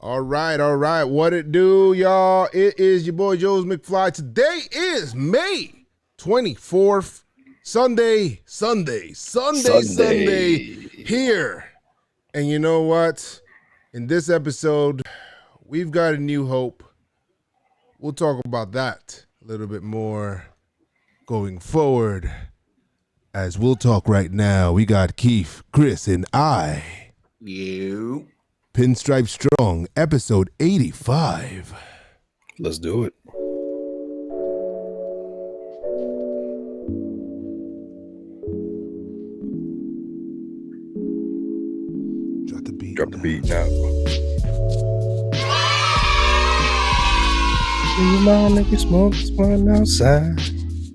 All right. What it do, y'all? It is your boy Joe's McFly. Today is May 24th. Sunday here. And you know what? In this episode, we've got a new hope. We'll talk about that a little bit more going forward. As we'll talk right now, we got Keith, Chris, and I. You. Pinstripe Strong, episode 85. Let's do it. Drop the beat now. Come on, make you smoke this one outside.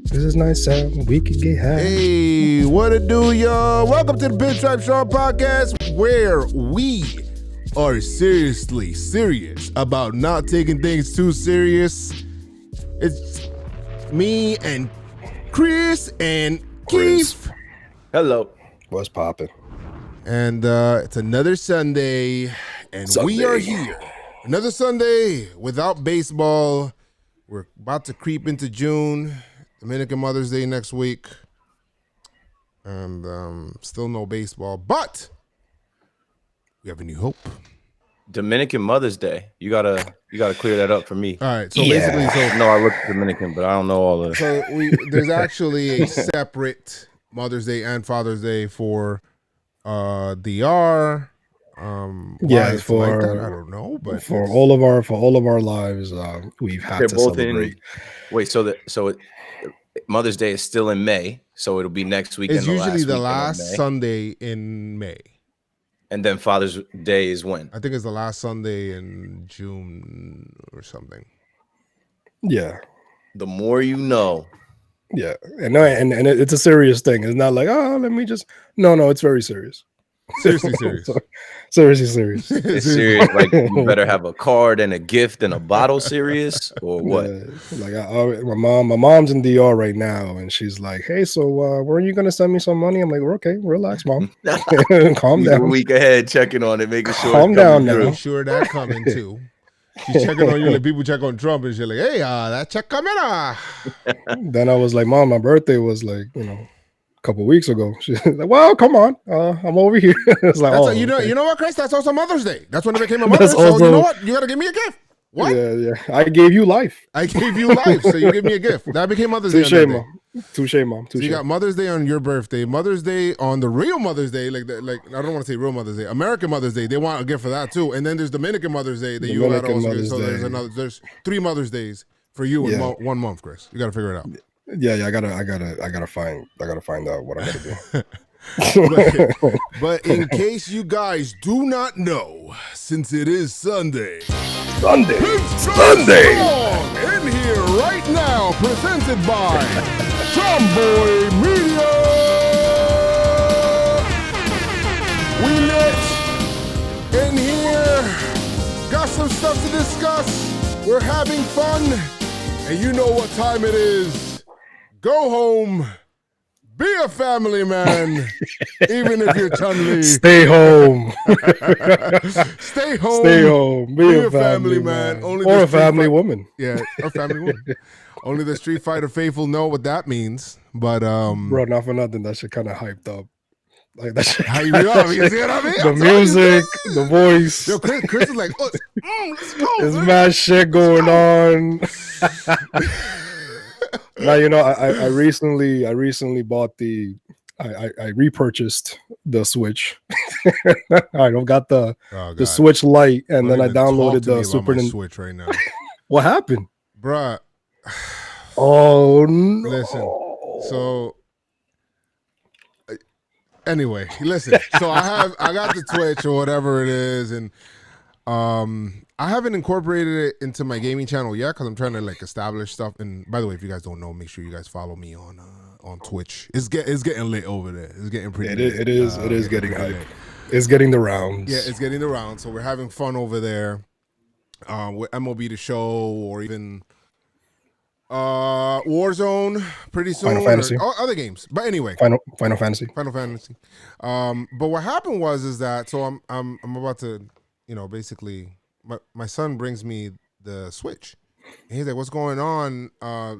This is nice out. We could get high. Hey, what it do, y'all? Welcome to the Pinstripe Strong podcast, where we are seriously serious about not taking things too serious. It's me and Chris and Keith. Hello. What's poppin'? And it's another Sunday, and we are here. Another Sunday without baseball. We're about to creep into June. Dominican Mother's Day next week. And still no baseball, but we have a new hope. Dominican Mother's Day. You gotta clear that up for me. All right. So basically, no, I look Dominican, but I don't know all of it. So there's actually a separate Mother's Day and Father's Day for DR. Yeah, for like that, I don't know, but for all of our lives, we've had to celebrate. Mother's Day is still in May, so it'll be next week. It's usually the last Sunday in May. And then Father's Day is when? I think it's the last Sunday in June or something. Yeah. The more you know. Yeah. And it's a serious thing. It's not like, oh, let me just. No, it's very serious. Seriously serious. Seriously serious. It's serious. Like, you better have a card and a gift and a bottle serious, or what? Yeah. Like, my mom's in DR right now, and she's like, hey, so were you gonna send me some money? I'm like, we're okay, relax, mom. Calm down. A week ahead, checking on it, making sure. Calm down now. Make sure that coming too. She's checking on you like people check on Trump, and she's like, hey, that check coming. Then I was like, mom, my birthday was like, a couple weeks ago. She's like, well, come on, I'm over here. It's like, you know what, Chris? That's also Mother's Day. That's when it became a mother. So you know what? You gotta give me a gift. What? Yeah. I gave you life. So you give me a gift. That became Mother's Day. Touche, mom. So you got Mother's Day on your birthday, Mother's Day on the real Mother's Day, like I don't want to say real Mother's Day, American Mother's Day. They want a gift for that too. And then there's Dominican Mother's Day that you got also get. So there's 3 Mother's Days for you in 1 month, Chris. You gotta figure it out. Yeah. I gotta find out what I gotta do. but in case you guys do not know, since it is Sunday, Strong in here right now, presented by JomboyMedia. We lit in here, got some stuff to discuss. We're having fun, and you know what time it is. Go home, be a family man, even if you're Chun-Li. Stay home. Stay home. Be a family man. Or a family woman. Yeah, a family woman. Only the Street Fighter faithful know what that means. But bro, not for nothing. That shit kind of hyped up. Like that shit. Hyped up. You see what I mean? The music, the voice. Yo, Chris is like, let's go. There's mad shit going on. Now I recently bought I repurchased the Switch. I got the Switch Lite, and then I downloaded the Super Nintendo Switch right now. What happened, bruh? Oh no! Listen, so anyway, listen. So I got the Twitch or whatever it is, and I haven't incorporated it into my gaming channel yet because I'm trying to establish stuff. And by the way, if you guys don't know, make sure you guys follow me on Twitch. It's getting lit over there. It's getting pretty. It is getting hype. It's getting the rounds. Yeah, it's getting the rounds. So we're having fun over there with MLB The Show or even Warzone pretty soon. Final Fantasy. Other games. But anyway. Final Fantasy. But what happened was that so I'm about to, basically my son brings me the Switch. And he's like, what's going on?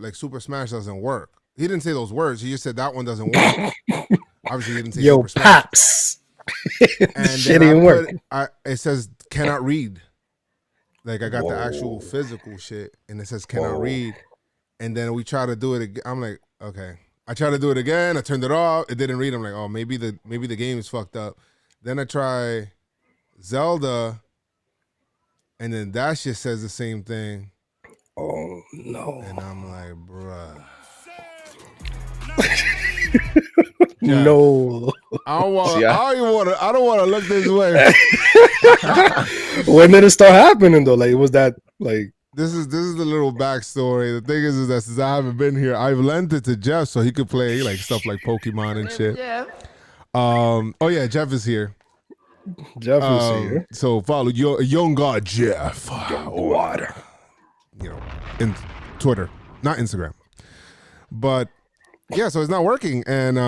Like Super Smash doesn't work. He didn't say those words. He just said that one doesn't work. Obviously, he didn't say Super Smash. Pops. And shit then didn't work. It says cannot read. Like I got the actual physical shit, and it says cannot read. And then we try to do it again. I'm like, okay. I tried to do it again. I turned it off. It didn't read. I'm like, oh, maybe the game is fucked up. Then I try Zelda, and then that shit says the same thing. Oh no! And I'm like, bruh. No. I don't want to look this way. When did it start happening though? Like, was that like? This is the little backstory. The thing is that since I haven't been here, I've lent it to Jeff so he could play like stuff like Pokemon and shit. Oh yeah, Jeff is here. Jeff is here. So follow young god Jeff. Water. You know, in Twitter, not Instagram. But yeah, so it's not working, and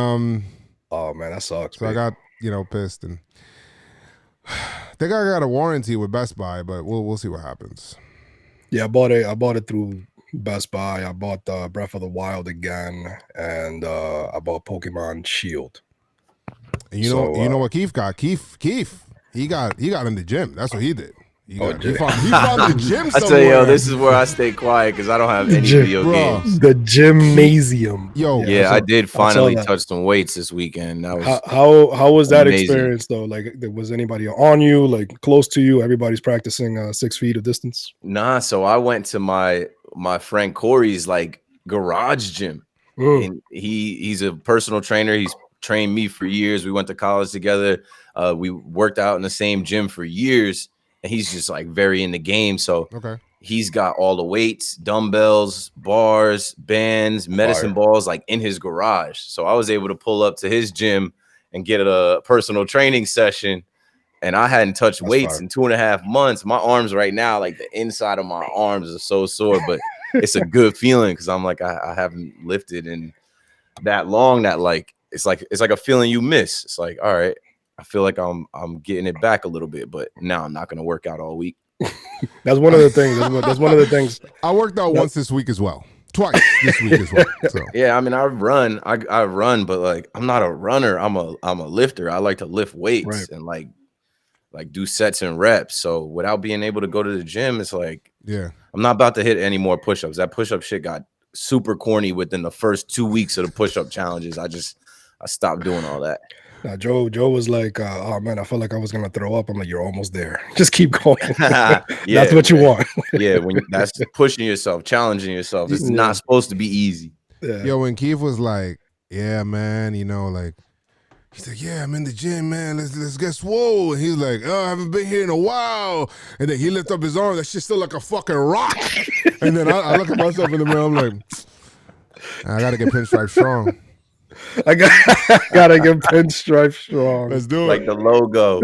oh man, that sucks. So I got pissed, and I think I got a warranty with Best Buy, but we'll see what happens. Yeah, I bought it through Best Buy. I bought Breath of the Wild again, and I bought Pokemon Shield. And you know what Keith got? Keith, he got in the gym. That's what he did. He found the gym somewhere. I tell you, this is where I stay quiet because I don't have any video games. The gymnasium. Yeah, I did finally touch some weights this weekend. That was how was that amazing experience though? Like, was anybody on you, like close to you? Everybody's practicing 6 feet of distance. Nah, so I went to my friend Corey's like garage gym. And he's a personal trainer. He's trained me for years. We went to college together. We worked out in the same gym for years. And he's just like very in the game. So he's got all the weights, dumbbells, bars, bands, medicine balls like in his garage. So I was able to pull up to his gym and get a personal training session. And I hadn't touched weights in 2.5 months. My arms right now, like the inside of my arms are so sore, but it's a good feeling because I'm like, I haven't lifted in that long that like it's like a feeling you miss. It's like, all right. I feel like I'm getting it back a little bit, but now I'm not going to work out all week. That's one of the things. That's one of the things. I worked out once this week as well. Twice this week as well. So. Yeah, I mean, I run, but like I'm not a runner. I'm a lifter. I like to lift weights and like do sets and reps. So without being able to go to the gym, it's like I'm not about to hit any more push-ups. That push-up shit got super corny within the first 2 weeks of the push-up challenges. I stopped doing all that. Joe was like, oh man, I felt like I was gonna throw up. I'm like, you're almost there. Just keep going. That's what you want. Yeah, that's pushing yourself, challenging yourself. It's not supposed to be easy. Yeah. Yo, when Keith was like, yeah, man, like he's like, yeah, I'm in the gym, man. Let's get swole. And he's like, oh, I haven't been here in a while. And then he lifts up his arm. That shit's still like a fucking rock. And then I look at myself in the mirror. I'm like, I gotta get Pinstripe strong. I gotta get Pinstripe strong. Let's do it. Like the logo.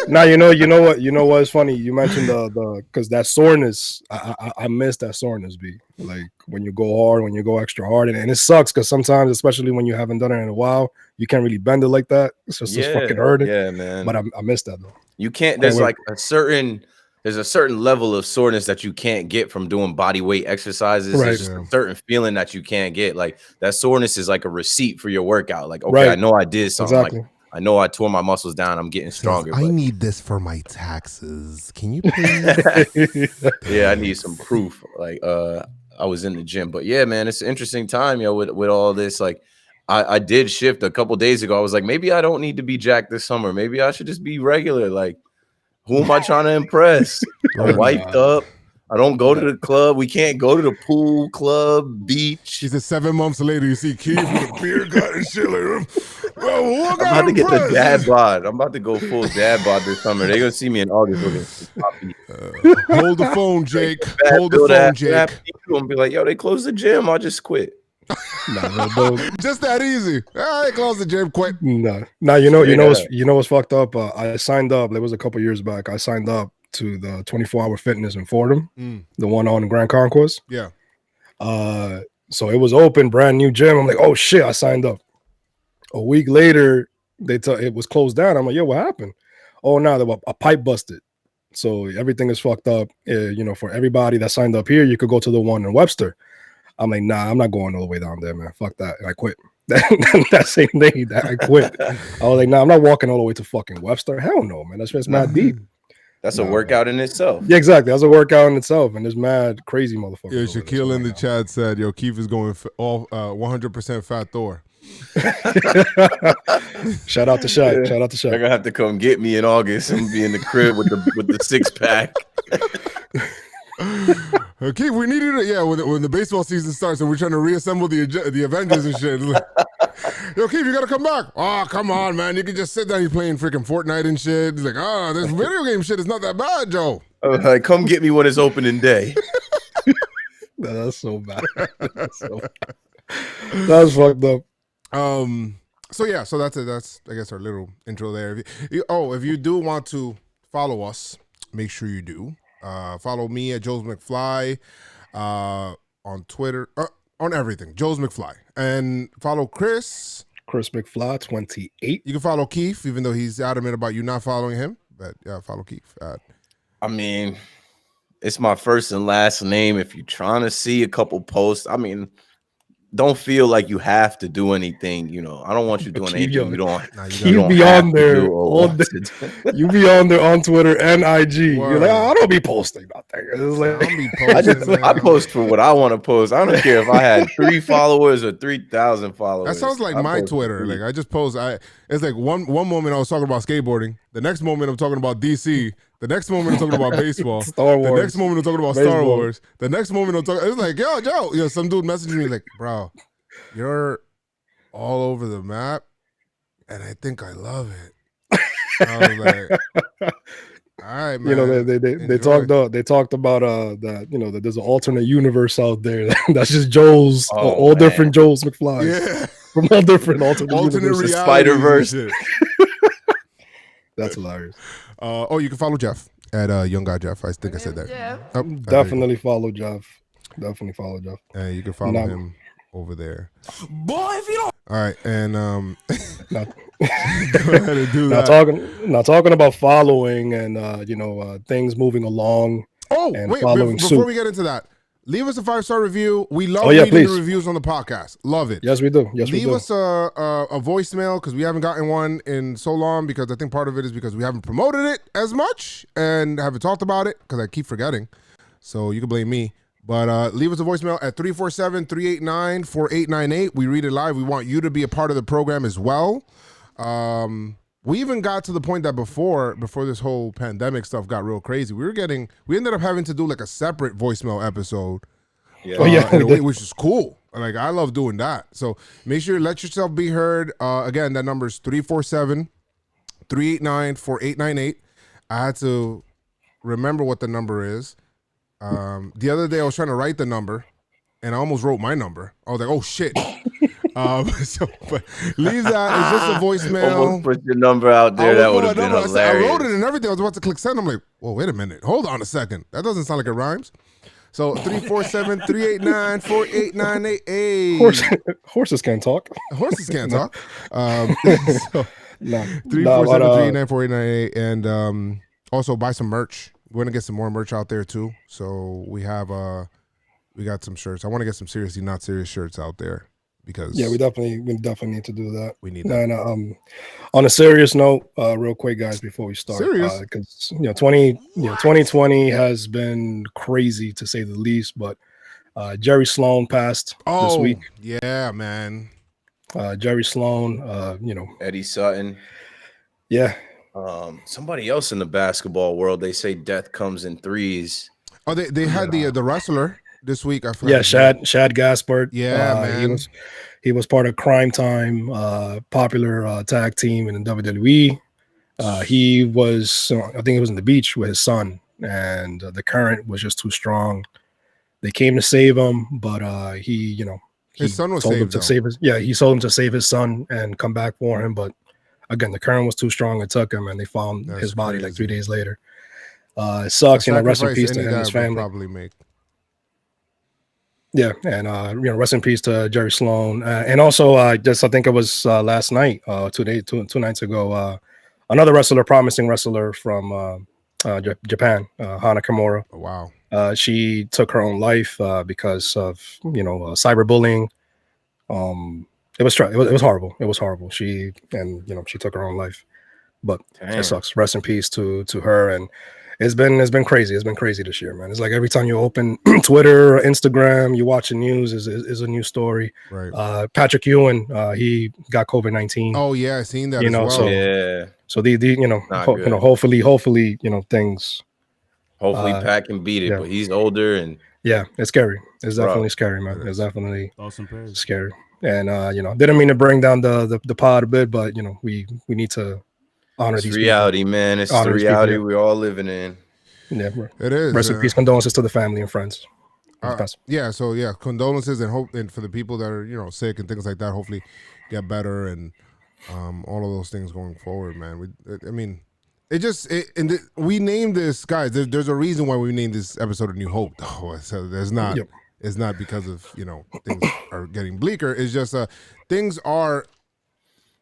Now you know what's funny. You mentioned the because that soreness. I miss that soreness. Like when you go hard, when you go extra hard, and it sucks because sometimes, especially when you haven't done it in a while, you can't really bend it like that. It's just fucking hurting. Yeah, man. But I miss that though. You can't. There's like there's a certain level of soreness that you can't get from doing body weight exercises. There's just a certain feeling that you can't get. Like that soreness is like a receipt for your workout. Like, okay, I know I did something. Exactly. Like, I know I tore my muscles down. I'm getting stronger. I need this for my taxes. Can you please? Yeah, I need some proof. Like, I was in the gym, but yeah, man, it's an interesting time, with all this. Like, I did shift a couple days ago. I was like, maybe I don't need to be jacked this summer. Maybe I should just be regular. Like, who am I trying to impress? I'm wiped up. I don't go to the club. We can't go to the pool, club, beach. He said 7 months later, you see Keith with a beer gut and shit like I'm about to get the dad bod. I'm about to go full dad bod this summer. They're going to see me in August. Hold the phone, Jake. Hold the phone, Jake. I'm be like, yo, they closed the gym. I'll just quit. No. Just that easy. They closed the gym, quit. No, you know what's fucked up. I signed up. It was a couple years back. I signed up to the 24-hour fitness in Fordham, the one on Grand Concourse. Yeah. So it was open, brand new gym. I'm like, oh shit, I signed up. A week later, it was closed down. I'm like, yo, what happened? Oh, no, a pipe busted. So everything is fucked up. For everybody that signed up here, you could go to the one in Webster. I'm like, nah, I'm not going all the way down there, man. Fuck that. And I quit. That same day that I quit, I was like, nah, I'm not walking all the way to fucking Webster. Hell no, man. That's just mad deep. That's a workout in itself. Yeah, exactly. That's a workout in itself, and there's mad crazy motherfuckers. Yo, Shaquille in the chat said, "Yo, Keith is going all 100% Fat Thor." Shout out to Shaq. Yeah. Shout out to Shaq. They're gonna have to come get me in August and be in the crib with the 6-pack. Keith, we need you to when the baseball season starts and we're trying to reassemble the Avengers and shit. Yo, Keith, you gotta come back. Oh, come on, man. You can just sit down. He's playing freaking Fortnite and shit. He's like, this video game shit is not that bad, Joe. Like, come get me when it's opening day. No, that's so bad. That's fucked up. So that's it. That's, I guess, our little intro there. If you do want to follow us, make sure you do. Follow me at Joe's McFly on Twitter, on everything, Joe's McFly, and follow Chris McFly 28. You can follow Keith, even though he's adamant about you not following him. But yeah, follow Keith. I mean, it's my first and last name. If you're trying to see a couple posts, I mean, don't feel like you have to do anything. I don't want you doing anything. You don't. You be on there all day. You be on there on Twitter and IG. Word. You're like, I don't be posting about that. It's like, I post for what I want to post. I don't care if I had 3 followers or 3,000 followers. That sounds like my Twitter. Like I just post. It's like one moment I was talking about skateboarding. The next moment I'm talking about DC. The next moment I'm talking about baseball. Star Wars. The next moment I'm talking about Star Wars. The next moment I'm talking. It's like, yo, some dude messaging me like, bro, you're all over the map, and I think I love it. I was like, all right, man. They talked about that there's an alternate universe out there. That's just Joel's, all different Joel's McFly. Yeah, from all different alternate universes. Spider-Verse. That's hilarious. You can follow Jeff at Young Guy Jeff. I think I said that. Yeah. Definitely follow Jeff. Definitely follow Jeff. And you can follow him over there. Boy, if you don't. All right, and go ahead and do that. Not talking about following and things moving along. Before we get into that, leave us a 5-star review. We love reading the reviews on the podcast. Love it. Yes, we do. Leave us a voicemail because we haven't gotten one in so long, because I think part of it is because we haven't promoted it as much and haven't talked about it because I keep forgetting. So you can blame me. But leave us a voicemail at 347-389-4898. We read it live. We want you to be a part of the program as well. We even got to the point that before this whole pandemic stuff got real crazy, we ended up having to do like a separate voicemail episode. Yeah. Which is cool. Like, I love doing that. So make sure you let yourself be heard. Again, that number is 347-389-4898. I had to remember what the number is. The other day I was trying to write the number and I almost wrote my number. I was like, oh shit. But leave that. It's just a voicemail. Almost put your number out there. That would have been hilarious. I wrote it and everything. I was about to click send. I'm like, well, wait a minute. Hold on a second. That doesn't sound like it rhymes. So 347-389-4898. Horses can't talk. Horses can't talk. 347-389-4898. And also buy some merch. We're gonna get some more merch out there too. So we got some shirts. I want to get some seriously not serious shirts out there because we definitely need to do that. We need that. And on a serious note, real quick, guys, before we start, because 2020 has been crazy to say the least. But Jerry Sloan passed this week. Yeah, man. Jerry Sloan. Eddie Sutton. Yeah. Somebody else in the basketball world, they say death comes in threes. Oh, they had the wrestler this week. I forgot. Yeah, Shad Gaspard. Yeah, man. He was part of Crime Time, popular tag team in the WWE. He was, I think he was in the beach with his son, and the current was just too strong. They came to save him, but his son was saved. He told him to save his son and come back for him, but again, the current was too strong. It took him, and they found his body like 3 days later. It sucks, rest in peace to him and his family. Probably make. Yeah, and rest in peace to Jerry Sloan, and also I think it was last night, 2 nights ago, another promising wrestler from Japan, Hana Kimura. Oh, wow. She took her own life because of cyberbullying. It was horrible. It was horrible. She took her own life, but Damn. it sucks. Rest in peace to her. And it's been crazy. It's been crazy this year, man. It's like every time you open Twitter or Instagram, you watch the news is a new story. Right. Patrick Ewing, he got COVID-19. Oh yeah, I seen that as well. So yeah. So hopefully things. Hopefully Pat can beat it, but he's older and it's scary. It's definitely scary, man. It's definitely scary. And didn't mean to bring down the pod a bit, but we need to honor these reality, people. Man. It's the reality we're all living in. Yeah, it is. Rest in peace, condolences to the family and friends. So condolences and for the people that are sick and things like that. Hopefully, get better and all of those things going forward, man. We named this, guys. There's a reason why we named this episode "A New Hope," though. So there's not. Yep. It's not because of things are getting bleaker. It's just things are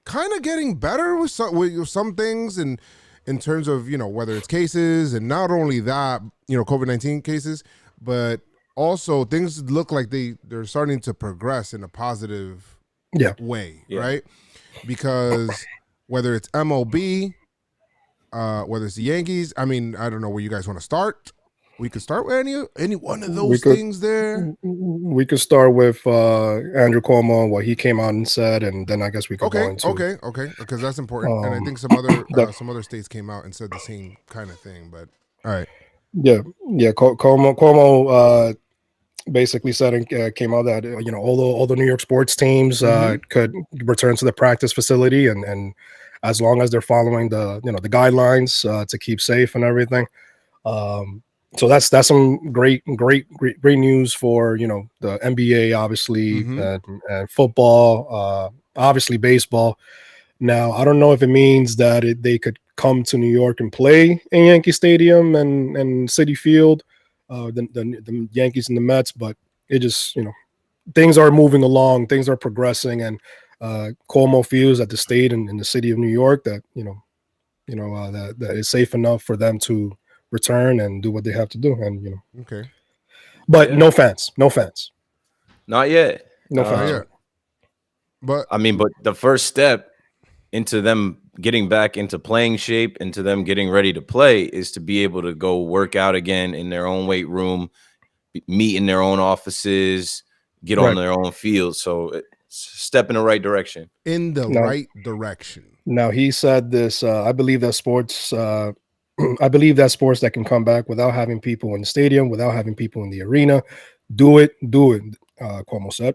kind of getting better with some things, and in terms of whether it's cases, and not only that COVID-19 cases, but also things look like they're starting to progress in a positive way, right? Because whether it's MLB, whether it's the Yankees, I don't know where you guys want to start. We could start with any one of those things there. We could start with Andrew Cuomo, what he came out and said, and then I guess we could go into okay, because that's important. And I think some other states came out and said the same kind of thing. But all right, Cuomo basically said and came out that all the New York sports teams could return to the practice facility, and as long as they're following the the guidelines to keep safe and everything. So that's some great news for the NBA, obviously, and football, obviously baseball. Now I don't know if it means that they could come to New York and play in Yankee Stadium and Citi Field, the Yankees and the Mets, but it just things are moving along, things are progressing, and Cuomo feels that the state and the city of New York that that is safe enough for them to return and do what they have to do, and okay, but no fans, not yet, no fans yet. But but the first step into them getting back into playing shape, into them getting ready to play, is to be able to go work out again in their own weight room, meet in their own offices, get on their own field. So it's a step in the right direction. Right direction. Now he said this. I believe that sports. I believe that sports that can come back without having people in the stadium, without having people in the arena, do it. Cuomo said,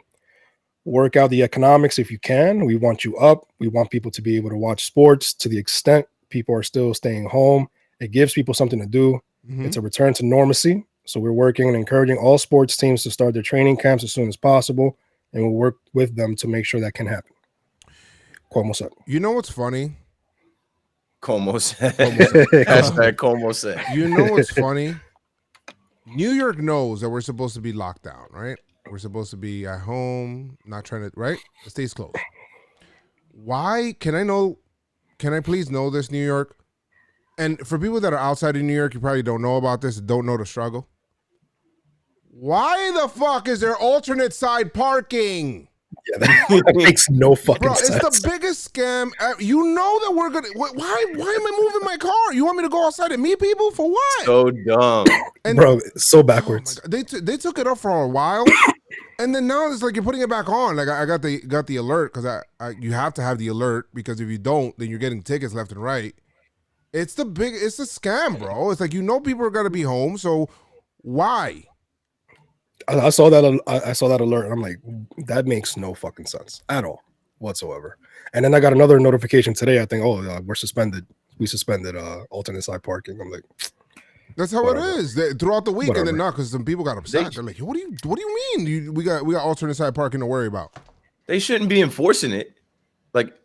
work out the economics if you can. We want you up. We want people to be able to watch sports to the extent people are still staying home. It gives people something to do. It's a return to normalcy. So we're working and encouraging all sports teams to start their training camps as soon as possible, and we'll work with them to make sure that can happen. Cuomo said. You know what's funny? Cuomo said. Hashtag Cuomo said. You know what's funny? New York knows that we're supposed to be locked down, right? We're supposed to be at home, not trying to, right? The state's closed. Why? Can I please know this, New York? And for people that are outside of New York, you probably don't know about this, don't know the struggle. Why the fuck is there alternate side parking? Yeah, that makes no fucking sense. It's the biggest scam. You know that we're gonna. Why am I moving my car? You want me to go outside and meet people for what? So dumb, bro. So backwards. Oh, they took it up for a while, and then now it's like you're putting it back on. Like I got the alert because you have to have the alert, because if you don't, then you're getting tickets left and right. It's a scam, bro. It's like people are gonna be home, so why? I saw that. I saw that alert, and I'm like, that makes no fucking sense at all whatsoever. And then I got another notification today. I think, we're suspended. We suspended alternate side parking. I'm like, that's how it is throughout the week. And then not because some people got upset. They're like, what do you mean? We got alternate side parking to worry about. They shouldn't be enforcing it. Like,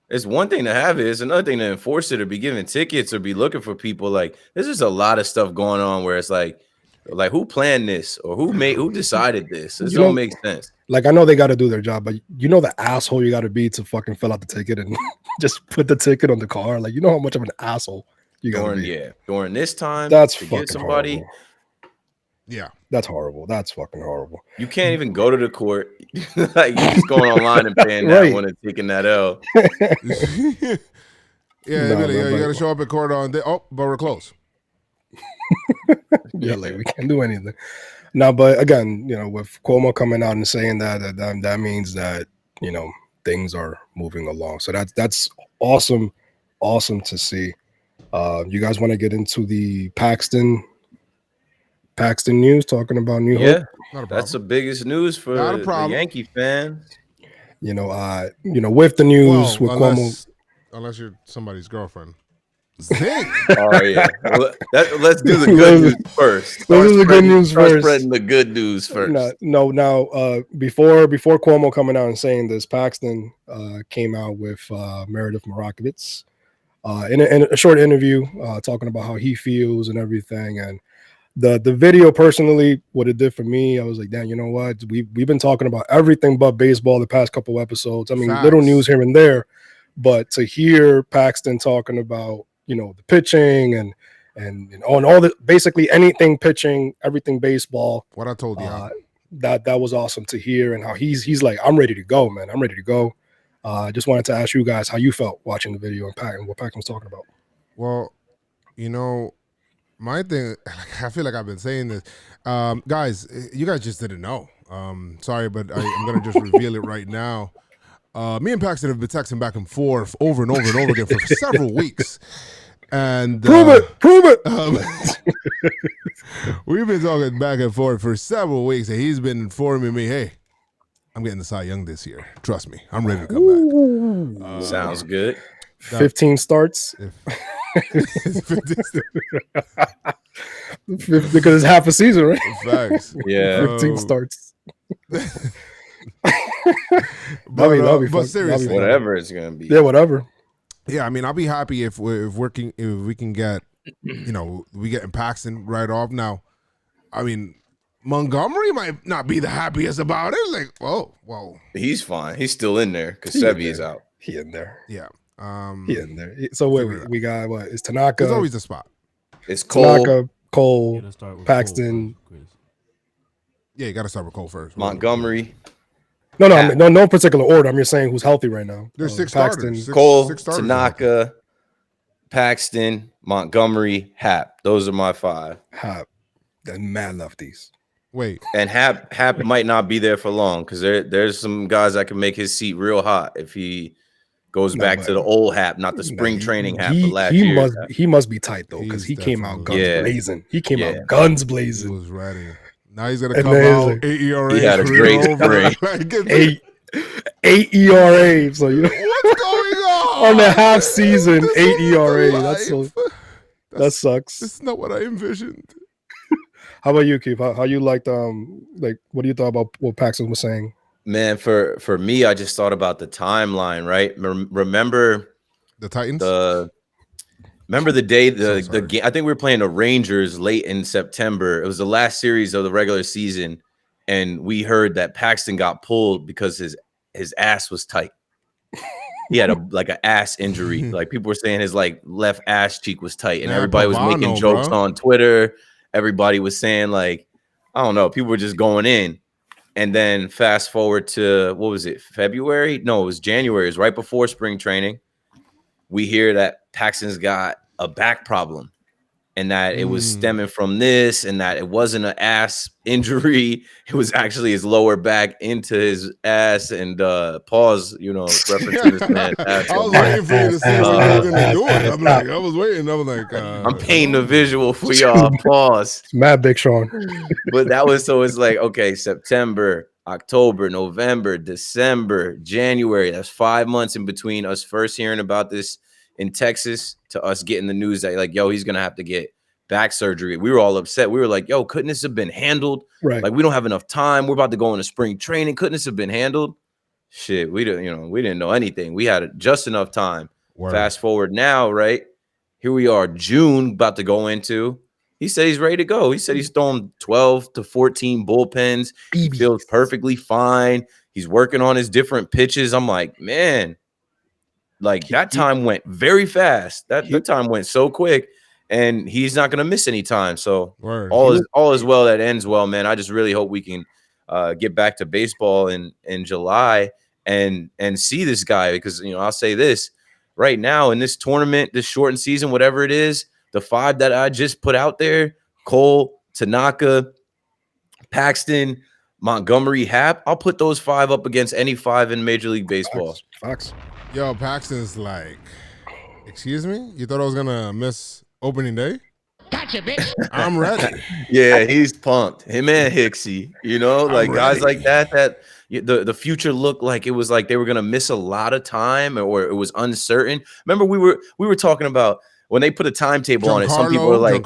it's one thing to have it. It's another thing to enforce it or be giving tickets or be looking for people. Like, there's just a lot of stuff going on where it's like who planned this or who decided this? This don't make sense. Like, I know they got to do their job, but the asshole you got to be to fucking fill out the ticket and just put the ticket on the car. Like, how much of an asshole During this time, that's to fucking get somebody. Horrible. Yeah, that's horrible. That's fucking horrible. You can't even go to the court. Like, you just going online and paying that one and taking that L. Yeah, really, you got to show up at court on day. Oh, but we're close. Yeah, like we can't do anything. Now, but again, with Cuomo coming out and saying that means that things are moving along. So that's awesome to see. You guys want to get into the Paxton news, talking about New Hope? That's the biggest news for the Yankee fans. With the news with Cuomo, unless you're somebody's girlfriend. Zing. Oh yeah. Let's do the good news first. This is the good news first. Spreading the good news first. No. Now, before Cuomo coming out and saying this, Paxton came out with Meredith Marakovitz in a short interview, talking about how he feels and everything. And the video, personally, what it did for me, I was like, damn, you know what? We've been talking about everything but baseball the past couple episodes. I mean, little news here and there, but to hear Paxton talking about the pitching and on all the basically anything pitching, everything baseball. What I told you, that was awesome to hear, and how he's like, I'm ready to go, man. I'm ready to go. I just wanted to ask you guys how you felt watching the video and what Paxton was talking about. Well, my thing, I feel like I've been saying this, guys. You guys just didn't know. Sorry, but I'm gonna just reveal it right now. Me and Paxton have been texting back and forth over and over and over again for several weeks. And prove it. We've been talking back and forth for several weeks, and he's been informing me, hey, I'm getting the Cy Young this year. Trust me, I'm ready to come back. Sounds good. 15 starts. Because it's half a season, right? Facts. Yeah. 15 starts. But seriously, whatever it's gonna be. Yeah, whatever. Yeah, I mean, I'll be happy if we can get, we getting Paxton right off. Now, I mean, Montgomery might not be the happiest about it. Like, well, he's fine. He's still in there because Sevy is out. He in there. Yeah. He in there. So we got what is Tanaka? There's always a spot. It's Cole. Tanaka, Cole, Paxton. Yeah, you got to start with Cole first. Montgomery. No particular order. I'm just saying who's healthy right now. There's six Paxton, starters. Cole, six starters Tanaka, Paxton, Montgomery, Hap. Those are my 5. Hap. That mad lefties. Wait. And Hap might not be there for long because there's some guys that can make his seat real hot if he goes back to the old Hap, not the spring training Hap of last year. He must be tight though, because he came out guns blazing. He came out guns blazing. He was ready. Now he's gonna come out 8 ERA. He had a great spring. 8 ERA. So what's going on? On the half season, 8 ERA. That sucks. This is not what I envisioned. How about you, Keith? How you liked what do you thought about what Paxton was saying? Man, for me, I just thought about the timeline, right? Remember the Titans? Remember the day the game? I think we were playing the Rangers late in September. It was the last series of the regular season, and we heard that Paxton got pulled because his ass was tight. He had an ass injury. Like, people were saying his left ass cheek was tight, and everybody was making jokes on Twitter. Everybody was saying I don't know. People were just going in. And then fast forward to, what was it, February? No, it was January. It was right before spring training. We hear that Paxton's got a back problem and that it was stemming from this and that it wasn't an ass injury. It was actually his lower back into his ass and pause, referencing this man. I was waiting for you to say what you were going to do it. I was waiting. I was like, I'm painting the visual for y'all. Pause. It's mad Big Sean. But that was, so it's like, okay, September, October, November, December, January. That's 5 months in between us first hearing about this in Texas to us getting the news that he's going to have to get back surgery. We were all upset. We were like, yo, couldn't this have been handled? Right. We don't have enough time. We're about to go into spring training. Couldn't this have been handled? Shit, we didn't know anything. We had just enough time. Word. Fast forward now, right? Here we are, June, about to go into. He said he's ready to go. He said he's thrown 12 to 14 bullpens. He feels perfectly fine. He's working on his different pitches. I'm like, man, Like that time went very fast. That time went so quick, and he's not gonna miss any time. So all is well that ends well, man. I just really hope we can get back to baseball in July and see this guy, because I'll say this right now in this tournament, this shortened season, whatever it is, the 5 that I just put out there: Cole, Tanaka, Paxton, Montgomery, Happ. I'll put those 5 up against any 5 in Major League Baseball. Facts. Yo, Paxton's like, excuse me? You thought I was gonna miss opening day? Gotcha, bitch. I'm ready. Yeah, he's pumped. Him and Hicksy, like guys like that the future looked like it was like they were gonna miss a lot of time, or it was uncertain. Remember, we were talking about when they put a timetable on it. Some people are like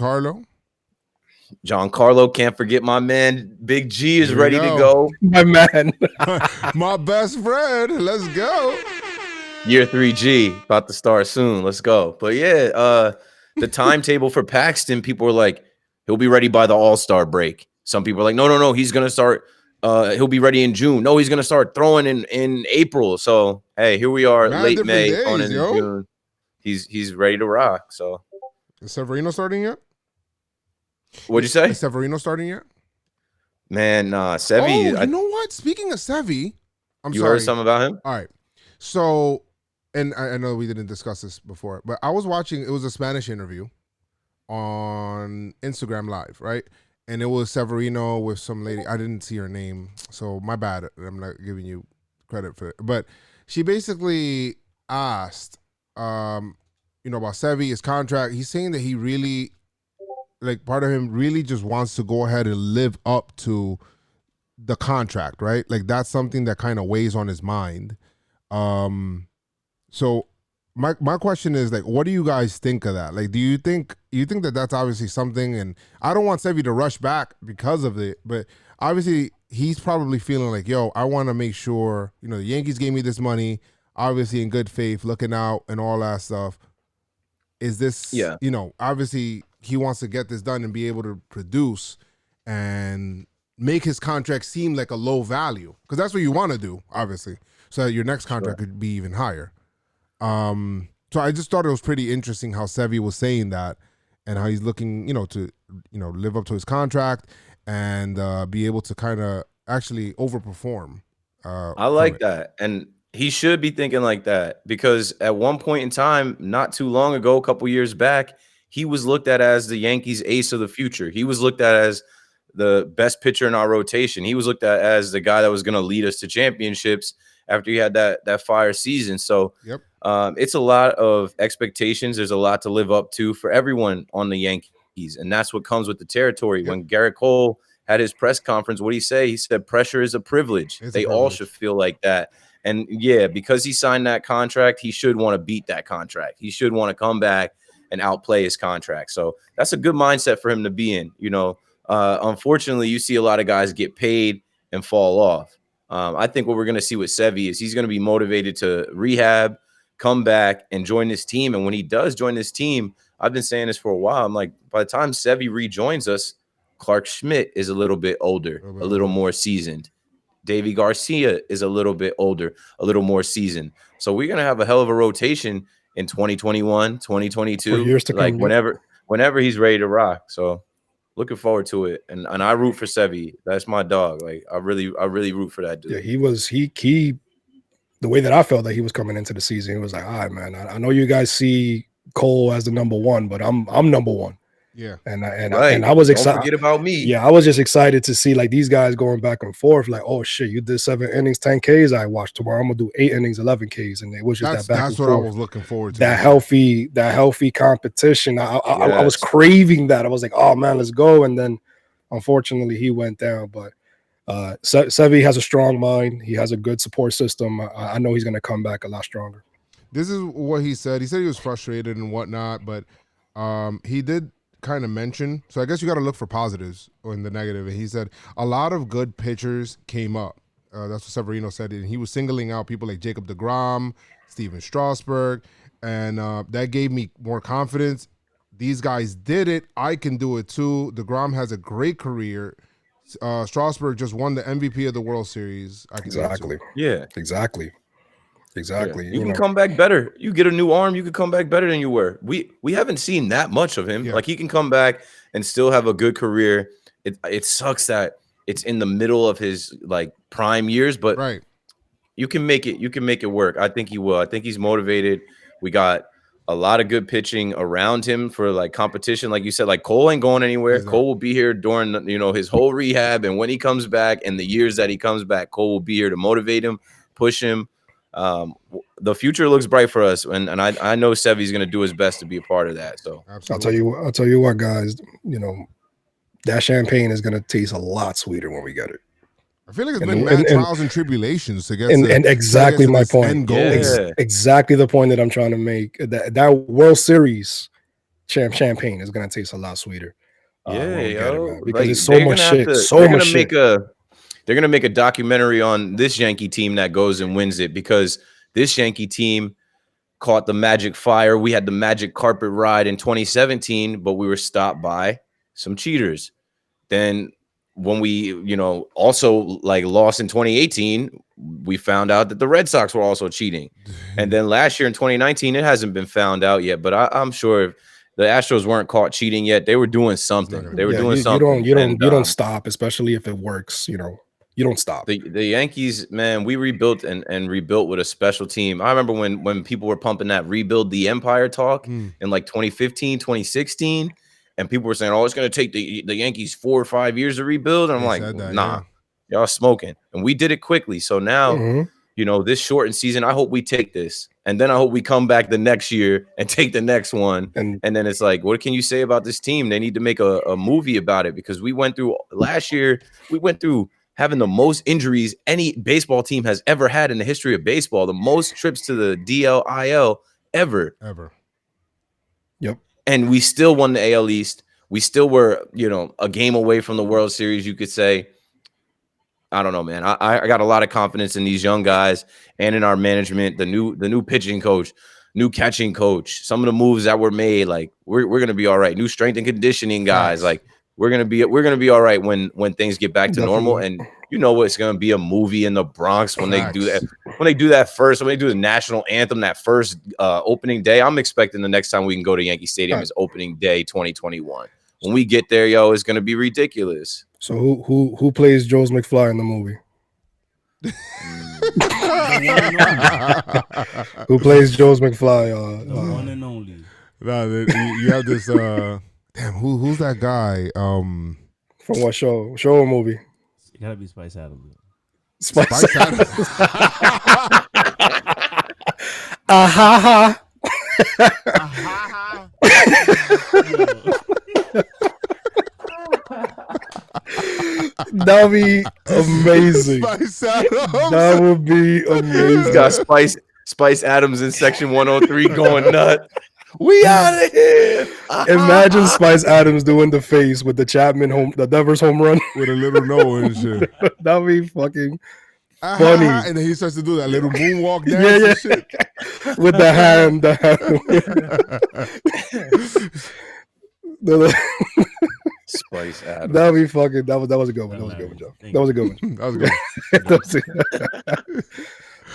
Giancarlo, can't forget my man. Big G is ready to go. My man. My best friend. Let's go. Year 3G about to start soon. Let's go. But yeah, the timetable for Paxton, people were like, he'll be ready by the All-Star break. Some people are like, no, he's gonna start. He'll be ready in June. No, he's gonna start throwing in April. So hey, here we are, late May, days, on in June. He's ready to rock. So is Severino starting yet? What'd you say? Is Severino starting yet? Man, Sevy. Oh, you know what? Speaking of Sevy, you heard something about him? All right. So, and I know we didn't discuss this before, but I was watching, it was a Spanish interview on Instagram Live, right? And it was Severino with some lady. I didn't see her name, so my bad. I'm not giving you credit for it. But she basically asked, about Sevy, his contract. He's saying that he really, like, part of him really just wants to go ahead and live up to the contract, right? Like, that's something that kind of weighs on his mind. So my question is, like, what do you guys think of that? Like, do you think that that's obviously something, and I don't want Sevy to rush back because of it, but obviously he's probably feeling like, yo, I want to make sure, the Yankees gave me this money, obviously in good faith, looking out and all that stuff. Is this, obviously he wants to get this done and be able to produce and make his contract seem like a low value, because that's what you want to do, obviously, so that your next contract could be even higher. So I just thought it was pretty interesting how Sevy was saying that, and how he's looking, to live up to his contract and be able to kind of actually overperform. I like that, and he should be thinking like that, because at one point in time, not too long ago, a couple years back, he was looked at as the Yankees' ace of the future. He was looked at as the best pitcher in our rotation. He was looked at as the guy that was going to lead us to championships after he had that fire season. So it's a lot of expectations. There's a lot to live up to for everyone on the Yankees, and that's what comes with the territory. When Garrett Cole had his press conference, what did he say? He said, pressure is a privilege. They all should feel like that. And yeah, because he signed that contract, he should want to beat that contract. He should want to come back and outplay his contract. So that's a good mindset for him to be in. Unfortunately, you see a lot of guys get paid and fall off. I think what we're going to see with Sevy is he's going to be motivated to rehab, come back, and join this team. And when he does join this team, I've been saying this for a while. I'm like, by the time Sevy rejoins us, Clark Schmidt is a little bit older, a little more seasoned. Davy Garcia is a little bit older, a little more seasoned. So we're going to have a hell of a rotation in 2021, 2022, for years to come, whenever he's ready to rock. So looking forward to it. And I root for Sevy. That's my dog. Like, I really root for that dude. Yeah, he the way that I felt that he was coming into the season, he was like, all right, man, I know you guys see Cole as the number one, but I'm number one. Yeah. And I was excited. Don't forget about me. Yeah, I was just excited to see like these guys going back and forth. Like, oh shit, you did 7 innings, 10 Ks. I watched. Tomorrow I'm gonna do 8 innings, 11 Ks, and it was just that back and forth. That's what I was looking forward to. That healthy competition. I was craving that. I was like, oh man, let's go. And then unfortunately he went down. But Sevy has a strong mind. He has a good support system. I know he's gonna come back a lot stronger. This is what he said. He said he was frustrated and whatnot, but he did kind of mention, so I guess you got to look for positives or in the negative, and he said a lot of good pitchers came up. That's what Severino said, and he was singling out people like Jacob deGrom, Steven Strasburg, and that gave me more confidence. These guys did it. I can do it too. deGrom has a great career. Strasburg just won the MVP of the World Series. Exactly. Yeah, exactly. Exactly. You can come back better. You get a new arm, you could come back better than you were. We haven't seen that much of him. Like he can come back and still have a good career. It sucks that it's in the middle of his like prime years, but you can make it. You can make it work. I think he will. I think he's motivated. We got a lot of good pitching around him for like competition. Like you said, like Cole ain't going anywhere. Cole will be here during his whole rehab, and when he comes back and the years that he comes back, Cole will be here to motivate him, push him. The future looks bright for us, and I know Sevy's going to do his best to be a part of that. So absolutely. I'll tell you what, guys. That champagne is going to taste a lot sweeter when we get it. I feel like it's been mad trials and tribulations to get and exactly my point. End goal. Exactly the point that I'm trying to make. That World Series champagne is going to taste a lot sweeter. Because like, it's so much shit. They're gonna make a documentary on this Yankee team that goes and wins it, because this Yankee team caught the magic fire. We had the magic carpet ride in 2017, but we were stopped by some cheaters. Then when we, also like lost in 2018, we found out that the Red Sox were also cheating. And then last year in 2019, it hasn't been found out yet, but I'm sure if the Astros weren't caught cheating yet, they were doing something. They were doing something. You don't stop, especially if it works. You don't stop. The Yankees, man, we rebuilt and rebuilt with a special team. I remember when people were pumping that rebuild the empire talk in like 2015, 2016, and people were saying, oh, it's going to take the Yankees 4 or 5 years to rebuild. And I'm like, nah, y'all smoking. And we did it quickly. So now, this shortened season, I hope we take this. And then I hope we come back the next year and take the next one. And then it's like, what can you say about this team? They need to make a movie about it, because we went through last year, having the most injuries any baseball team has ever had in the history of baseball, the most trips to the DL, IL ever. Yep. And we still won the AL East. We still were, a game away from the World Series, you could say. I don't know, man. I got a lot of confidence in these young guys and in our management, the new pitching coach, new catching coach, some of the moves that were made. Like we're gonna be all right. New strength and conditioning guys, like we're gonna be all right when things get back to normal. And it's gonna be a movie in the Bronx when they do that. When they do the national anthem that first opening day. I'm expecting the next time we can go to Yankee Stadium is opening day 2021. When we get there, it's gonna be ridiculous. So who plays Joe's McFly in the movie? Who plays Joe's McFly? The one and only. You have this. Damn, who's that guy? From what show? Show or movie? It gotta be Spice Adams. Spice Adams. Ha. That would be amazing. That would be amazing. He's got Spice Adams in section 103 going nuts. We out of here. Imagine Spice Adams doing the face with the Devers home run with a little no and shit. That would be fucking funny. And then he starts to do that little moonwalk dance and shit. With the hand. Spice Adams. That would be fucking. That was a good one. That was a good one, Joe. That was a good one. That was good.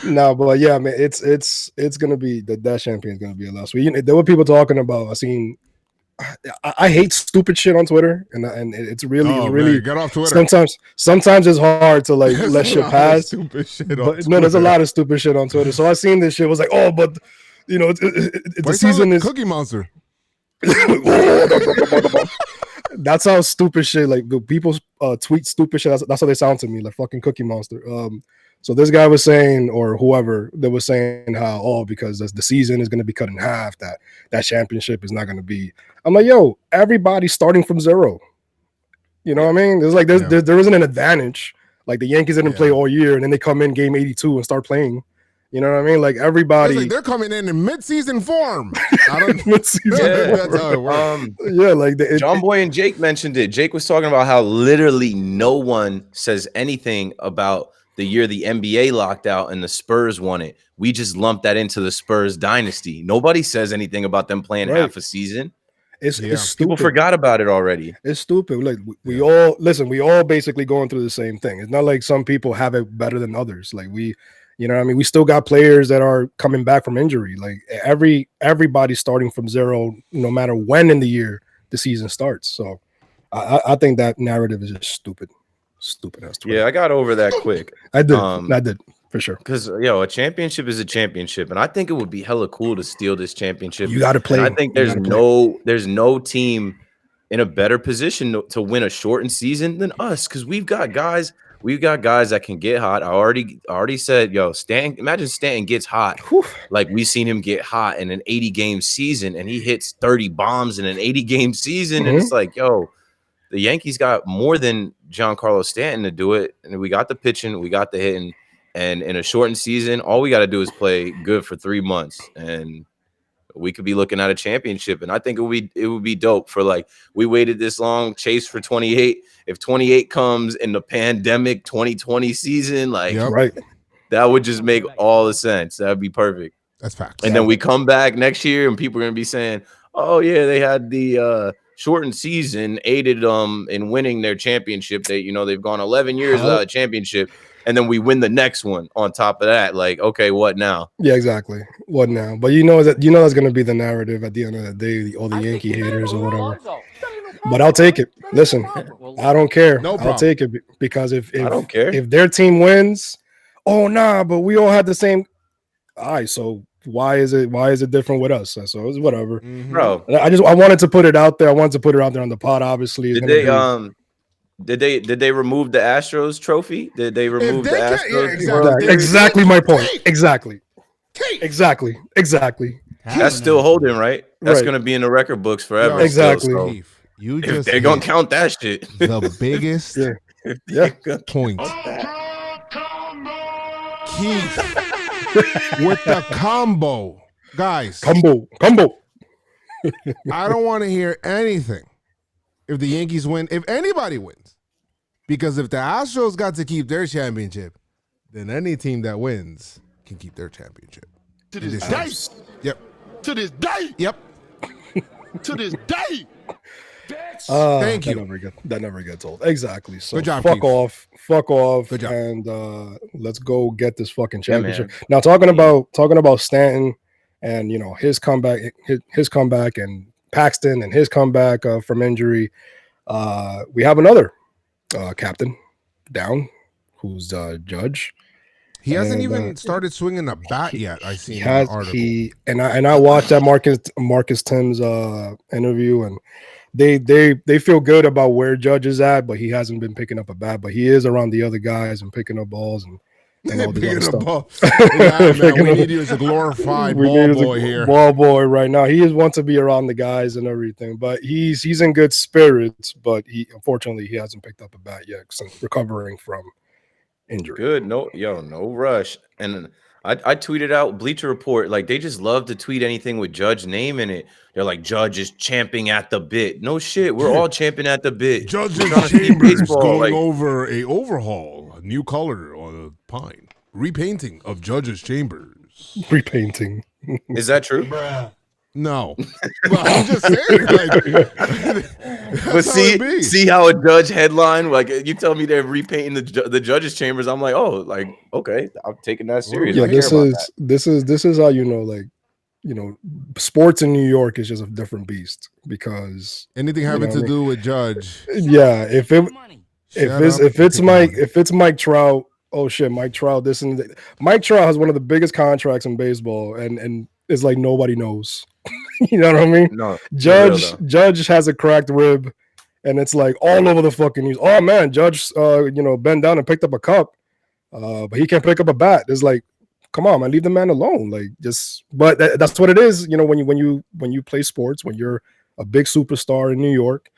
No, but yeah, man, it's gonna be that champagne is gonna be a lot. So there were people talking about. I hate stupid shit on Twitter, and it's really man, get off Twitter. Sometimes it's hard to like let shit pass. Stupid shit there's a lot of stupid shit on Twitter. So I seen this shit, was like, oh, but the season is Cookie Monster. That's how stupid shit. Like the people tweet stupid shit. That's how they sound to me, like fucking Cookie Monster. So this guy was saying, or whoever that was saying how, because the season is going to be cut in half, that championship is not going to be. I'm like, yo, everybody's starting from zero. You know what I mean? There's like there isn't an advantage. Like the Yankees didn't play all year, and then they come in game 82 and start playing. You know what I mean? Like everybody, like they're coming in mid-season form. That's how it works. Like John Boy and Jake mentioned it. Jake was talking about how literally no one says anything about the year the NBA locked out and the Spurs won it. We just lumped that into the Spurs dynasty. Nobody says anything about them playing half a season. It's stupid. People forgot about it already. It's stupid. Like we all basically going through the same thing. It's not like some people have it better than others. Like You know what I mean? We still got players that are coming back from injury. Like everybody's starting from zero, no matter when in the year the season starts. So I think that narrative is just stupid. Stupid ass. Yeah, I got over that quick. I did for sure. Because a championship is a championship, and I think it would be hella cool to steal this championship. You got to play. And I think there's no team in a better position to win a shortened season than us, because we've got guys that can get hot. I already said, Stanton. Imagine Stanton gets hot. Whew. Like we seen him get hot in an 80-game season, and he hits 30 bombs in an 80-game season, and it's like, the Yankees got more than Giancarlo Stanton to do it, and we got the pitching, we got the hitting, and in a shortened season, all we got to do is play good for 3 months, and we could be looking at a championship. And I think it would be dope for, like, we waited this long, chase for 28. If 28 comes in the pandemic 2020 season, like, that would just make all the sense. That would be perfect. That's facts. And then we come back next year, and people are gonna be saying, "Oh yeah, they had the shortened season aided in winning their championship. They've gone 11 years without a championship, and then we win the next one on top of that. Like, okay, what now?" Yeah, exactly. What now? But that's going to be the narrative at the end of the day, all the Yankee haters or whatever. But I'll take it. Listen, I don't care. I'll take it because if I don't care if their team wins, but we all had the same. All right, so why is it different with us? So it's whatever, bro. I wanted to put it out there. I wanted to put it out there on the pod. Obviously, did they remove the Astros trophy? Did they remove the Astros? Yeah, exactly my point. Exactly. That's still holding, right? That's gonna be in the record books forever. Exactly. Still, so they're gonna count that shit. The biggest point. Keith with the combo, guys. Combo. I don't want to hear anything if the Yankees win, if anybody wins, because if the Astros got to keep their championship, then any team that wins can keep their championship. To this day. Yep. To this day. Yep. To this day. Thank you. That never gets old. Exactly. So good job, fuck Keith. off. Good job. And let's go get this fucking championship. Now talking about Stanton and his comeback and Paxton and his comeback from injury. We have another captain down who's Judge. He hasn't even started swinging a bat yet. I see an article. I watched that Marcus Tim's interview, and they feel good about where Judge is at, but he hasn't been picking up a bat. But he is around the other guys and picking up balls and all this other stuff. Man, we need you as a glorified ball boy here. Ball boy right now. He wants to be around the guys and everything, but he's in good spirits. But unfortunately he hasn't picked up a bat yet since recovering from injury. Good. No rush. And I tweeted out Bleacher Report. Like, they just love to tweet anything with Judge name in it. They're like, Judge is champing at the bit. No shit. We're all champing at the bit. Judge's chambers going over a overhaul, a new color on a pine. Repainting of Judge's chambers. Repainting. Is that true? No. Well, I'm just saying. But see how a Judge headline, like, you tell me they're repainting the Judge's chambers. I'm like, oh, like, okay, I'm taking that serious. Yeah, this is how sports in New York is just a different beast, because anything having to do with Judge. Yeah, if it's Mike Trout, oh shit, Mike Trout. Mike Trout has one of the biggest contracts in baseball, and it's like nobody knows. You know what I mean? No, Judge has a cracked rib, and it's like all over the fucking news. Oh man, Judge, bent down and picked up a cup, but he can't pick up a bat. It's like, come on, man, leave the man alone. Like, but that's what it is. When you play sports, when you're a big superstar in New York,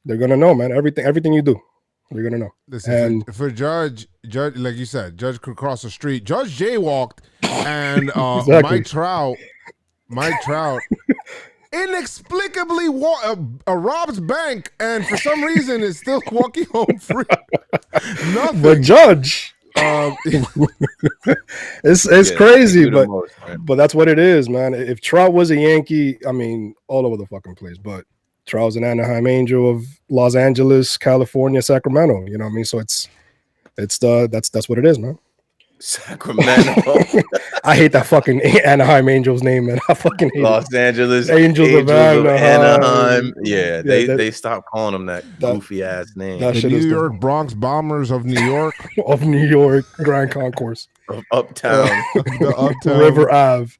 they're gonna know, man. Everything you do, they're gonna know. Listen, for Judge, like you said, Judge could cross the street. Judge jaywalked, and exactly. Mike Trout inexplicably robs bank, and for some reason is still walking home free. Nothing. But Judge, it's crazy, but that's what it is, man. If Trout was a Yankee, I mean, all over the fucking place. But Trout's an Anaheim Angel of Los Angeles, California, Sacramento. You know what I mean? So that's what it is, man. Sacramento. I hate that fucking Anaheim Angels name, man. I fucking hate Los Angeles Angels of Anaheim. Anaheim. Yeah, Yeah, they stopped calling them that goofy ass name. that The shit New is York Bronx Bombers of New York. of New York Grand Concourse. Of Uptown. The Uptown. River Ave.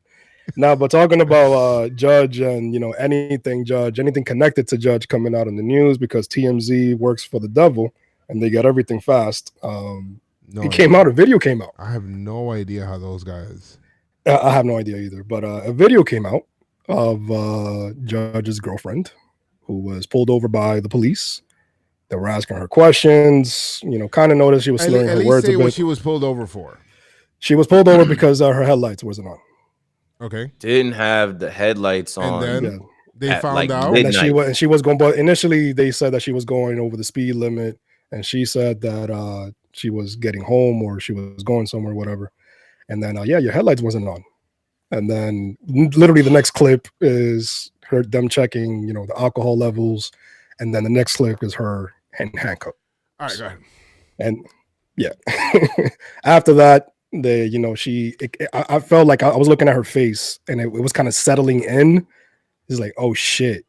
Now, but talking about Judge and anything Judge, anything connected to Judge coming out in the news because TMZ works for the devil and they get everything fast. It came out. A video came out. I have no idea how those guys. I have no idea either. But a video came out of Judge's girlfriend who was pulled over by the police. They were asking her questions. Kind of noticed she was slurring her words a bit. What she was pulled over for. She was pulled over because her headlights wasn't on. Okay. Didn't have the headlights on. And then they found like out. midnight. And she was going, but initially they said that she was going over the speed limit, and she said that she was getting home or she was going somewhere, whatever. And then your headlights wasn't on. And then literally the next clip is them checking, the alcohol levels, and then the next clip is her in handcuffs. All right, go ahead. And after that, I felt like I was looking at her face and it was kind of settling in. It's like, oh shit,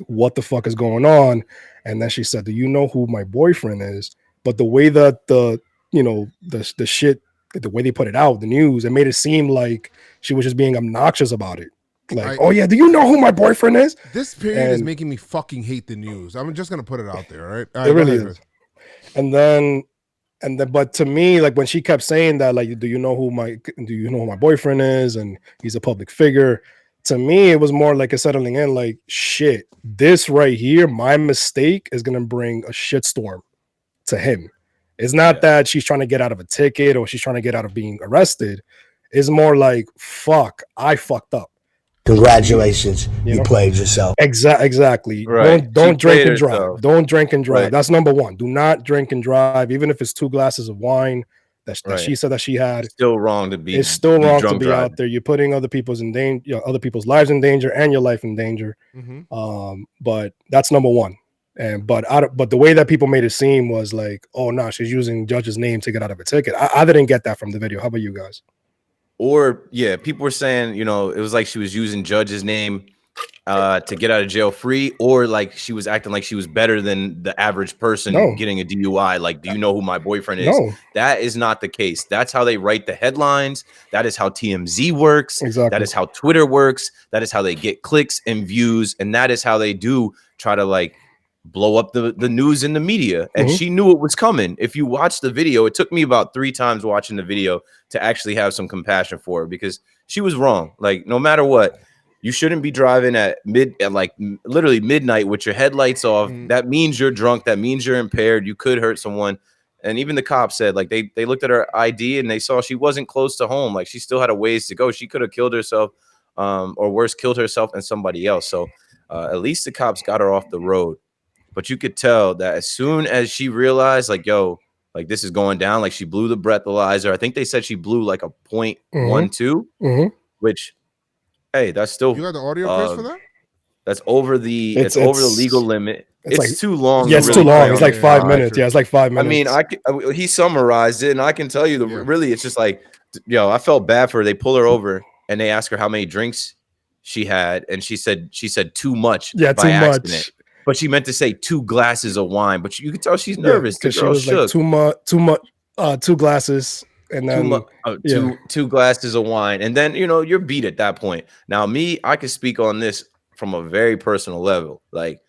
what the fuck is going on? And then she said, do you know who my boyfriend is? But the way that the shit, the way they put it out, the news, it made it seem like she was just being obnoxious about it. Like, oh yeah, do you know who my boyfriend is? This period is making me fucking hate the news. I'm just gonna put it out there, right? It really is. And then, but to me, like when she kept saying that, like, do you know who my boyfriend is? And he's a public figure. To me, it was more like a settling in, like, shit, this right here, my mistake is going to bring a shitstorm to him. It's not that she's trying to get out of a ticket or she's trying to get out of being arrested. It's more like, fuck, I fucked up. Congratulations, you played yourself. Exactly. Right. Don't drink and drive. Herself. Don't drink and drive. Right. That's number one. Do not drink and drive, even if it's 2 glasses of wine that she said that she had. It's still wrong to be. It's still wrong to be driving out there. You're putting other people's in danger, other people's lives in danger, and your life in danger. Mm-hmm. But that's number one. But the way that people made it seem was like, oh no, she's using Judge's name to get out of a ticket. I didn't get that from the video. How about you guys? Or people were saying, it was like she was using Judge's name to get out of jail free, or like she was acting like she was better than the average person getting a DUI. Like, do you know who my boyfriend is? No. That is not the case. That's how they write the headlines. That is how TMZ works. Exactly. That is how Twitter works. That is how they get clicks and views. And that is how they do try to like blow up the news in the media. And she knew it was coming. If you watch the video, it took me about 3 times watching the video to actually have some compassion for her, because she was wrong. Like, no matter what, you shouldn't be driving at literally midnight with your headlights off. That means you're drunk. That means you're impaired. You could hurt someone. And even the cops said, like, they looked at her ID and they saw she wasn't close to home. Like, she still had a ways to go. She could have killed herself, or worse, killed herself and somebody else. So at least the cops got her off the road. But you could tell that as soon as she realized, like, yo, like, this is going down, like, she blew the breathalyzer. I think they said she blew like a 0.12, which, hey, that's still. You got the audio, Chris, for that? That's over the over the legal limit. It's like, too long. Yeah, it's really too long. It's like 5 minutes. Yeah, it's like 5 minutes. I mean, he summarized it, and I can tell you really, it's just like, I felt bad for her. They pull her over and they ask her how many drinks she had, and she said too much. Yeah, by too accident. much. But she meant to say 2 glasses of wine. But you could tell she's nervous because she was like too much, 2 glasses, and then two glasses of wine, and then you're beat at that point. Now, me, I can speak on this from a very personal level. Like,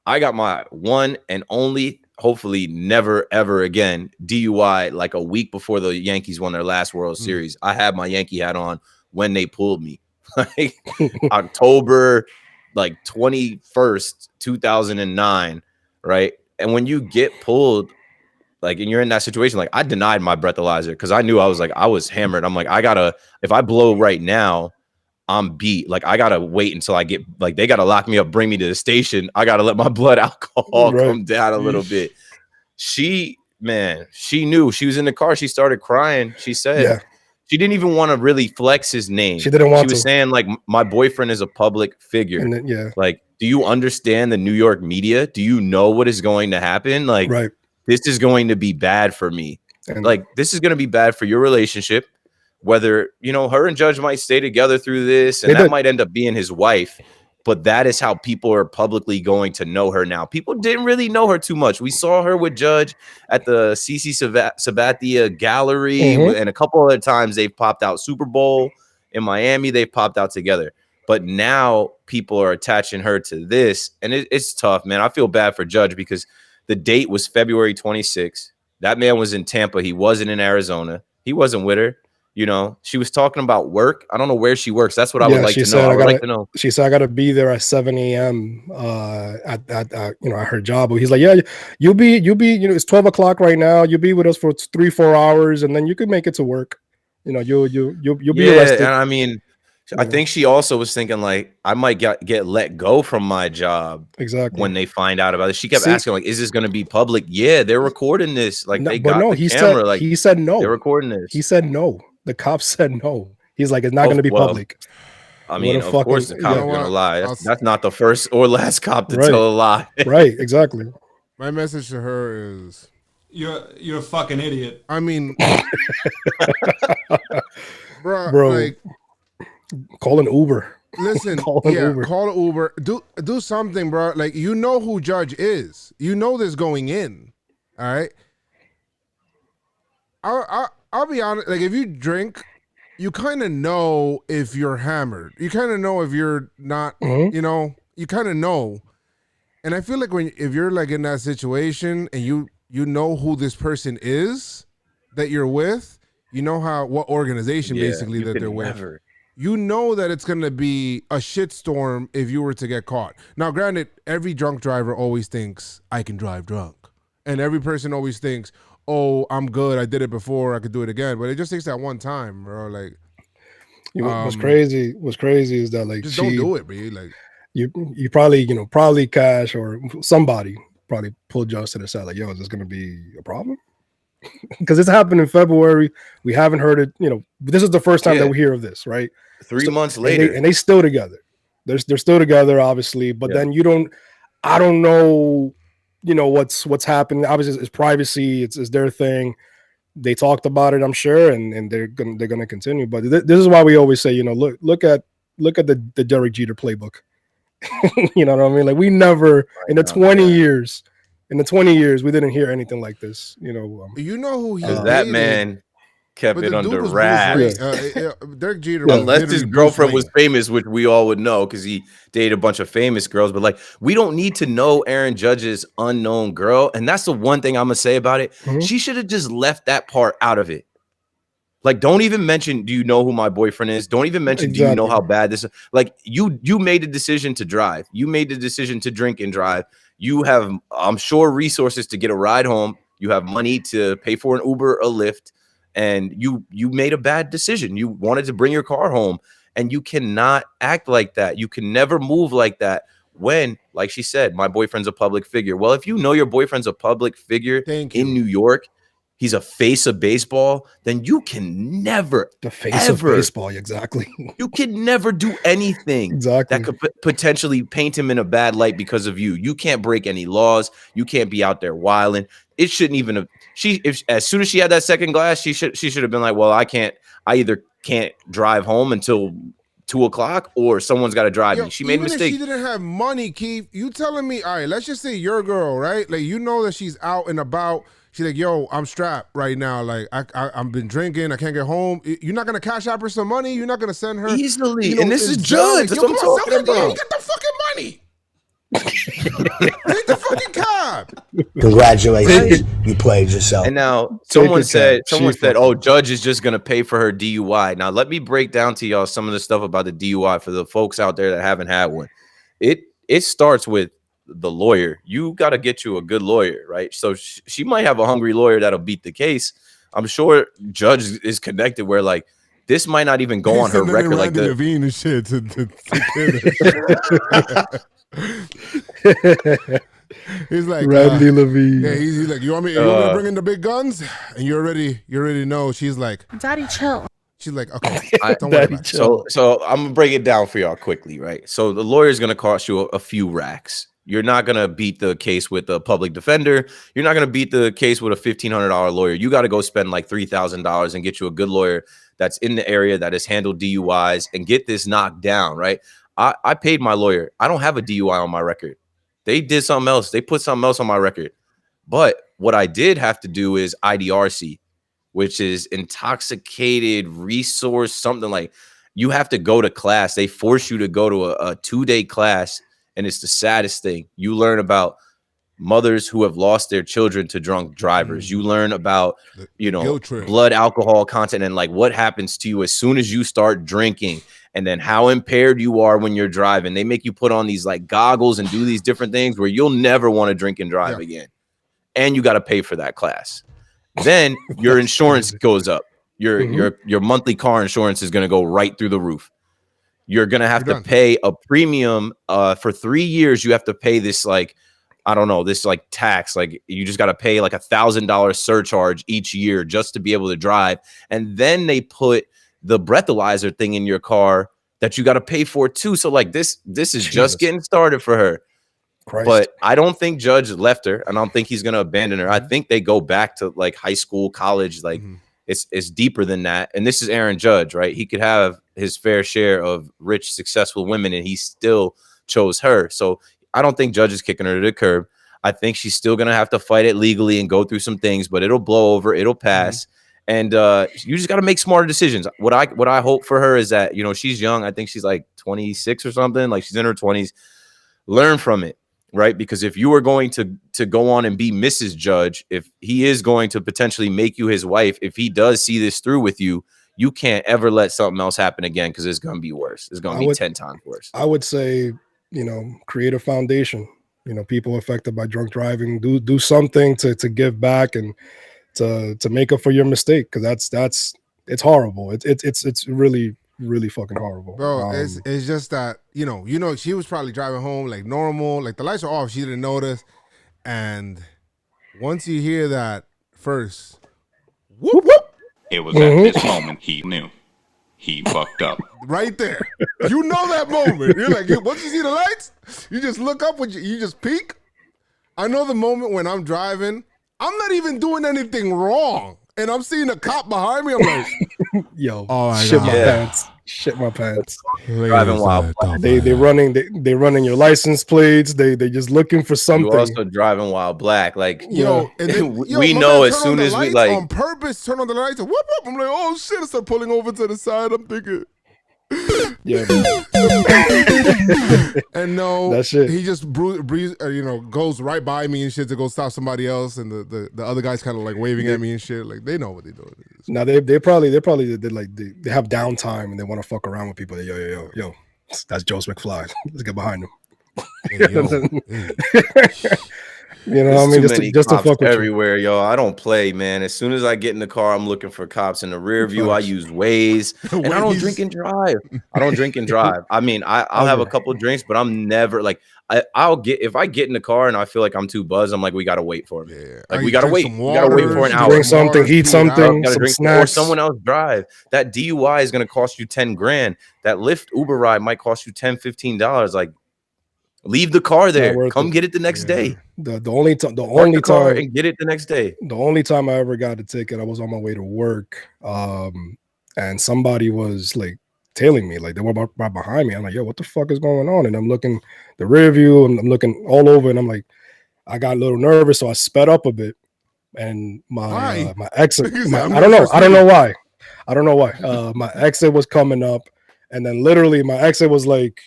I got my one and only, hopefully never ever again, DUI like a week before the Yankees won their last World Series. I had my Yankee hat on when they pulled me, like October. Like 21st, 2009, right? And when you get pulled, like, and you're in that situation, like, I denied my breathalyzer because I knew I was hammered. I'm like, if I blow right now, I'm beat. Like, I gotta wait until I get, like, they gotta lock me up, bring me to the station. I gotta let my blood alcohol come down a little bit. She knew. She was in the car. She started crying. She said, she didn't even want to really flex his name. She didn't want to. She was saying, like, my boyfriend is a public figure. And then, like, do you understand the New York media? Do you know what is going to happen? Like, this is going to be bad for me. And like, this is going to be bad for your relationship. Whether, you know, her and Judge might stay together through this, and that might end up being his wife. But that is how people are publicly going to know her now. People didn't really know her too much. We saw her with Judge at the CC Sabathia Gallery, and a couple other times they've popped out. Super Bowl in Miami, they've popped out together. But now people are attaching her to this, and it's tough, man. I feel bad for Judge because the date was February 26th. That man was in Tampa. He wasn't in Arizona. He wasn't with her. You know, she was talking about work. I don't know where she works. That's what I would like to know. I would like to know. She said, I got to be there at 7 a.m. At her job. But he's like, yeah, you'll be, you know, it's 12 o'clock right now. You'll be with us for 3-4 hours, and then you can make it to work. You know, you'll be arrested. And I mean, I think she also was thinking like, I might get let go from my job. Exactly. When they find out about it, she kept asking like, "Is this going to be public?" Yeah, they're recording this. Like, they got the camera. He said no. They're recording this. He said no. The cop said no. He's like, it's not going to be public. I mean, of course the cop's going to lie. That's not the first or last cop to tell a lie. Right, exactly. My message to her is, you're a fucking idiot. I mean, bro, like, call an Uber. Listen, call an Uber. Do something, bro. Like, you know who Judge is. You know this going in. All right. I'll be honest. Like, if you drink, you kind of know if you're hammered. You kind of know if you're not. You know, you kind of know. And I feel like if you're like in that situation and you know who this person is that you're with, you know what organization basically that they're with. You know that it's going to be a shitstorm if you were to get caught. Now, granted, every drunk driver always thinks, I can drive drunk. And every person always thinks, oh, I'm good. I did it before. I could do it again. But it just takes that one time, bro. Like, what's crazy is that, like, just don't do it, bro. Like, you probably Cash or somebody probably pulled Judge to the side, like, yo, is this going to be a problem? Because it's happened in February. We haven't heard it. You know, this is the first time that we hear of this, right? 3 months later, and they still together. They're still together, obviously. But then I don't know. You know what's happening. Obviously, it's privacy. It's their thing. They talked about it, I'm sure, and they're gonna continue. But this is why we always say, you know, look at the Derek Jeter playbook. You know what I mean? Like, we never in the 20 years. In the 20 years, we didn't hear anything like this. You know who he is. That man kept it under wraps. Derek Jeter, unless his girlfriend was famous, which we all would know because he dated a bunch of famous girls. But like, we don't need to know Aaron Judge's unknown girl, and that's the one thing I'm gonna say about it. She should have just left that part out of it. Like, don't even mention, do you know who my boyfriend is? Don't even mention, do you know how bad this is? Like, you made a decision to drive. You made the decision to drink and drive. You have, I'm sure, resources to get a ride home. You have money to pay for an Uber or Lyft, and you made a bad decision. You wanted to bring your car home, and you cannot act like that. You can never move like that when, like she said, my boyfriend's a public figure. Well, if you know your boyfriend's a public figure in New York, he's a face of baseball, then you can never, the face of baseball, exactly. You can never do anything that could potentially paint him in a bad light because of you. You can't break any laws. You can't be out there wilding. It shouldn't even have. As soon as she had that second glass, she should have been like, well, I either can't drive home until 2 o'clock, or someone's got to drive me. She made a mistake. If she didn't have money, Keith, you telling me, all right, let's just say your girl, right? Like, you know that she's out and about. She's like, yo, I'm strapped right now. Like, I've been drinking. I can't get home. You're not going to cash out her some money? You're not going to send her? Easily. And this is Judge. That's what I'm talking about. Get the fucking money. Take the fucking cab. Congratulations. You played yourself. And now someone said, oh, Judge is just going to pay for her DUI. Now, let me break down to y'all some of the stuff about the DUI for the folks out there that haven't had one. It starts with the lawyer. You got to get you a good lawyer, right? So she might have a hungry lawyer that'll beat the case. I'm sure Judge is connected where, like, this might not even go on her record like that. Levine and shit He's like Randy Levine. Yeah, he's like, you want me to bring in the big guns? And you already know. She's like, Daddy, chill. She's like, okay, don't Daddy, worry about it. So I'm gonna break it down for y'all quickly, right? So the lawyer's gonna cost you a few racks. You're not going to beat the case with a public defender. You're not going to beat the case with a $1,500 lawyer. You got to go spend like $3,000 and get you a good lawyer that's in the area that has handled DUIs and get this knocked down, right? I paid my lawyer. I don't have a DUI on my record. They did something else. They put something else on my record. But what I did have to do is IDRC, which is intoxicated resource, something like you have to go to class. They force you to go to a 2-day class. And it's the saddest thing. You learn about mothers who have lost their children to drunk drivers. You learn about, blood alcohol content and like what happens to you as soon as you start drinking, and then how impaired you are when you're driving. They make you put on these like goggles and do these different things where you'll never want to drink and drive again. And you got to pay for that class. Then your insurance goes up. Your monthly car insurance is going to go right through the roof. You're going to have to pay a premium for 3 years. You have to pay this, like, I don't know, this like tax. Like you just got to pay like $1,000 surcharge each year just to be able to drive. And then they put the breathalyzer thing in your car that you got to pay for too. So like this is just getting started for her. Christ. But I don't think Judge left her. I don't think he's going to abandon her. I think they go back to like high school, college, like it's deeper than that. And this is Aaron Judge, right? He could have his fair share of rich, successful women, and he still chose her. So I don't think Judge is kicking her to the curb. I think she's still going to have to fight it legally and go through some things, but it'll blow over. It'll pass. And you just got to make smarter decisions. What I hope for her is that, she's young. I think she's like 26 or something. Like she's in her 20s. Learn from it. Right. Because if you are going to go on and be Mrs. Judge, if he is going to potentially make you his wife, if he does see this through with you, you can't ever let something else happen again, because it's going to be worse. It's going to be 10 times worse. I would say, create a foundation, people affected by drunk driving, do something to give back and to make up for your mistake. Cause that's it's horrible. It's really fucking horrible, bro. It's just that she was probably driving home like normal, like the lights are off, she didn't notice, and once you hear that first whoop whoop, it was at this moment he knew he fucked up. Right there, that moment. You're like, once you see the lights, you just look up, you just peek. I know the moment when I'm driving, I'm not even doing anything wrong, and I'm seeing a cop behind me. I'm like, yo, shit my pants. Driving wild. They running your license plates. They just looking for something. You also driving while black, like and then, we know as soon as we like on purpose turn on the lights and whoop whoop. I'm like, oh shit! I start pulling over to the side. I'm thinking, and no, that shit. He just goes right by me and shit to go stop somebody else, and the other guy's kind of like waving at me and shit. Like they know what they're doing. Now they probably they have downtime and they want to fuck around with people. Yo, that's Joe's McFly. Let's get behind him. Just to fuck with everywhere, yo. I don't play, man. As soon as I get in the car, I'm looking for cops. In the rear view, I use Waze, and I don't drink and drive. I mean, I'll have a couple of drinks, but I'm never like if I get in the car and I feel like I'm too buzzed, I'm like, we gotta wait for him. Yeah. Like we gotta wait. We gotta wait for an hour. Drink something, eat something, some snacks. Or someone else drive. That DUI is gonna cost you $10,000. That Lyft Uber ride might cost you $10, $15. Like, leave the car there. Come get it the next day. The only time and get it the next day. The only time I ever got a ticket, I was on my way to work, and somebody was like tailing me, like they were right behind me. I'm like, yo, what the fuck is going on? And I'm looking the rear view, and I'm looking all over, and I'm like, I got a little nervous, so I sped up a bit. And my exit, I don't know why. My exit was coming up, and then literally my exit was like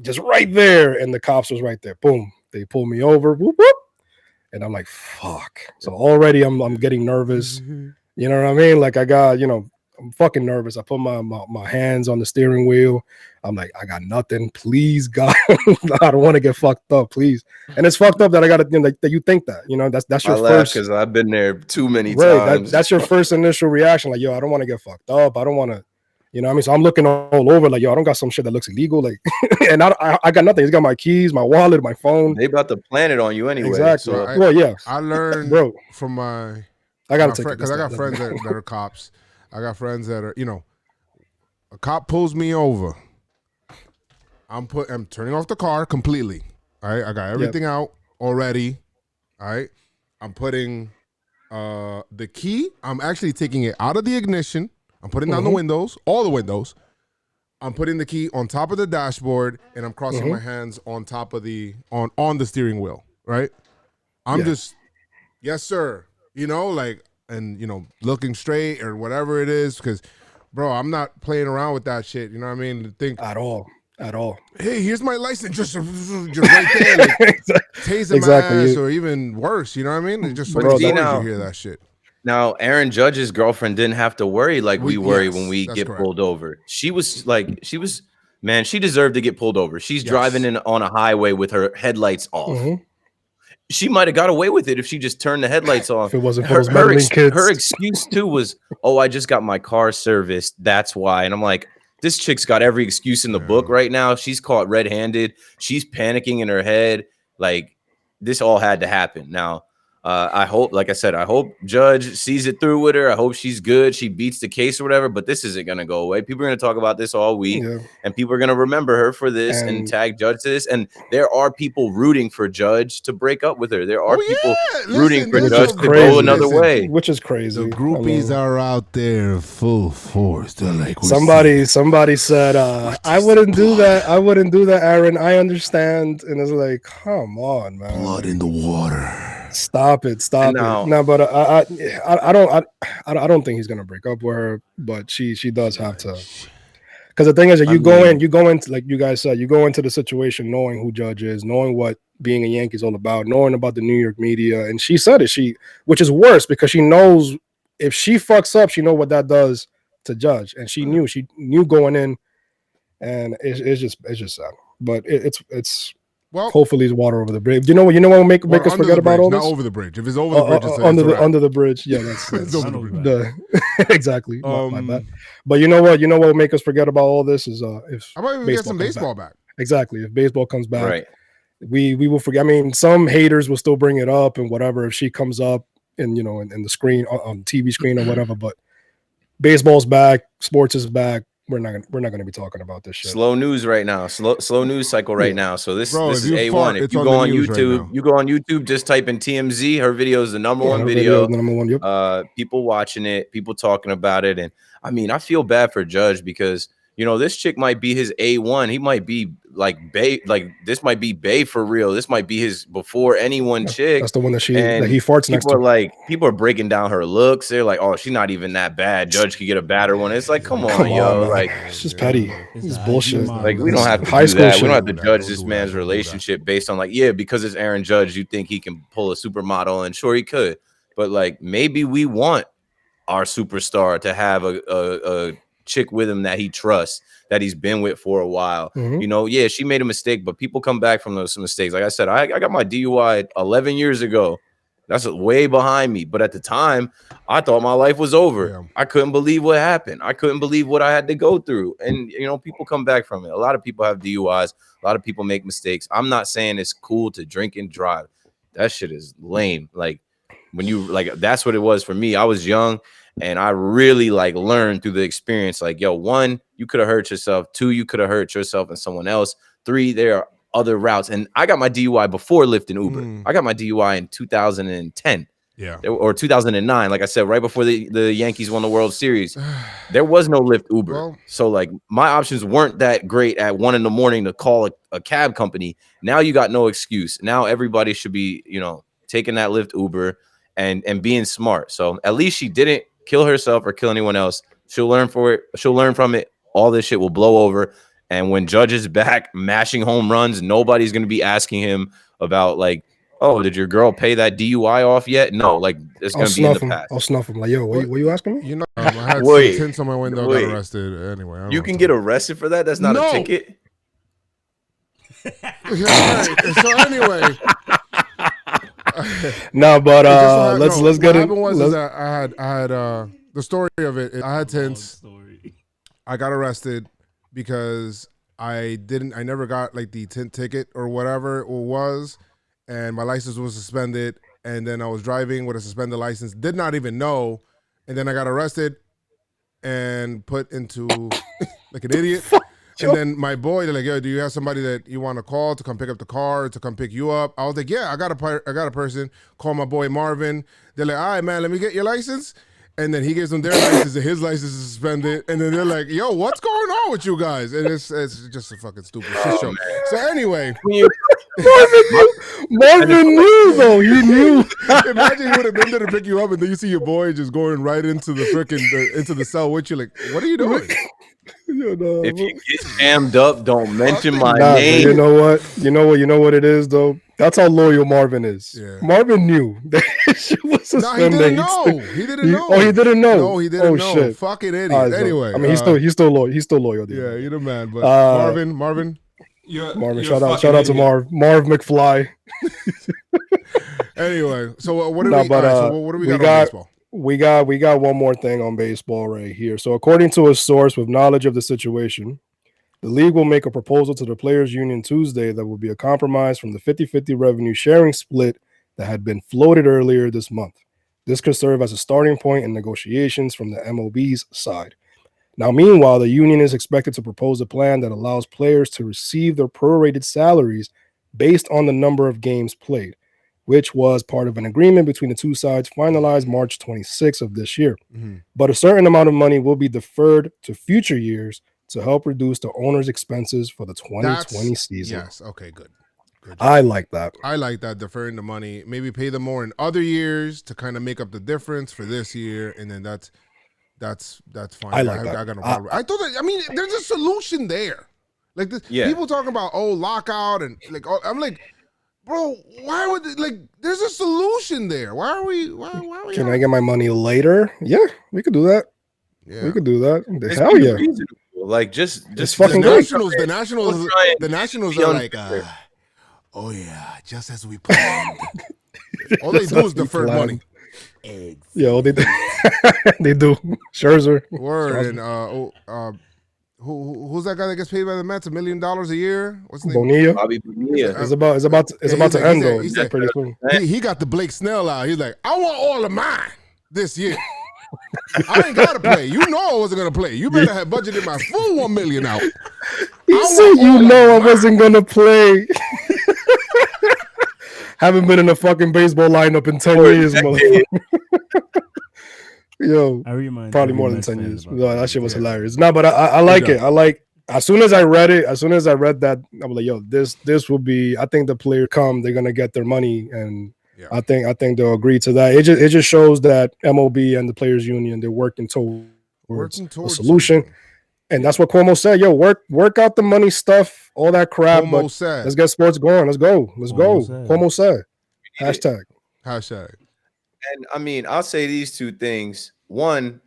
just right there, and the cops was right there. Boom, they pulled me over. Whoop, whoop. And I'm like, fuck. So already I'm getting nervous. You know what I mean? Like I got, I'm fucking nervous. I put my hands on the steering wheel. I'm like, I got nothing. Please, God, I don't want to get fucked up, please. And it's fucked up that I got to that you think that, that's your first. Because I've been there too many times. That's your first initial reaction. Like, yo, I don't want to get fucked up. I don't want to. You know what I mean? So I'm looking all over like, yo, I don't got some shit that looks illegal. Like, and I got nothing. He's got my keys, my wallet, my phone. They about to plan it on you anyway. Exactly. So I learned from my because I got friends that are cops. I got friends that are, a cop pulls me over. I'm turning off the car completely. All right, I got everything out already. All right, I'm putting the key. I'm actually taking it out of the ignition. I'm putting down the windows, all the windows. I'm putting the key on top of the dashboard, and I'm crossing my hands on top of the on the steering wheel. Right. I'm just, yes, sir. You know, like, and you know, looking straight or whatever it is, because, bro, I'm not playing around with that shit. You know what I mean? To think at all. Hey, here's my license, just right there, like, tasing my ass, or even worse. You know what I mean? It's just so But many see, stories now- you hear that shit. Now, Aaron Judge's girlfriend didn't have to worry like we worry yes, when we that's get correct. pulled over. She was, man, she deserved to get pulled over. She's driving in on a highway with her headlights off. She might have got away with it if she just turned the headlights off. If it wasn't for those meddling kids. Her excuse too was, oh, I just got my car serviced. That's why. And I'm like, this chick's got every excuse in the book right now. She's caught red-handed. She's panicking in her head. Like, this all had to happen. Now, I hope, like I said, I hope Judge sees it through with her. I hope she's good. She beats the case or whatever, but this isn't going to go away. People are going to talk about this all week, and people are going to remember her for this and tag Judge to this. And there are people rooting for Judge to break up with her. There are people rooting for Judge to go another way. Which is crazy. The groupies are out there full force. They're like, somebody said, I wouldn't do that. I wouldn't do that, Aaron. I understand. And it's like, come on, man. Blood in the water. Stop it. No, but I don't think he's gonna break up with her. But she does have to. Because the thing is that you go into, like you guys said, you go into the situation knowing who Judge is, knowing what being a Yankee is all about, knowing about the New York media, and she said it. Which is worse because she knows if she fucks up, she know what that does to Judge, and she knew going in, and it's just sad. But it's. Well, hopefully it's water over the bridge. You know what will make us forget about all this? Not over the bridge. If it's over the bridge, it's under the bridge. Yeah, that's over the bridge. Exactly. My bad. But you know what will make us forget about all this is if I might even get some baseball back. Exactly. If baseball comes back, we will forget. I mean, some haters will still bring it up and whatever if she comes up in the screen on TV screen or whatever. But baseball's back, sports is back. We're not gonna be talking about this shit. Slow news right now. Slow news cycle right now. So this is A1. If you go on YouTube, just type in TMZ. Her video is the number one video. People watching it, people talking about it, and I mean, I feel bad for Judge because this chick might be his A1. He might be like Bay, like this might be Bay for real. This might be his before anyone chick. That's the one that he farts next to. People are breaking down her looks. They're like, oh, she's not even that bad. Judge could get a badder one. It's like, come on, yo. Like, it's just petty. It's bullshit. Like, we don't have to do that. We don't have to judge this man's relationship based on because it's Aaron Judge, you think he can pull a supermodel, and sure he could. But like, maybe we want our superstar to have a chick with him that he trusts, that he's been with for a while. She made a mistake, but people come back from those mistakes. Like I said, I got my DUI 11 years ago. That's way behind me. But at the time, I thought my life was over. Yeah. I couldn't believe what happened. I couldn't believe what I had to go through. And, people come back from it. A lot of people have DUIs. A lot of people make mistakes. I'm not saying it's cool to drink and drive. That shit is lame. Like, that's what it was for me. I was young. And I really learned through the experience, one, you could have hurt yourself. 2, you could have hurt yourself and someone else. 3, there are other routes. And I got my DUI before Lyft and Uber. I got my DUI in 2010. Yeah. Or 2009. Like I said, right before the Yankees won the World Series. There was no Lyft Uber. Well, so my options weren't that great at 1 a.m. to call a cab company. Now you got no excuse. Now everybody should be, taking that Lyft Uber and being smart. So at least she didn't kill herself or kill anyone else. She'll learn from it. All this shit will blow over. And when Judge is back mashing home runs, nobody's going to be asking him about oh, did your girl pay that DUI off yet? No, it's going to be in the past. I'll snuff him. Yo, what you asking me? I had some tints on my window, got arrested anyway. You can get arrested for that? That's not a ticket? So anyway. No, but let's get it. What happened was that I had the story of it. I had tints. I got arrested because I never got the tint ticket or whatever it was, and my license was suspended. And then I was driving with a suspended license, did not even know, and then I got arrested and put into like an idiot. And then my boy, they're like, yo, do you have somebody that you want to call to come pick up the car, to come pick you up? I was like, yeah, I got a person. Call my boy Marvin. They're like, all right, man, let me get your license. And then he gives them their license, and his license is suspended. And then they're like, yo, what's going on with you guys? And it's just a fucking stupid shit show. So anyway. Marvin knew, though. He knew. Imagine he would have been there to pick you up, and then you see your boy just going right into the freaking into the cell with you. Like, what are you doing? If you get jammed up, don't mention my name. You know what it is, though. That's how loyal Marvin is. Yeah. Marvin knew that shit was suspended. No, he didn't know. He didn't know. Oh, he didn't know. No, he didn't know. Shit. Fucking idiot. Anyway, I mean, he's still loyal. He's still loyal. Dude. Yeah, you're the man. But Marvin. Marvin, you're shout out to Marv McFly. Anyway, so what do we got on baseball? We got one more thing on baseball right here. So according to a source with knowledge of the situation, the league will make a proposal to the Players Union Tuesday that will be a compromise from the 50-50 revenue sharing split that had been floated earlier this month. This could serve as a starting point in negotiations from the MLB's side. Now, meanwhile, the union is expected to propose a plan that allows players to receive their prorated salaries based on the number of games played, which was part of an agreement between the two sides finalized March 26th of this year. Mm-hmm. But a certain amount of money will be deferred to future years to help reduce the owner's expenses for the 2020 season. Yes, okay, good. I like that. I like that, deferring the money. Maybe pay them more in other years to kind of make up the difference for this year, and then that's fine. I like that. I got no problem. I thought that. I mean, there's a solution there. Like this, people talking about lockout and like I'm like, bro, why would there's a solution there? Why are we? Can I get my money later? Yeah, we could do that. Yeah, we could do that. Hell yeah. Reasonable. Like just fucking the Nationals are like, oh yeah, just as we planned. All they do is defer money. Eggs. Yeah, they do. They do. Scherzer. Word. And who's that guy that gets paid by the Mets $1 million a year? What's his name? Bonilla. Bobby Bonilla. It's about to end though. He's pretty soon. He got the Blake Snell out. He's like, I want all of mine this year. I ain't gotta play. You know I wasn't gonna play. You better have budgeted my full $1 million out. He said I wasn't gonna play. Haven't been in a fucking baseball lineup in 10 years, motherfucker. Yo, probably more than 10 years. No, that shit was hilarious. No, but I like it. I like. As soon as I read that, I was like, yo, this will be. I think the players they're gonna get their money, and I think they'll agree to that. It just shows that MLB and the Players Union, they're working towards a solution. Something. And that's what Cuomo said. Yo, work out the money stuff, all that crap. But let's get sports going. Let's go. Cuomo said. Hashtag. And I mean, I'll say these two things. One,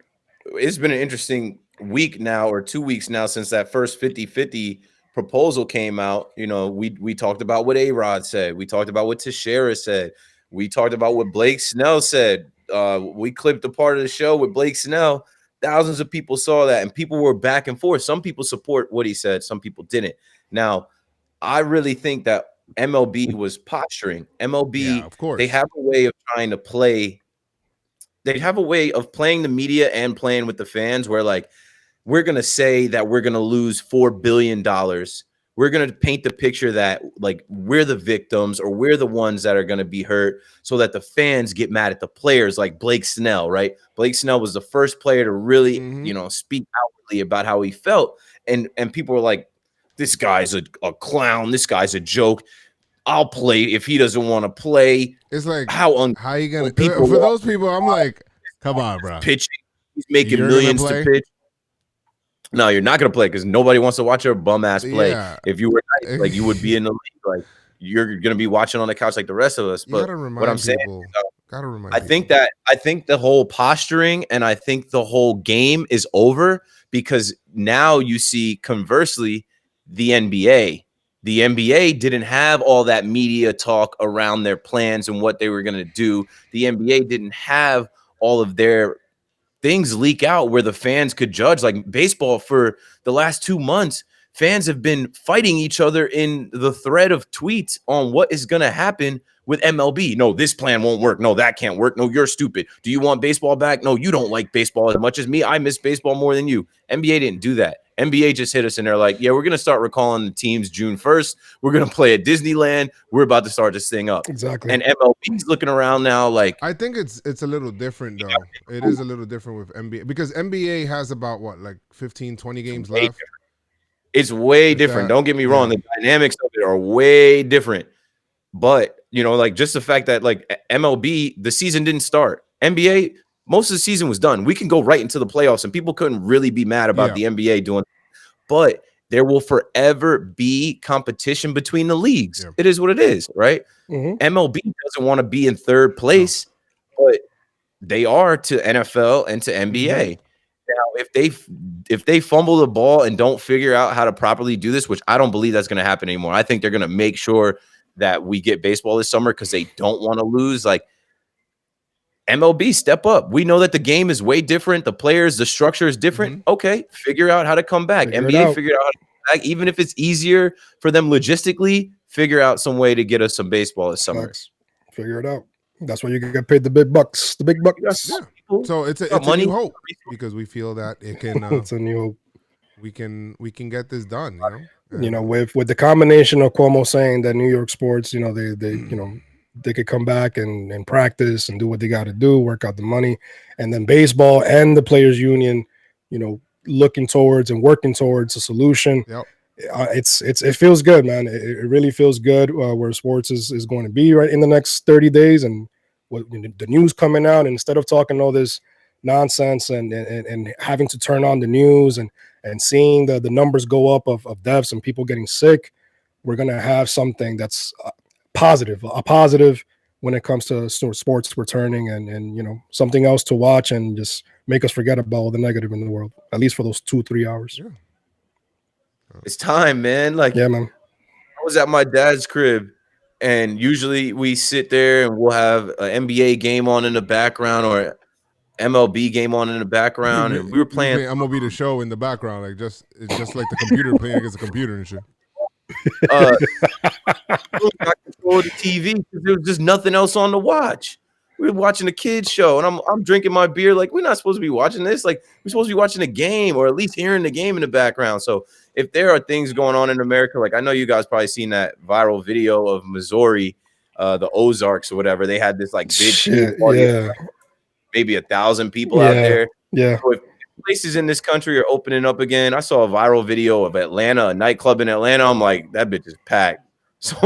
it's been an interesting week now or 2 weeks now since that first 50-50 proposal came out. You know, we talked about what A-Rod said. We talked about what Teixeira said. We talked about what Blake Snell said. We clipped a part of the show with Blake Snell. Thousands of people saw that, and people were back and forth. Some people support what he said. Some people didn't. Now, I really think that MLB was posturing. MLB, of course, they have a way of trying to play. They have a way of playing the media and playing with the fans where, like, we're going to say that we're going to lose $4 billion. We're going to paint the picture that, like, we're the victims or we're the ones that are going to be hurt so that the fans get mad at the players, like Blake Snell, right? Blake Snell was the first player to really, speak outwardly about how he felt. And people were like, this guy's a clown. This guy's a joke. I'll play if he doesn't want to play. It's like, how you going to – for those people, I'm like, come on, bro. Pitching. He's making millions to pitch. No, you're not going to play because nobody wants to watch your bum ass play. Yeah. If you were nice, like, you would be in the league. Like, you're going to be watching on the couch like the rest of us. But what I'm saying is, I think the whole posturing and I think the whole game is over because now you see, conversely, the NBA. The NBA didn't have all that media talk around their plans and what they were going to do. The NBA didn't have all of their things leak out where the fans could judge. Like baseball, for the last 2 months, fans have been fighting each other in the thread of tweets on what is going to happen with MLB. No, this plan won't work. No, that can't work. No, you're stupid. Do you want baseball back? No, you don't like baseball as much as me. I miss baseball more than you. NBA didn't do that. NBA just hit us and they're like, yeah, we're going to start recalling the teams June 1st. We're going to play at Disneyland. We're about to start this thing up. Exactly. And MLB's looking around now like. I think it's a little different, though. It is a little different with NBA because NBA has about, what, like 15, 20 games left? It's way different. Don't get me wrong. The dynamics of it are way different. But, you know, like just the fact that like MLB, the season didn't start. NBA, most of the season was done. We can go right into the playoffs and people couldn't really be mad about the NBA doing it. But there will forever be competition between the leagues. It is what it is, right? MLB doesn't want to be in third place, but they are to NFL and to NBA. Now, if they fumble the ball and don't figure out how to properly do this, which I don't believe that's going to happen anymore. I think they're going to make sure that we get baseball this summer because they don't want to lose. Like MLB, step up. We know that the game is way different. The players, the structure is different. Okay, figure out how to come back. NBA, figure out how to come back. Even if it's easier for them logistically, figure out some way to get us some baseball this summer. Figure it out. That's why you get paid the big bucks. The big bucks. Yeah. So it's a new hope because we feel that it can. It's a new hope. We can get this done. You know. You know, with the combination of Cuomo saying that New York sports, you know, they could come back and practice and do what they got to do, work out the money, and then baseball and the players union, you know, looking towards and working towards a solution. It feels good, man. It really feels good where sports is going to be right in the next 30 days, and what the news coming out, and instead of talking all this nonsense and having to turn on the news and seeing the numbers go up of deaths and people getting sick, we're going to have something that's a positive when it comes to sports returning and, you know, something else to watch and just make us forget about all the negative in the world, at least for those 2-3 hours. It's time, man. Like, yeah, man. I was at my dad's crib and usually we sit there and we'll have an NBA game on in the background or MLB game on in the background, and we were playing MLB the show in the background, like it's just like the computer playing against the computer and shit. I control the TV because there was just nothing else on to watch. We were watching a kids show, and I'm drinking my beer. Like, we're not supposed to be watching this. Like, we're supposed to be watching a game or at least hearing the game in the background. So if there are things going on in America, like I know you guys probably seen that viral video of Missouri, the Ozarks or whatever. They had this like big party. Maybe 1,000 people out there. Yeah. So if places in this country are opening up again, I saw a viral video of Atlanta, a nightclub in Atlanta. I'm like, that bitch is packed. So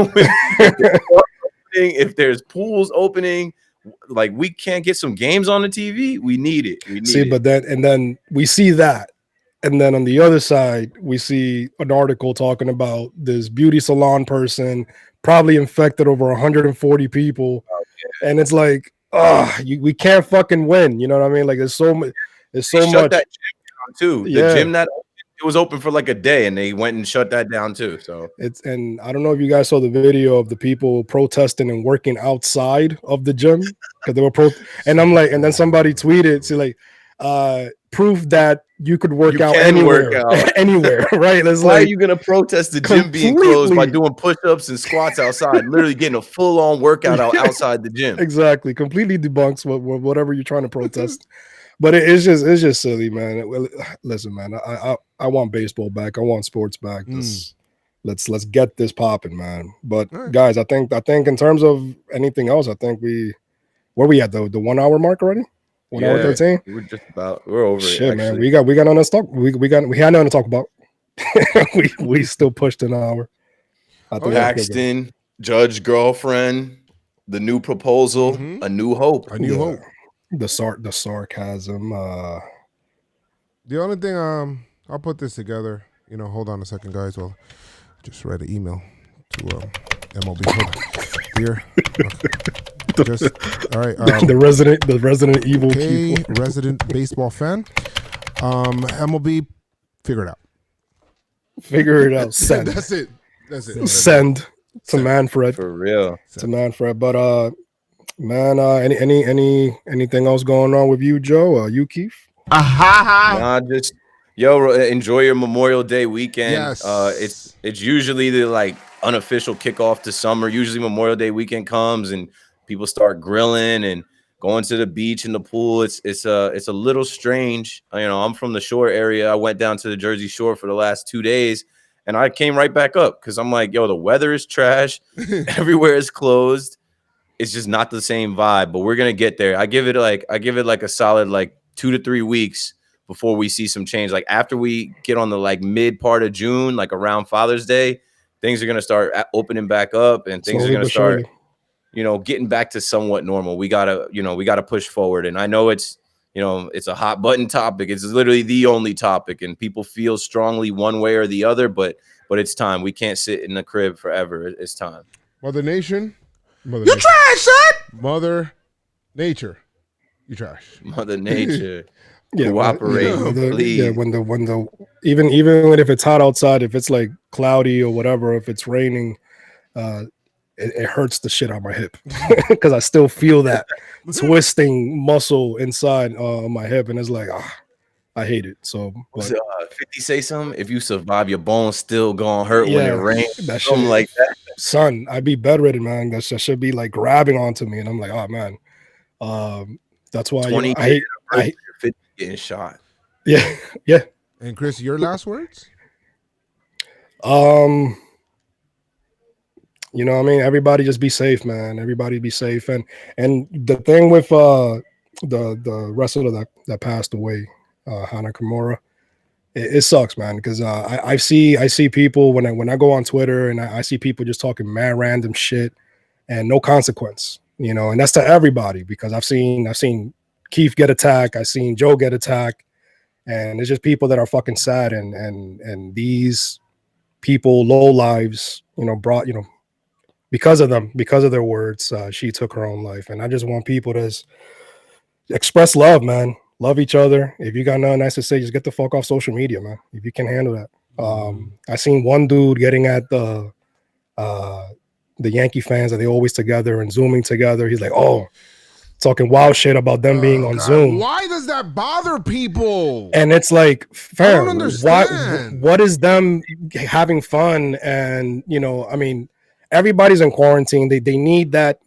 if there's pools opening, like we can't get some games on the TV. We need it. But then we see that. And then on the other side, we see an article talking about this beauty salon person probably infected over 140 people. And it's like, we can't fucking win. You know what I mean? Like there's so much. That gym down too. The gym that it was open for like a day, and they went and shut that down too. So and I don't know if you guys saw the video of the people protesting and working outside of the gym because they were and I'm like, and then somebody tweeted, so like, proof that you could work out anywhere, anywhere, right? It's Why are you gonna protest the gym being closed by doing push-ups and squats outside, literally getting a full-on workout outside the gym? Exactly, completely debunks whatever you're trying to protest. But it's just silly, man. Listen, man, I want baseball back. I want sports back. Let's get this popping, man. But guys, I think in terms of anything else, I think where we at the 1 hour mark already? 1 hour 13. We're over it. Shit, man. We got nothing to talk. We had nothing to talk about. we still pushed an hour. Paxton, Judge girlfriend, the new proposal, a new hope. A new hope. The sarcasm. The only thing I'll put this together. You know, hold on a second, guys. Well, just write an email to MLB. Dear. Just all right. The resident evil people. Resident baseball fan. MLB, figure it out. Figure it out. Send. That's it. Send to Manfred. For real. To Manfred. But man, anything else going on with you, Joe? You, Keith? Nah, just enjoy your Memorial Day weekend. Yes. It's usually the like unofficial kickoff to summer. Usually Memorial Day weekend comes and people start grilling and going to the beach and the pool. It's a little strange. You know, I'm from the shore area. I went down to the Jersey Shore for the last 2 days, and I came right back up because I'm like, yo, the weather is trash. Everywhere is closed. It's just not the same vibe. But we're gonna get there. I give it like a solid like 2 to 3 weeks before we see some change. Like after we get on the like mid part of June, like around Father's Day, things are gonna start opening back up, and things are gonna start. You know, getting back to somewhat normal. We gotta push forward. And I know it's a hot button topic. It's literally the only topic, and people feel strongly one way or the other, but it's time. We can't sit in the crib forever. It's time. Mother Nation. You trash, son! Mother Nature. You trash. Mother Nature. Yeah, cooperate, please. Yeah, when the even if it's hot outside, if it's like cloudy or whatever, if it's raining, it hurts the shit out of my hip because I still feel that twisting muscle inside my hip, and it's like, I hate it. So, but, 50 say something? If you survive, your bones still gonna hurt when it rains. That something like that. Son, I'd be bedridden, man. That should be like grabbing onto me, and I'm like, oh man. That's why I hate 50 getting shot. Yeah, yeah. And Chris, your last words? You know what I mean? Everybody just be safe, man. Everybody be safe. And the thing with the wrestler that passed away, Hana Kimura, it sucks, man, because I see people when I go on Twitter and I see people just talking mad random shit and no consequence, you know, and that's to everybody, because I've seen Keith get attacked, I've seen Joe get attacked, and it's just people that are fucking sad, and these people, low lives, you know, brought, you know, because of them, because of their words, she took her own life. And I just want people to express love, man. Love each other. If you got nothing nice to say, just get the fuck off social media, man. If you can handle that. I seen one dude getting at the Yankee fans that they always together and zooming together. He's like, oh, talking wild shit about them being on Zoom. Why does that bother people? And it's like, I don't understand. What is them having fun? And, you know, I mean, everybody's in quarantine. They need that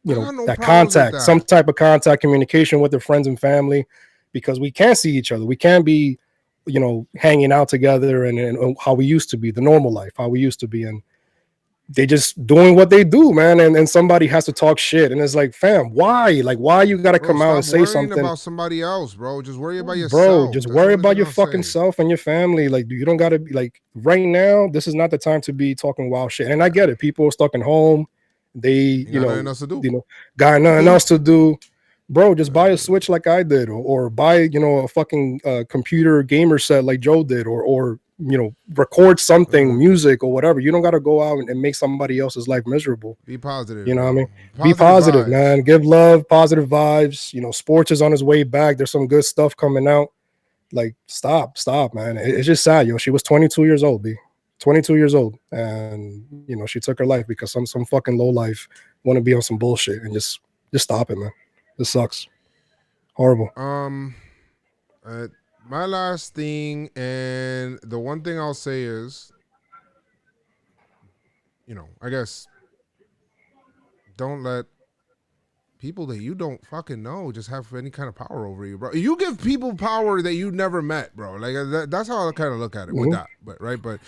you know, that contact, some type of contact, communication with their friends and family, because we can't see each other. We can't be, you know, hanging out together and how we used to be, the normal life, how we used to be. And they just doing what they do, man. And somebody has to talk shit. And it's like, fam, why? Like, why you got to come out and say something about somebody else, bro? Just worry about yourself. Bro, just worry about your fucking self and your family. Like, you don't got to be like, right now, this is not the time to be talking wild shit. And I get it. People are stuck at home. They, got nothing else to do. Bro, just buy a Switch like I did, or buy, you know, a fucking computer gamer set like Joe did, or you know, record something, music or whatever. You don't got to go out and make somebody else's life miserable. Be positive. You know what I mean? Be positive, man. Give love, positive vibes. You know, sports is on his way back. There's some good stuff coming out. Like, stop, man. It's just sad, yo. She was 22 years old, B. 22 years old, and you know, she took her life because some fucking low life want to be on some bullshit, and just stop it, man. This sucks. Horrible. My last thing, and the one thing I'll say is, you know, I guess don't let people that you don't fucking know just have any kind of power over you, bro. You give people power that you never met, bro. Like that's how I kind of look at it with that. But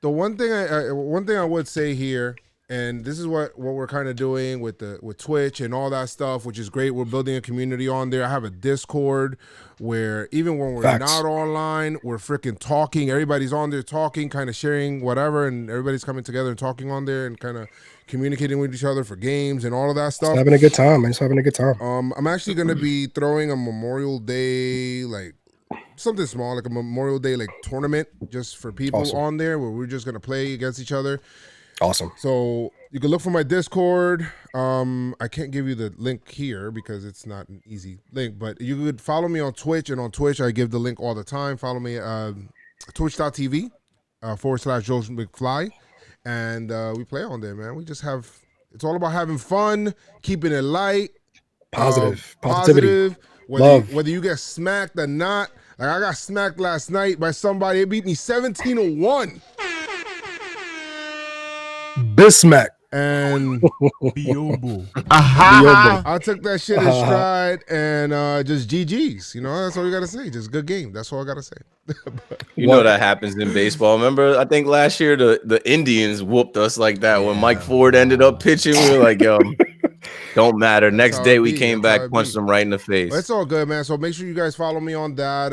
the one thing I would say here, and this is what we're kind of doing with Twitch and all that stuff, which is great. We're building a community on there. I have a Discord where even when we're not online, we're freaking talking. Everybody's on there talking, kind of sharing whatever, and everybody's coming together and talking on there and kind of communicating with each other for games and all of that stuff. Just having a good time, man. Just having a good time. I'm actually going to be throwing a Memorial Day, like something small, like a Memorial Day like tournament just for people on there, where we're just going to play against each other. Awesome. So you can look for my Discord. I can't give you the link here because it's not an easy link, but you could follow me on Twitch, and on Twitch I give the link all the time. Follow me twitch.tv /JomboyMedia, and we play on there, man. We just have, it's all about having fun, keeping it light, positivity, whether you get smacked or not. Like I got smacked last night by somebody. It beat me 17-1. Bismack. And Biombo. I took that shit in stride and just GG's. You know, that's all you gotta say. Just good game. That's all I gotta say. You know that happens in baseball. Remember, I think last year the Indians whooped us like that when Mike Ford ended up pitching. We were like, yo, don't matter. Next day we came back, punched them right in the face. Well, it's all good, man. So make sure you guys follow me on that.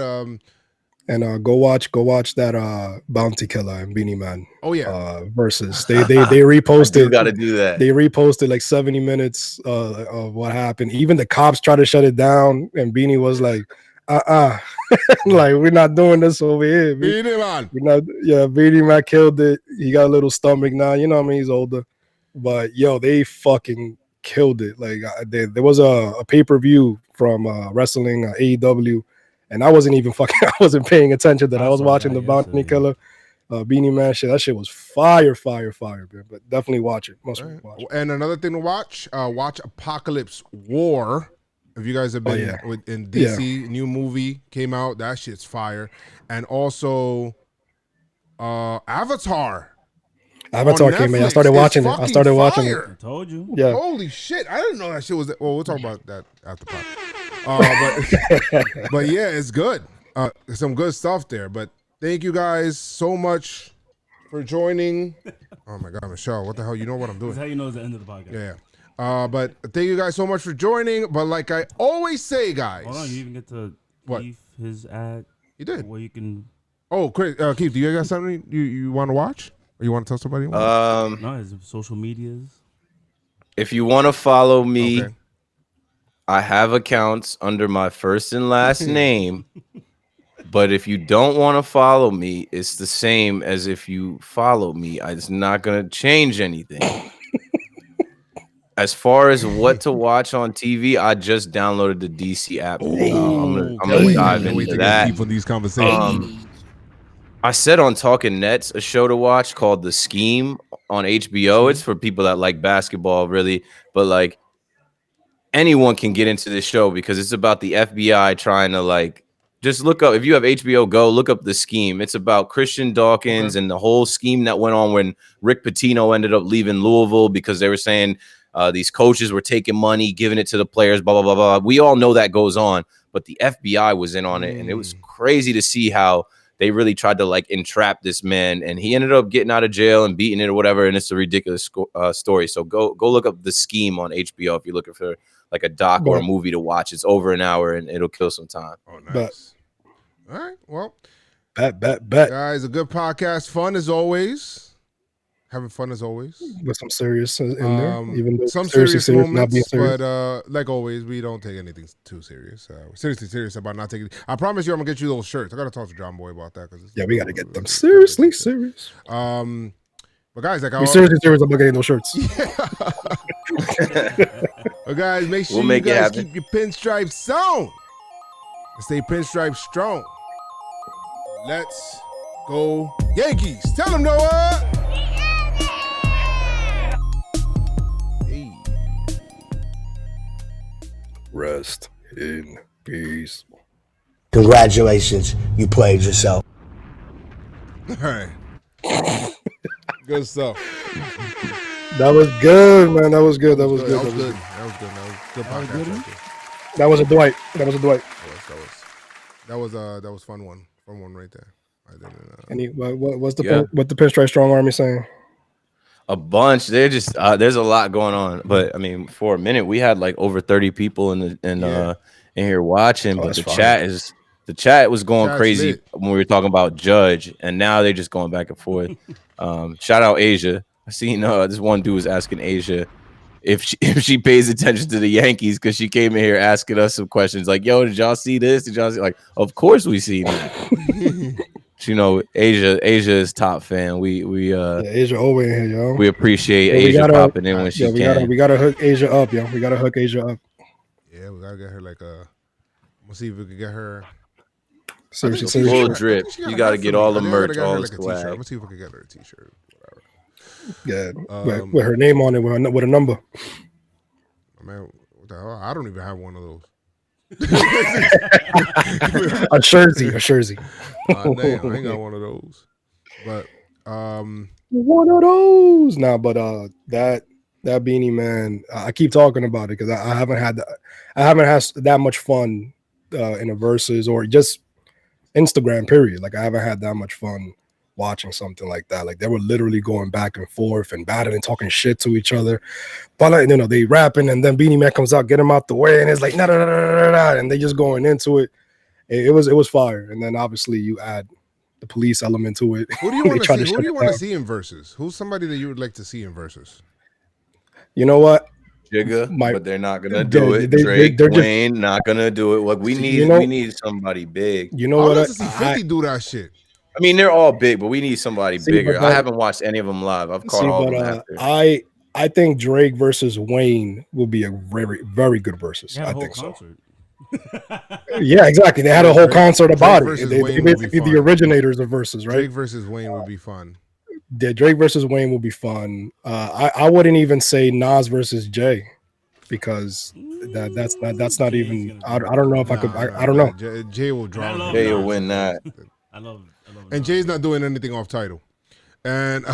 And go watch that Bounty Killer and Beanie Man. Oh yeah. Versus they reposted. Got to do that. They reposted like 70 minutes of what happened. Even the cops tried to shut it down, and Beanie was like, like we're not doing this over here. Beanie Man. Beanie Man killed it. He got a little stomach now. You know what I mean? He's older, but yo, they fucking killed it. Like there was a pay-per-view from wrestling AEW. And I wasn't even I wasn't paying attention that I was watching the Bounty Killer Beanie Man shit. That shit was fire, man. But definitely watch it. Watch it. And another thing to watch Apocalypse War. If you guys have been in DC, new movie came out. That shit's fire. And also Avatar. Avatar came in. I started watching it. I told you. Yeah. Holy shit. I didn't know that shit was. Well, we'll talk about that after the but yeah, it's good. Some good stuff there. But thank you guys so much for joining. Oh my God, Michelle, what the hell? You know what I'm doing? That's how you know it's the end of the podcast. Yeah. But thank you guys so much for joining. But like I always say, guys. Hold on, you even get to Keith his ad. You did. Where you can. Oh, Chris, Keith, do you got something you want to watch? Or you want to tell somebody? No, his social medias. If you want to follow me. Okay. I have accounts under my first and last name, but if you don't want to follow me, it's the same as if you follow me. It's not going to change anything. As far as what to watch on TV, I just downloaded the DC app. I'm gonna dive into that. Deep on these conversations. I said on Talking Nets, a show to watch called The Scheme on HBO. It's for people that like basketball, really, but like. Anyone can get into this show because it's about the FBI trying to like just look up. If you have HBO Go, look up The Scheme. It's about Christian Dawkins and the whole scheme that went on when Rick Pitino ended up leaving Louisville because they were saying these coaches were taking money, giving it to the players, blah, blah, blah, blah. We all know that goes on, but the FBI was in on it. And it was crazy to see how they really tried to like entrap this man. And he ended up getting out of jail and beating it or whatever. And it's a ridiculous story. So go look up The Scheme on HBO if you're looking for like a doc or a movie to watch. It's over an hour and it'll kill some time. Oh, nice. All right. Well, bet. Guys, a good podcast. Fun as always. Having fun as always. With some serious in there. Even though some serious moments, not being serious. But like always, we don't take anything too serious. We're seriously serious about not taking. I promise you I'm going to get you those shirts. I got to talk to John Boy about that. Yeah, we got to get them seriously serious. But guys, like I'm seriously serious about getting those shirts. But guys, make sure you guys keep your pinstripes sewn and stay pinstripe strong. Let's go Yankees. Tell them, Noah. Hey. Rest in peace. Congratulations, you played yourself. All right. Good stuff. That was good, man. That was good. That was good. Good podcast. That was a Dwight. That was a fun one. Fun one right there. I didn't. What's the Pinstripe Strong Army saying? A bunch. They're just there's a lot going on. But I mean, for a minute we had like over 30 people in here watching. But the chat was going crazy lit when we were talking about Judge, and now they're just going back and forth. Shout out Asia. I seen this one dude was asking Asia if she pays attention to the Yankees because she came in here asking us some questions like, "Yo, did y'all see this? Did y'all see?" Like, of course we see that. You know, Asia is top fan. We Asia over here, yo. We appreciate Asia popping in when she can. We gotta hook Asia up, yo. We gotta hook Asia up. Yeah, we gotta get her like a. We'll see if we can get her. Seriously, full drip. You gotta get all the merch, all the swag. Let's see if we can get her a t-shirt. Yeah, with her name on it, with a number. Man, what the hell? I don't even have one of those. A jersey. Damn, I ain't got one of those. But one of those. Nah, but that Beanie Man, I keep talking about it because I haven't had that much fun in a versus or just Instagram period. Like I haven't had that much fun watching something like that. Like they were literally going back and forth and battling and talking shit to each other. But like, you know, they rapping and then Beanie Man comes out, get him out the way, and it's like nah, and they just going into it. It was fire. And then obviously you add the police element to it. Who do you want to see? Who do you want to see in versus? Who's somebody that you would like to see in versus? You know what? Jigga, but they're not gonna do it. Drake, Wayne, not gonna do it. What we need, we need somebody big. You know what? I want to see 50 do that shit. I mean, they're all big, but we need somebody bigger. I haven't watched any of them live. I've caught all of them after. I think Drake versus Wayne will be a very, very good versus. I think so. Yeah, exactly. They had a whole concert about it. They basically the originators of versus, right? Drake versus Wayne would be fun. Yeah, Drake versus Wayne will be fun. I wouldn't even say Nas versus Jay because that's not even. I don't know if I could. I don't know. Jay will draw. Jay will win that. I love and Jay's not doing anything off title. And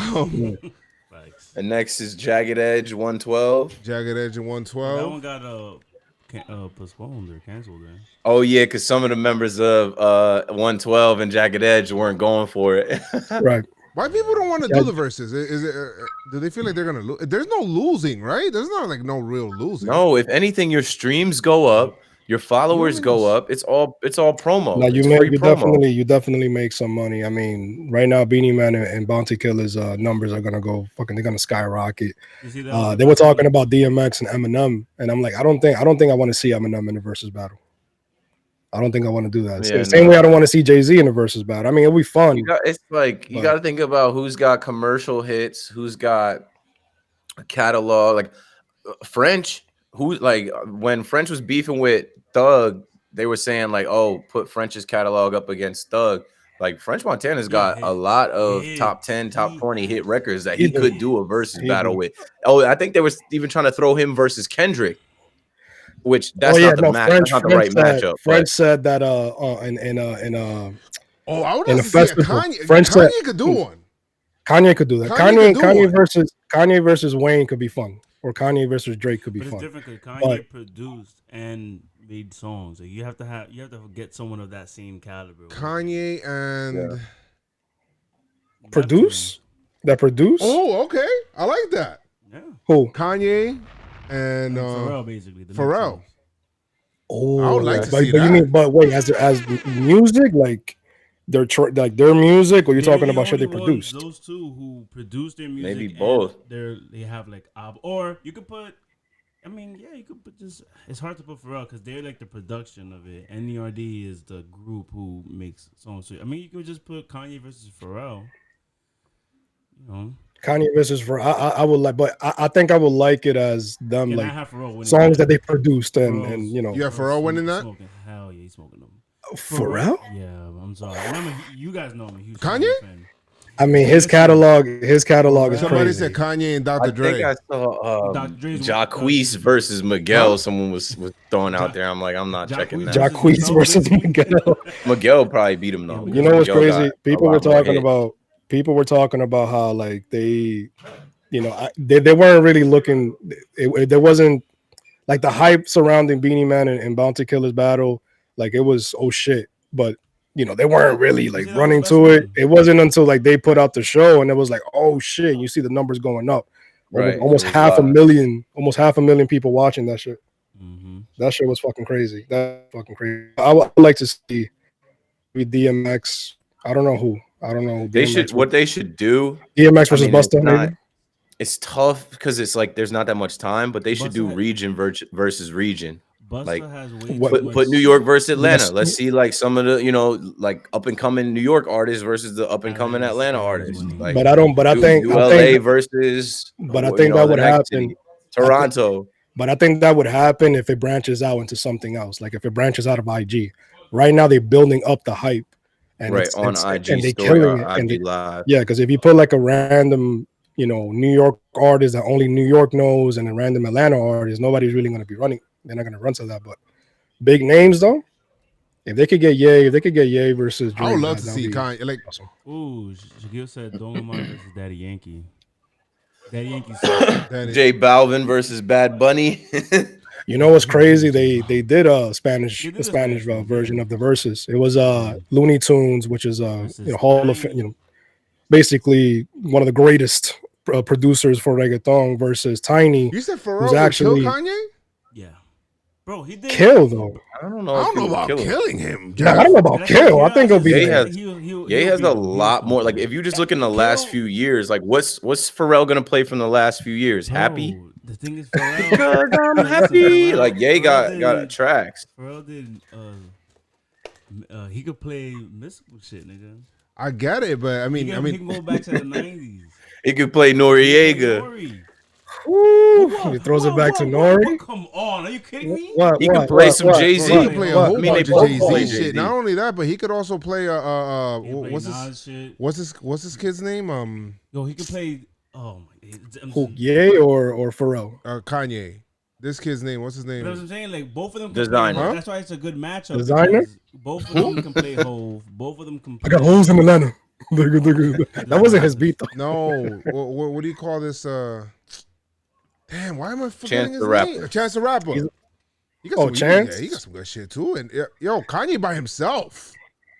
and next is Jagged Edge 112. Jagged Edge and 112. That one got postponed or canceled. Then. Oh yeah, because some of the members of 112 and Jagged Edge weren't going for it. Right. Why people don't want to do the verses? Is it? Do they feel like they're gonna lose? There's no losing, right? There's not like no real losing. No, if anything, your streams go up, your followers go up. It's all promo. Now you definitely make some money. I mean, right now Beanie Man and Bounty Killer's numbers are gonna go they're gonna skyrocket. They were talking about DMX and Eminem, and I'm like, I don't think I want to see Eminem in a versus battle. I don't think I want to do that. Yeah, same way I don't want to see Jay-Z in a versus battle. I mean, it'll be fun. It's like you got to think about who's got commercial hits, who's got a catalog. Like French, when French was beefing with Thug, they were saying like, "Oh, put French's catalog up against Thug." Like French Montana's got a lot of top 10, top 20 hit records that he could do a versus battle with. Oh, I think they were even trying to throw him versus Kendrick. Which that's not the match. That's not the right matchup. French said that I would in like to see Kanye. Kanye could do one. Kanye could do that. Kanye versus Wayne could be fun, or Kanye versus Drake could be fun. It's different because Kanye produced and made songs. Like you have to get someone of that same caliber. Kanye and produce. Oh, okay. I like that. Yeah. Who? Kanye. And Pharrell, basically. Pharrell. Oh, I would like to see that. You mean, but wait, as music, like their music, or you're talking about shit they produced? Those two who produced their music, maybe both. They have like or you could put. I mean, yeah, you could put just. It's hard to put Pharrell because they're like the production of it. NERD is the group who makes songs. So I mean, you could just put Kanye versus Pharrell. You know. Kanye versus Pharrell, I would like, but I think I would like it as them like songs that they produced and you know. You have Pharrell winning that? Hell yeah, he's smoking them. Pharrell? Yeah, I'm sorry. Remember, you guys know me. Kanye? I mean, his catalog is Somebody crazy. said Kanye and Dr. Dre. I think I saw Jacquees versus Miguel. Someone was throwing out there. I'm like, I'm not checking that. Jacquees versus Miguel. Miguel probably beat him though. You know what's crazy? People were talking about how like they, you know, they weren't really looking. There wasn't like the hype surrounding Beanie Man and Bounty Killer's battle. Like it was oh shit, but you know they weren't really like running to it. It wasn't until like they put out the show and it was like oh shit. You see the numbers going up. Right. Almost half a million people watching that shit. Mm-hmm. That shit was fucking crazy. That's fucking crazy. I would like to see DMX. I don't know who. What they should do. DMX versus Busta. Maybe. It's tough because it's like there's not that much time, but they should do region versus region. Busta like has put New York versus Atlanta. Yes. Let's see like some of the like up and coming New York artists versus the up and coming Atlanta artists. Like, but I think LA versus. But I think that would happen. Toronto. But I think that would happen if it branches out into something else. Like if it branches out of IG. Right now they're building up the hype. And right on IG and they story killing or IG Live. Yeah, because if you put like a random, you know, New York artist that only New York knows and a random Atlanta artist, nobody's really going to be running. They're not going to run to that. But big names though. If they could get Ye versus Drake, I would love to that'd see be Kanye. Like, awesome. Ooh, Shaquille said Don Omar versus Daddy Yankee. Daddy Yankee's J Balvin versus Bad Bunny. You know what's crazy? They did a Spanish They did a Spanish Spanish one, version yeah. of the verses. It was Yeah. Looney Tunes, which is Versus Hall of Kanye. basically one of the greatest producers for reggaeton versus Tiny, you said who's Pharrell would kill actually Kanye? Yeah, bro, he did. kill though. I don't know. I if don't he know would about kill him. killing him. No, I don't know about kill. I think it'll be Ye like, has Ye has a lot more. Like if you just look in the last few years, like what's Pharrell gonna play from the last few years? Happy? Bro, the thing is, Pharrell. Because I'm Listen, happy. Pharrell- Like Ye Pharrell got did- tracks. Pharrell did. He could play mystical shit, nigga. I get it, but I mean, He can go back to the 90s. He could play Noriega. Nori. he throws it back to Nori. Come on, are you kidding me? What? He could play some Bro, Jay-Z. he could play a What? whole I mean, bunch they of both Jay play Z Jay-Z. shit. Not only that, but he could also play He can play what's Nas his shit. what's his kid's name? Yo, he can play. Oh my! Who, Ye or Pharrell? Kanye. This kid's name. What's his name? But I'm saying, like, both of them can Designer. play. That's why it's a good matchup. Designer? because Both of them can play Hove. Both of them can I play. got holes in Atlanta. That wasn't his beat though. No. what do you call this? Damn, why am I forgetting Chance his the name? Rapper. Chance the Rapper. He got Oh, some, Chance? Yeah, he got some good shit too. And yo, Kanye by himself,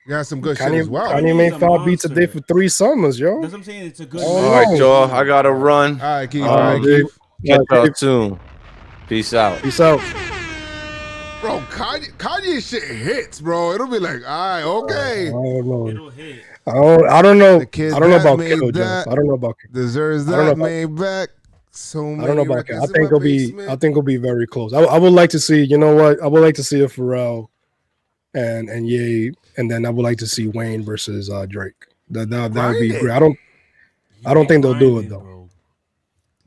he has some good shit Kanye, as well. Kanye made He's a 5 beats a day monster. for 3 summers, yo. That's what I'm saying. It's a good. Oh. All right, y'all. I gotta run. All right, Keith. All All right, right, dude. Keith. Catch Yeah, y'all Keith. soon. Peace out. Peace out. Bro, Kanye shit hits, bro. It'll be like, all right, okay. I don't know. It'll hit. I don't know. The kid I don't know that about made Kittle, that Joe. I don't know about Kittle. Deserves I don't know that about- Maybach. So I don't know about records Kittle. I in think my it'll be. basement. I think it'll be very close. I would like to see. You know what? I would like to see a Pharrell and Ye, and then I would like to see Wayne versus Drake. That would be Grind great. it. I don't think they'll do it Grinding, though. bro.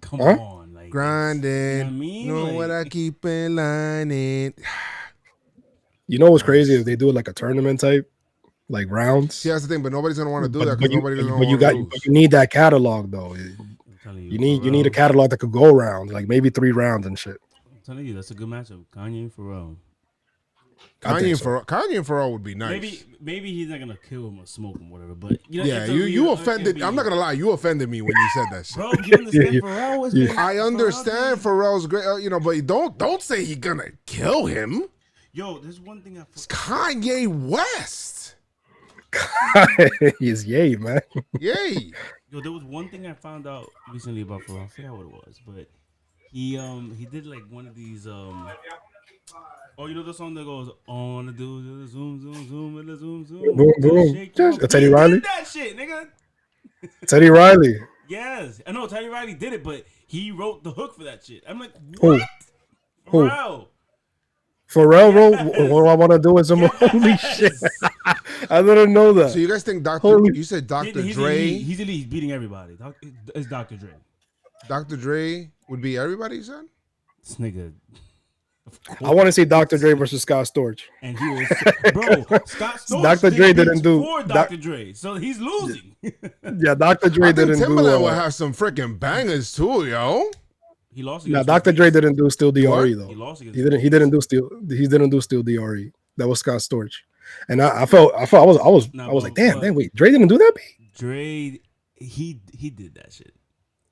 Come Huh? on, like Grinding. You know what I mean? Know Like- what I keep in line. You know what's crazy if they do it like a tournament type, like rounds. See, that's the thing, but nobody's gonna want to do that But because you, nobody's gonna but you want got to lose. you need that catalog though. I'm telling You need a Pharrell- catalog that could go around, like maybe 3 rounds and shit. I'm telling you, that's a good matchup. Kanye and Pharrell. I think so. Kanye and Pharrell would be nice. Maybe he's not gonna kill him or smoke him, whatever. But you know, Yeah, it'll you be- offended. it'll be- I'm not gonna lie, you offended me when you said that shit. Bro, you understand Yeah, Pharrell was yeah. been- I understand Pharrell Pharrell's great, but don't say he's gonna kill him. did- Yo, there's one thing It's Kanye West. He's Ye, man. Yay. Yo, there was one thing I found out recently about Pharrell. I forgot what it was, but he did like one of these Oh, you know the song that goes on the do the zoom zoom zoom and the zoom zoom. Boom, boom. Shake your- Just Teddy He Riley? did that shit, nigga. Teddy Riley. Yes, I know Teddy Riley did it, but he wrote the hook for that shit. I'm like, Who? what? Who? Pharrell. Pharrell wrote. Yes. What I want to do is some holy shit. I didn't know that. So you guys think Dr. Holy- You said Dr. He's Dre? He's elite. He's beating everybody. It's Dr. Dre. Dr. Dre would be everybody, son? This nigga. I want to see Dr. Dre versus Scott Storch. And he was, bro. Scott Storch Dr. did Dre beats didn't do- for Dr. Dre, so he's losing. Yeah, Dr. Dre I think didn't do. Timberland will have some freaking bangers too, yo. He lost. Now, against Dr. Dre didn't do Still DRE What? though. He lost against. He didn't do Still DRE. That was Scott Storch. And I was Nah, like, but- damn, wait, Dre didn't do that beat? Dre, he did that shit.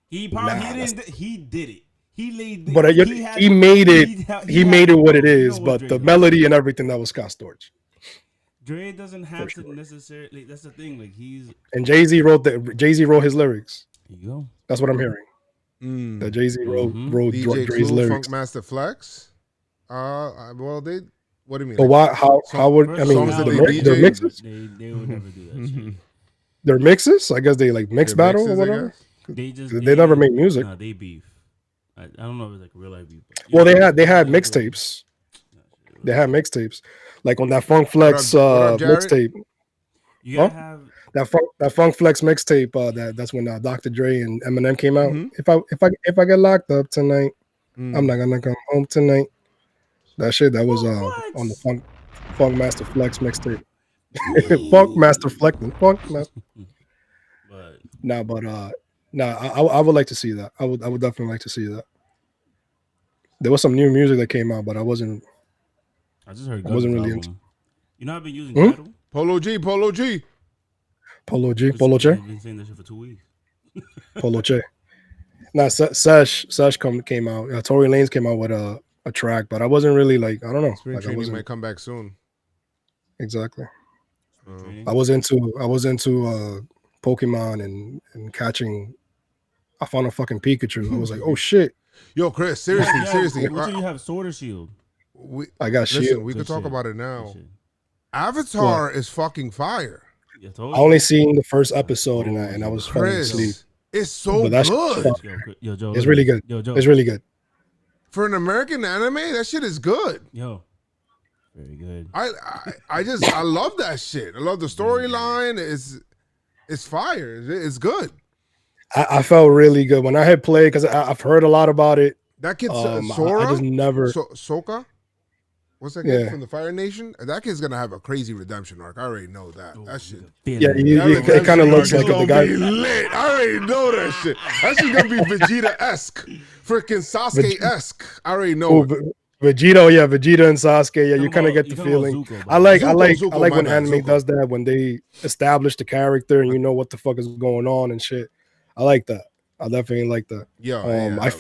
He probably Nah, he did it. He laid. But he made it what it is. But the melody and everything, that was Scott Storch. Dre doesn't have For to sure. necessarily. That's the thing. Like he's. And Jay-Z wrote his lyrics. Here you go. That's what I'm hearing. That Jay-Z wrote DJ Dre's Clue, lyrics. Funkmaster Flex. Well, they. What do you mean? But why? How would I mean? songs that Their they DJ? mixes? They would never do that shit. Their mixes? I guess they like mix Their battle mixes, or I whatever. guess? They never make music. Nah, they beef. I don't know if it's like real life beef. But Well, they had mixtapes. They had mixtapes, like on that Funk Flex What up, Jared? mixtape. You gotta Huh? have. That Funk Flex mixtape. That's when Dr. Dre and Eminem came out. Mhm. If I get locked up tonight, Mm. I'm not gonna come home tonight. That shit that was What? on the Funk Master Flex mixtape. Funk Master Flexing. Funk Master. But I would like to see that. I would definitely like to see that. There was some new music that came out, but I wasn't I just heard I wasn't Gunna's really album. into. You know, I've been using Hmm? Tidal. Polo G. Polo G. I've been saying that shit for 2 weeks. Polo Che. Nah, Sesh came out. Tory Lanez came out with a track, but I wasn't really like, I don't know. Spring Like, I training wasn't might come back soon. exactly. Training. I was into Pokemon and catching. I found a fucking Pikachu. I was like, oh shit. Yo, Chris, seriously, seriously. Which one you have, Sword or Shield? I got listen, Shield. we could talk shit. about it now. Good shit. Avatar is fucking fire. Yeah, I told you. only seen the first episode and I was falling asleep. Chris, it's so But that's good. Yo, Joe, It's really good. Yo, Joe. It's really good. For an American anime, that shit is good. Yo, very good. I love that shit. I love the storyline. It's fire. It's good. I felt really good when I had played because I've heard a lot about it. That kid's I Sora. just never. Sokka. What's that kid Yeah. from the Fire Nation? That kid's gonna have a crazy redemption arc. I already know that. Oh, That shit. Yeah, That it kind of redemption looks arc like is the gonna guy. be lit. I already know that shit. That shit's gonna be Vegeta-esque. Freaking Sasuke-esque. I already know. Oh, Vegeta and Sasuke. Yeah, you kind of get the feeling. I like Zuko, when my bad, anime Zuko. does that, when they establish the character and you know what the fuck is going on and shit. I like that. I definitely like that. Yeah, I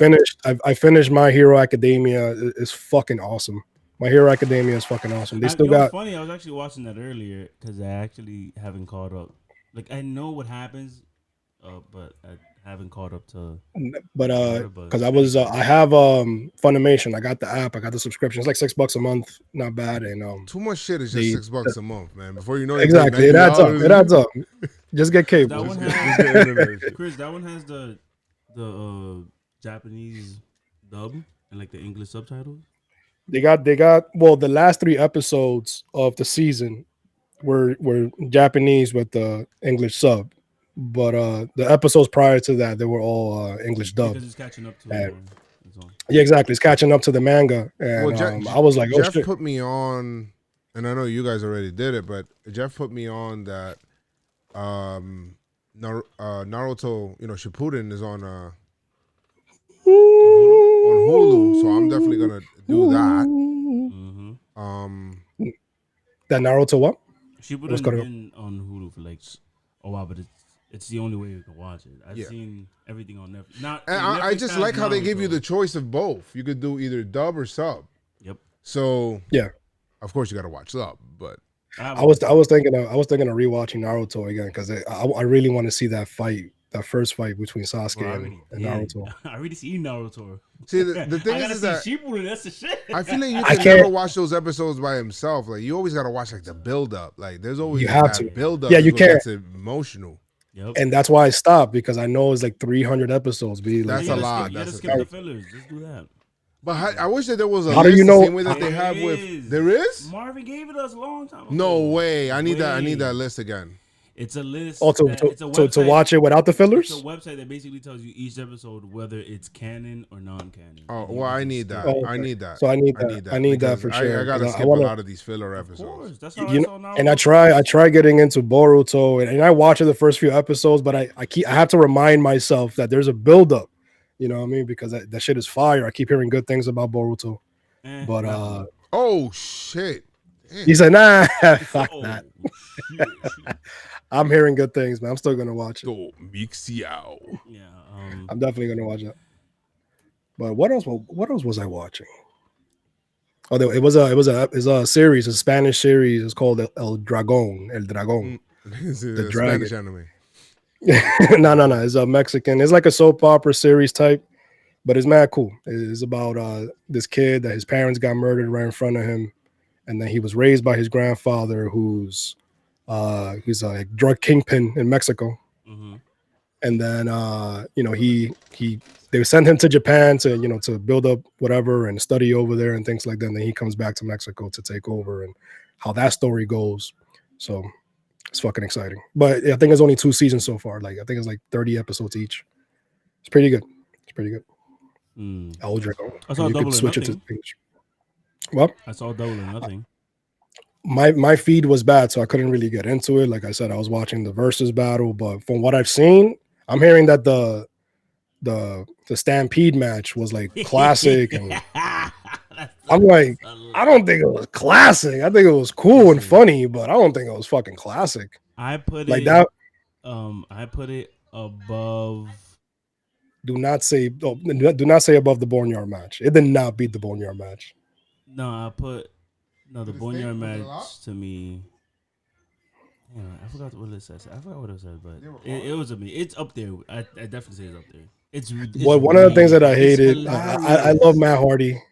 finished My Hero Academia. It's fucking awesome. My Hero Academia is fucking awesome. They still you know got. what's funny? I was actually watching that earlier because I actually haven't caught up. Like I know what happens, but I haven't caught up to. But because I have Funimation. I got the app. I got the subscription. It's like $6 a month. Not bad. And too much shit is just $6 a month, man. Before you know it, exactly, it adds up. It adds up. Just get cable. That one has, Chris, that one has the Japanese dub and like the English subtitles. They got well, the last 3 episodes of the season were Japanese with the English sub, but the episodes prior to that they were all English dub. Because it's catching up to. Yeah, exactly. It's catching up to the manga, and I was like, oh Jeff shit. put me on, and I know you guys already did it, but Jeff put me on that Naruto, Shippuden is on Hulu, so I'm definitely gonna do that. That Naruto what? Shippuden been on Hulu for like a while, but it's the only way you can watch it. I've seen everything on Netflix. I just like how they give you the choice of both. You could do either dub or sub. Yep. So yeah, of course you got to watch sub, but I was thinking of rewatching Naruto again because I really want to see that first fight between Sasuke and Naruto. I already see Naruto. See, the thing is that Shippuden, that's the shit. I feel like you can never watch those episodes by himself. Like you always got to watch like the build up. Like there's always that build up. Yeah, you can't. It's emotional. Yep. And that's why I stopped because I know it's like 300 episodes. That's a lot. You gotta skip the fillers. Just do that. But I wish that there was a How list do you know? the same way that they have with. There is? Marvin gave it us a long time ago. No way. I need that list again. It's a list. Oh, to watch it without the fillers? It's a website that basically tells you each episode whether it's canon or non-canon. Oh, well, I need that. Oh, okay. I need that. So I need that for sure. I gotta skip a lot of these filler episodes. Of course, that's how I saw Naruto. And I try getting into Boruto, and I watch the first few episodes, but I have to remind myself that there's a build up. You know what I mean? Because that shit is fire. I keep hearing good things about Boruto, but oh shit. Damn. He said, nah, fuck that. I'm hearing good things, man. I'm still gonna watch it. Go Mixiao. Yeah, I'm definitely gonna watch it. But what else was I watching? Oh, it was a series, a Spanish series. It's called El Dragón. The dragon. Spanish anime. No. It's a Mexican. It's like a soap opera series type, but it's mad cool. It's about this kid that his parents got murdered right in front of him, and then he was raised by his grandfather, who's he's a drug kingpin in Mexico. Mm-hmm. And then they sent him to Japan to build up whatever and study over there and things like that. And then he comes back to Mexico to take over and how that story goes. So it's fucking exciting. But I think it's only 2 seasons so far. Like I think it's like 30 episodes each. It's pretty good. El Dragón. I saw Double or Nothing. What? I saw Double or Nothing. My feed was bad, so I couldn't really get into it. Like I said, I was watching the versus battle, but from what I've seen, I'm hearing that the Stampede match was like classic, and I'm like, I don't think it was classic. I think it was cool and funny, but I don't think it was fucking classic. I put like it that. I put it above. Do not say above the Boneyard match. It did not beat the Boneyard match. No, the Boneyard match to me. Yeah, I forgot what it says. I forgot what it said, but it was me. It's up there. I definitely say it's up there. It's one of the things that I hated. I love Matt Hardy.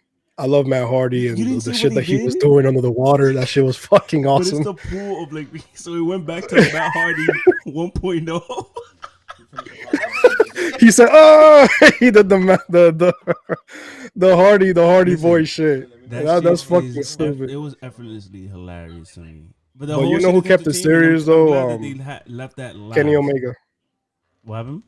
I love Matt Hardy and the shit that he was doing under the water. That shit was fucking awesome. But it's the pool of like, so we went back to Matt Hardy 1.0. He said, "Oh, he did the Hardy voice shit." That's fucking stupid. It was effortlessly hilarious to me. But you know who kept it serious though? They left that last. Kenny Omega. What happened?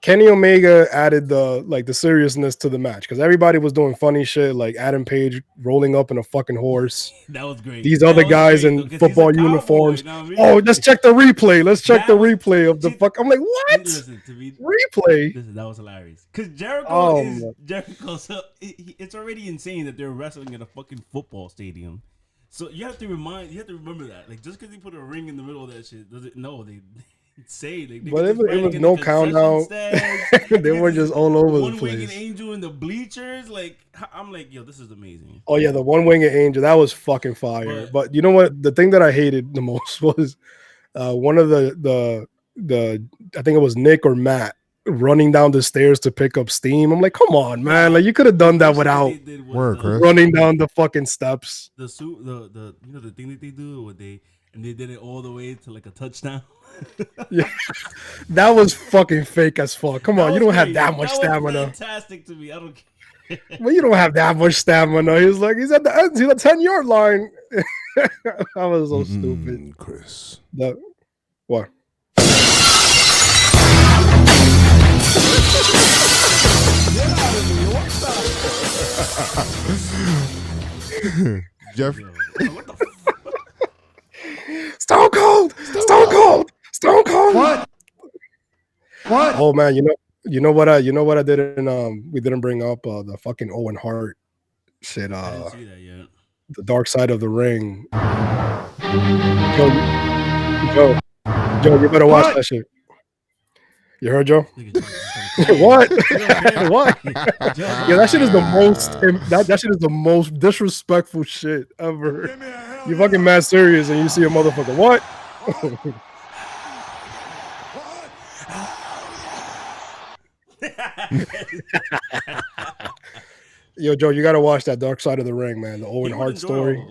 Kenny Omega added the seriousness to the match because everybody was doing funny shit like Adam Page rolling up in a fucking horse. That was great. These other guys in football uniforms. You know what I mean? Oh, let's check the replay. Let's check the replay of the fuck. I'm like, what? Listen to me. Replay. Listen, that was hilarious. Because Jericho so it's already insane that they're wrestling in a fucking football stadium. So you have to remember that. Like just because they put a ring in the middle of that shit, they say like, but it was no countdown. They were just all over the place. One-winged angel in the bleachers. Like I'm like, yo, this is amazing. Oh yeah, the one-winged angel, that was fucking fire. But you know what? The thing that I hated the most was one of the I think it was Nick or Matt running down the stairs to pick up steam. I'm like, come on, man! Like you could have done that without running down the fucking steps. The thing that they do, they did it all the way to like a touchdown. Yeah, that was fucking fake as fuck. Come on, you don't have that much stamina. Fantastic to me. I don't care. Well, you don't have that much stamina. He's at the end. He's at the 10-yard line. That was so stupid, Chris. What? Jeff. What the fuck? Stone Cold. What? Oh man, you know what I didn't we didn't bring up the fucking Owen Hart shit. I didn't see that yet. The Dark Side of the Ring. Joe, you better watch that shit. You heard, Joe? What? What? Yeah, that shit is the most. That shit is the most disrespectful shit ever. You fucking mad serious, and you see a motherfucker. What? Yo, Joe, you gotta watch that Dark Side of the Ring, man. The Owen Hart story.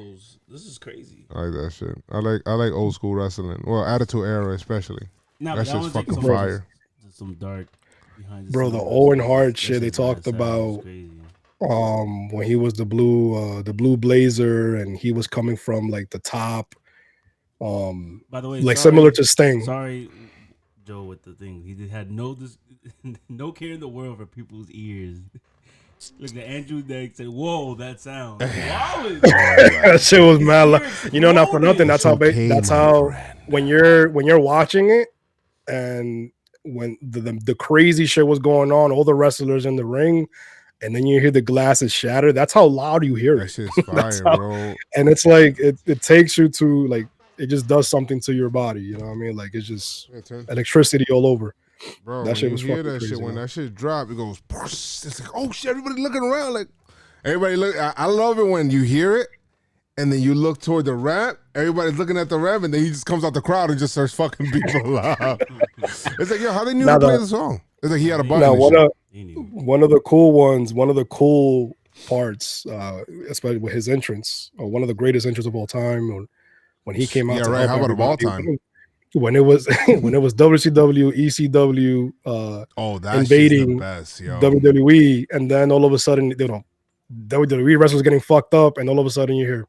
This is crazy. I like that shit. I like old school wrestling. Well, Attitude Era especially. That shit's fucking fire. Some dark behind the Owen Hart shit they talked about. When he was the blue blazer and he was coming from like the top. By the way, like similar to Sting. Sorry, Joe, with the thing. He had no no care in the world for people's ears. Look at Andrew Dick said, "Whoa, that sound!" That shit was mad. You know, not for nothing. That's how when you're watching it, and when the crazy shit was going on, all the wrestlers in the ring, and then you hear the glasses shatter. That's how loud you hear it. That shit's fire, bro. And it's like it takes you to like it just does something to your body. You know what I mean? Like it's just electricity all over. Bro, that shit was fucking that crazy. Shit, when that shit dropped, it goes. It's like, oh shit! Everybody looking around, like everybody look. I love it when you hear it, and then you look toward the rap. Everybody's looking at the rap, and then he just comes out the crowd and just starts fucking people up. It's like, yo, how they knew to play the song? It's like he had a button. Now, one of the cool ones, one of the cool parts, especially with his entrance, or one of the greatest entrances of all time, when he came out. Yeah, right. How about of all time? When it was WCW, ECW, invading best, yo. WWE, and then all of a sudden, WWE wrestlers getting fucked up, and all of a sudden you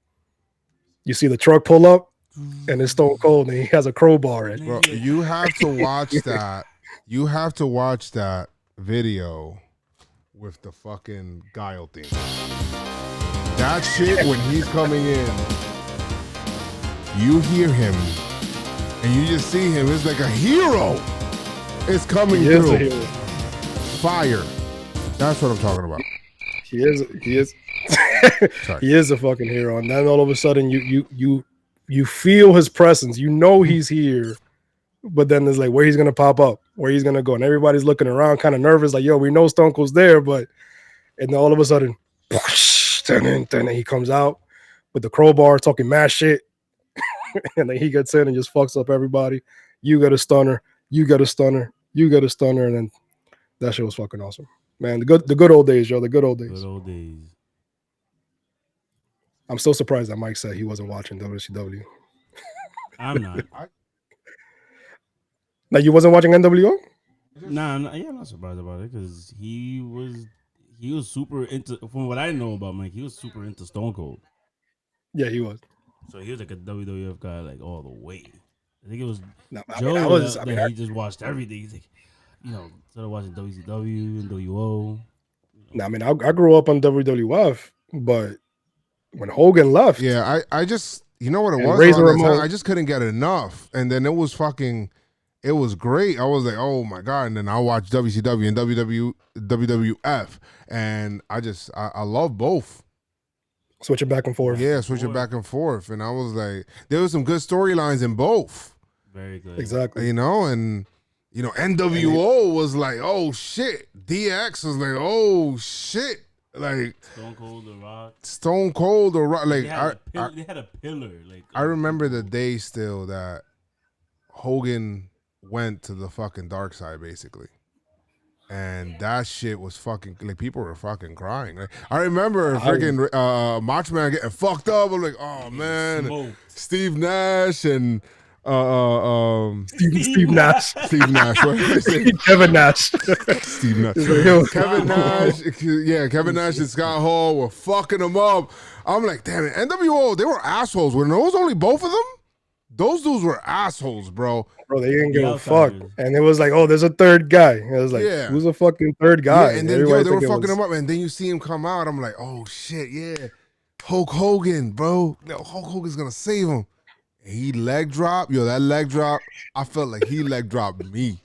see the truck pull up, and it's Stone Cold, and he has a crowbar. Bro, you have to watch that. You have to watch that video with the fucking Guile theme. That shit when he's coming in, you hear him. And you just see him. It's like a hero. It's coming through. Is a hero. Fire. That's what I'm talking about. He is. He is a fucking hero, and then all of a sudden you feel his presence. You know he's here, but then there's like where he's gonna pop up, where he's gonna go, and everybody's looking around, kind of nervous, like yo, we know Stone Cold's there, but and then all of a sudden, then he comes out with the crowbar, talking mad shit, and then he gets in and just fucks up everybody. You got a stunner, you got a stunner, you got a stunner, and then that shit was fucking awesome, man. The good old days, yo, the good old days. Good old days. I'm still surprised that Mike said he wasn't watching WCW. I'm not. Like you wasn't watching NWO? Nah, I'm not surprised about it because he was super into. From what I know about Mike, he was super into Stone Cold. Yeah, he was. So he was like a WWF guy, like all the way. I think it was he just watched everything. He's like, started watching WCW and WO. I mean, I grew up on WWF, but when Hogan left, yeah, I just you know what it was. I just couldn't get enough, and then it was great. I was like, oh my god! And then I watched WCW and WWF, and I love both. Switching back and forth. Yeah, switching back and forth, and I was like, there was some good storylines in both. Very good. Exactly. And NWO was like, oh shit. DX was like, oh shit. Like Stone Cold, The Rock. Like they had a pillar. Like I remember the day still that Hogan went to the fucking dark side, basically. And that shit was fucking like people were fucking crying. Like, I remember freaking Macho Man getting fucked up. I'm like, oh man, smoked. Steve Nash and Steve Nash. Steve Nash. Kevin Nash. Steve Nash. Kevin Nash. Yeah, Kevin Nash and Scott Hall were fucking him up. I'm like, damn it. NWO, they were assholes. Were those only both of them? Those dudes were assholes, bro. Bro, they didn't give a fuck. And it was like, oh, there's a third guy. It was like, who's a fucking third guy? Yeah, and then they were fucking him up. And then you see him come out. I'm like, oh shit, yeah. Hulk Hogan, bro. Hulk Hogan's gonna save him. And he leg drop. Yo, that leg drop, I felt like he leg dropped me.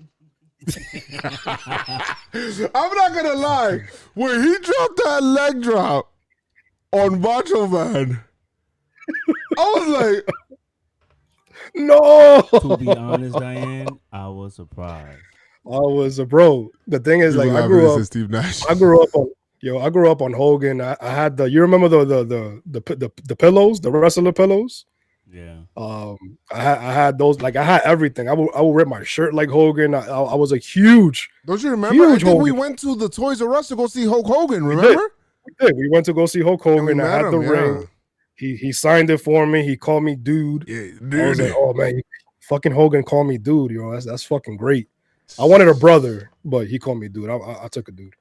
I'm not gonna lie. When he dropped that leg drop on Macho Man, I was like, no. To be honest, Diane, I was surprised. Bro. The thing is, like, I grew up on Hogan. I had you remember the pillows, the wrestler pillows? Yeah. I had those. Like, I had everything. I would rip my shirt like Hogan. I was a huge. Don't you remember? I think we went to the Toys R Us to go see Hulk Hogan. Remember? We did. We went to go see Hulk Hogan. I had the ring. He signed it for me. He called me dude. Yeah, dude. I was like, oh man, fucking Hogan called me dude, yo. That's fucking great. I wanted a brother, but he called me dude. I took a dude.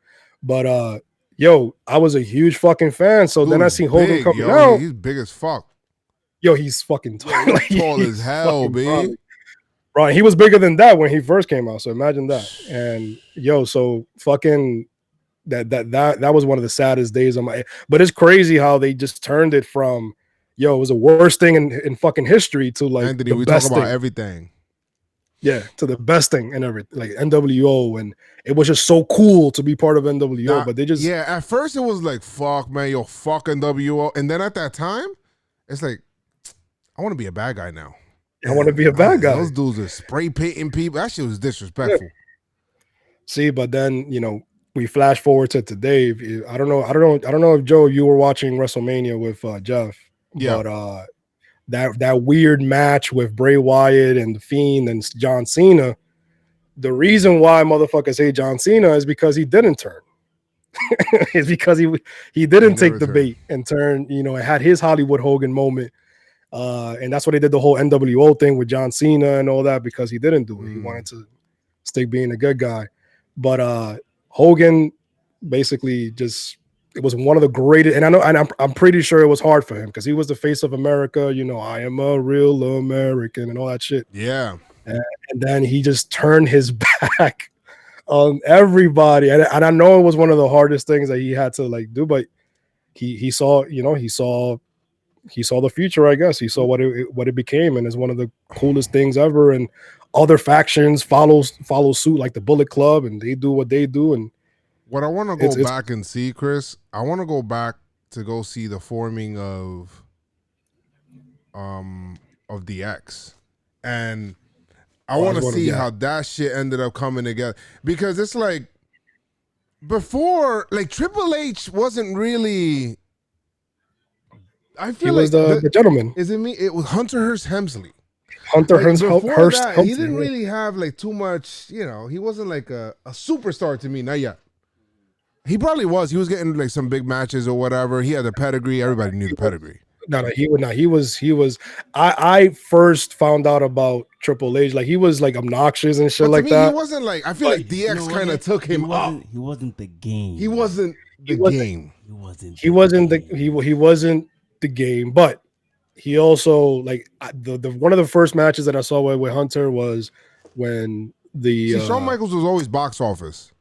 But yo, I was a huge fucking fan. So then I seen Hogan coming out. He's big as fuck. Yo, he's fucking tall. Like, tall as hell, baby. Right, he was bigger than that when he first came out. So imagine that. And yo, so fucking that was one of the saddest days of my. But it's crazy how they just turned it from, yo, it was the worst thing in fucking history to like Anthony, the we best talk about thing. everything. Yeah, to the best thing and everything, like NWO, and it was just so cool to be part of NWO. But they just at first it was like, fuck man, yo, fuck NWO, and then at that time, it's like, I want to be a bad guy now. I want to be a bad guy. Those dudes are spray painting people. That shit was disrespectful. Yeah. See, but then we flash forward to today. I don't know if Joe, you were watching WrestleMania with Jeff. Yeah. But that weird match with Bray Wyatt and The Fiend and John Cena. The reason why motherfuckers hate John Cena is because he didn't turn. It's because he didn't take the bait and turn. It had his Hollywood Hogan moment. And that's why they did the whole NWO thing with John Cena and all that, because he didn't do it. He wanted to stick being a good guy. But Hogan basically it was one of the greatest, and I'm pretty sure it was hard for him because he was the face of America, I am a real American and all that shit. Yeah. And then he just turned his back on everybody. And I know it was one of the hardest things that he had to like do, but he saw the future, I guess. He saw what it became, and it's one of the coolest things ever. And other factions follow suit, like the Bullet Club, and they do what they do. And what I want to go back and see, Chris, I want to go back to go see the forming of DX, and I want to see how that shit ended up coming together, because it's like before, like Triple H wasn't really. I feel he was like the gentleman. Is it me? It was Hunter Hearst Helmsley. Before that, he didn't really have like too much. He wasn't like a superstar to me. Not yet. He probably was. He was getting like some big matches or whatever. He had the pedigree. Everybody knew the pedigree. No, he would not. He was. I first found out about Triple H. Like he was like obnoxious and shit but like me, that. He wasn't like. I feel like DX kind of took him up. He wasn't the game. He wasn't the game. He wasn't the game. But he also like the one of the first matches that I saw with Hunter was when Shawn Michaels was always box office.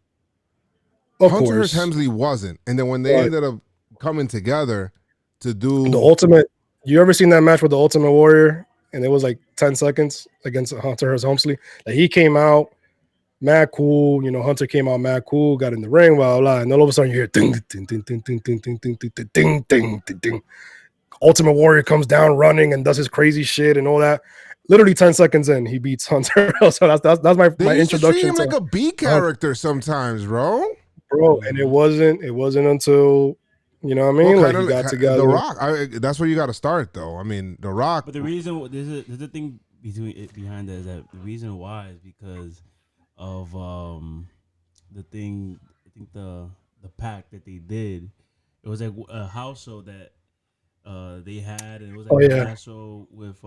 Of Hunter course, Hemsley wasn't, and then when they ended up coming together to do the Ultimate. You ever seen that match with the Ultimate Warrior? And it was like 10 seconds against Hunter Helmsley. Like he came out mad cool, Hunter came out mad cool, got in the ring, blah blah, and all of a sudden you hear ding ding ding ding ding ding ding ding ding ding ding ding ding. Ultimate Warrior comes down running and does his crazy shit and all that. Literally 10 seconds in, he beats Hunter. So that's my introduction. To treat him like a B character sometimes, bro. And it wasn't until what I mean, like he got together. The Rock. That's where you got to start, though. I mean, The Rock. But the reason there's the thing behind that is that the reason why is because of the thing. I think the pact that they did. It was like a house show that they had, and it was like a show with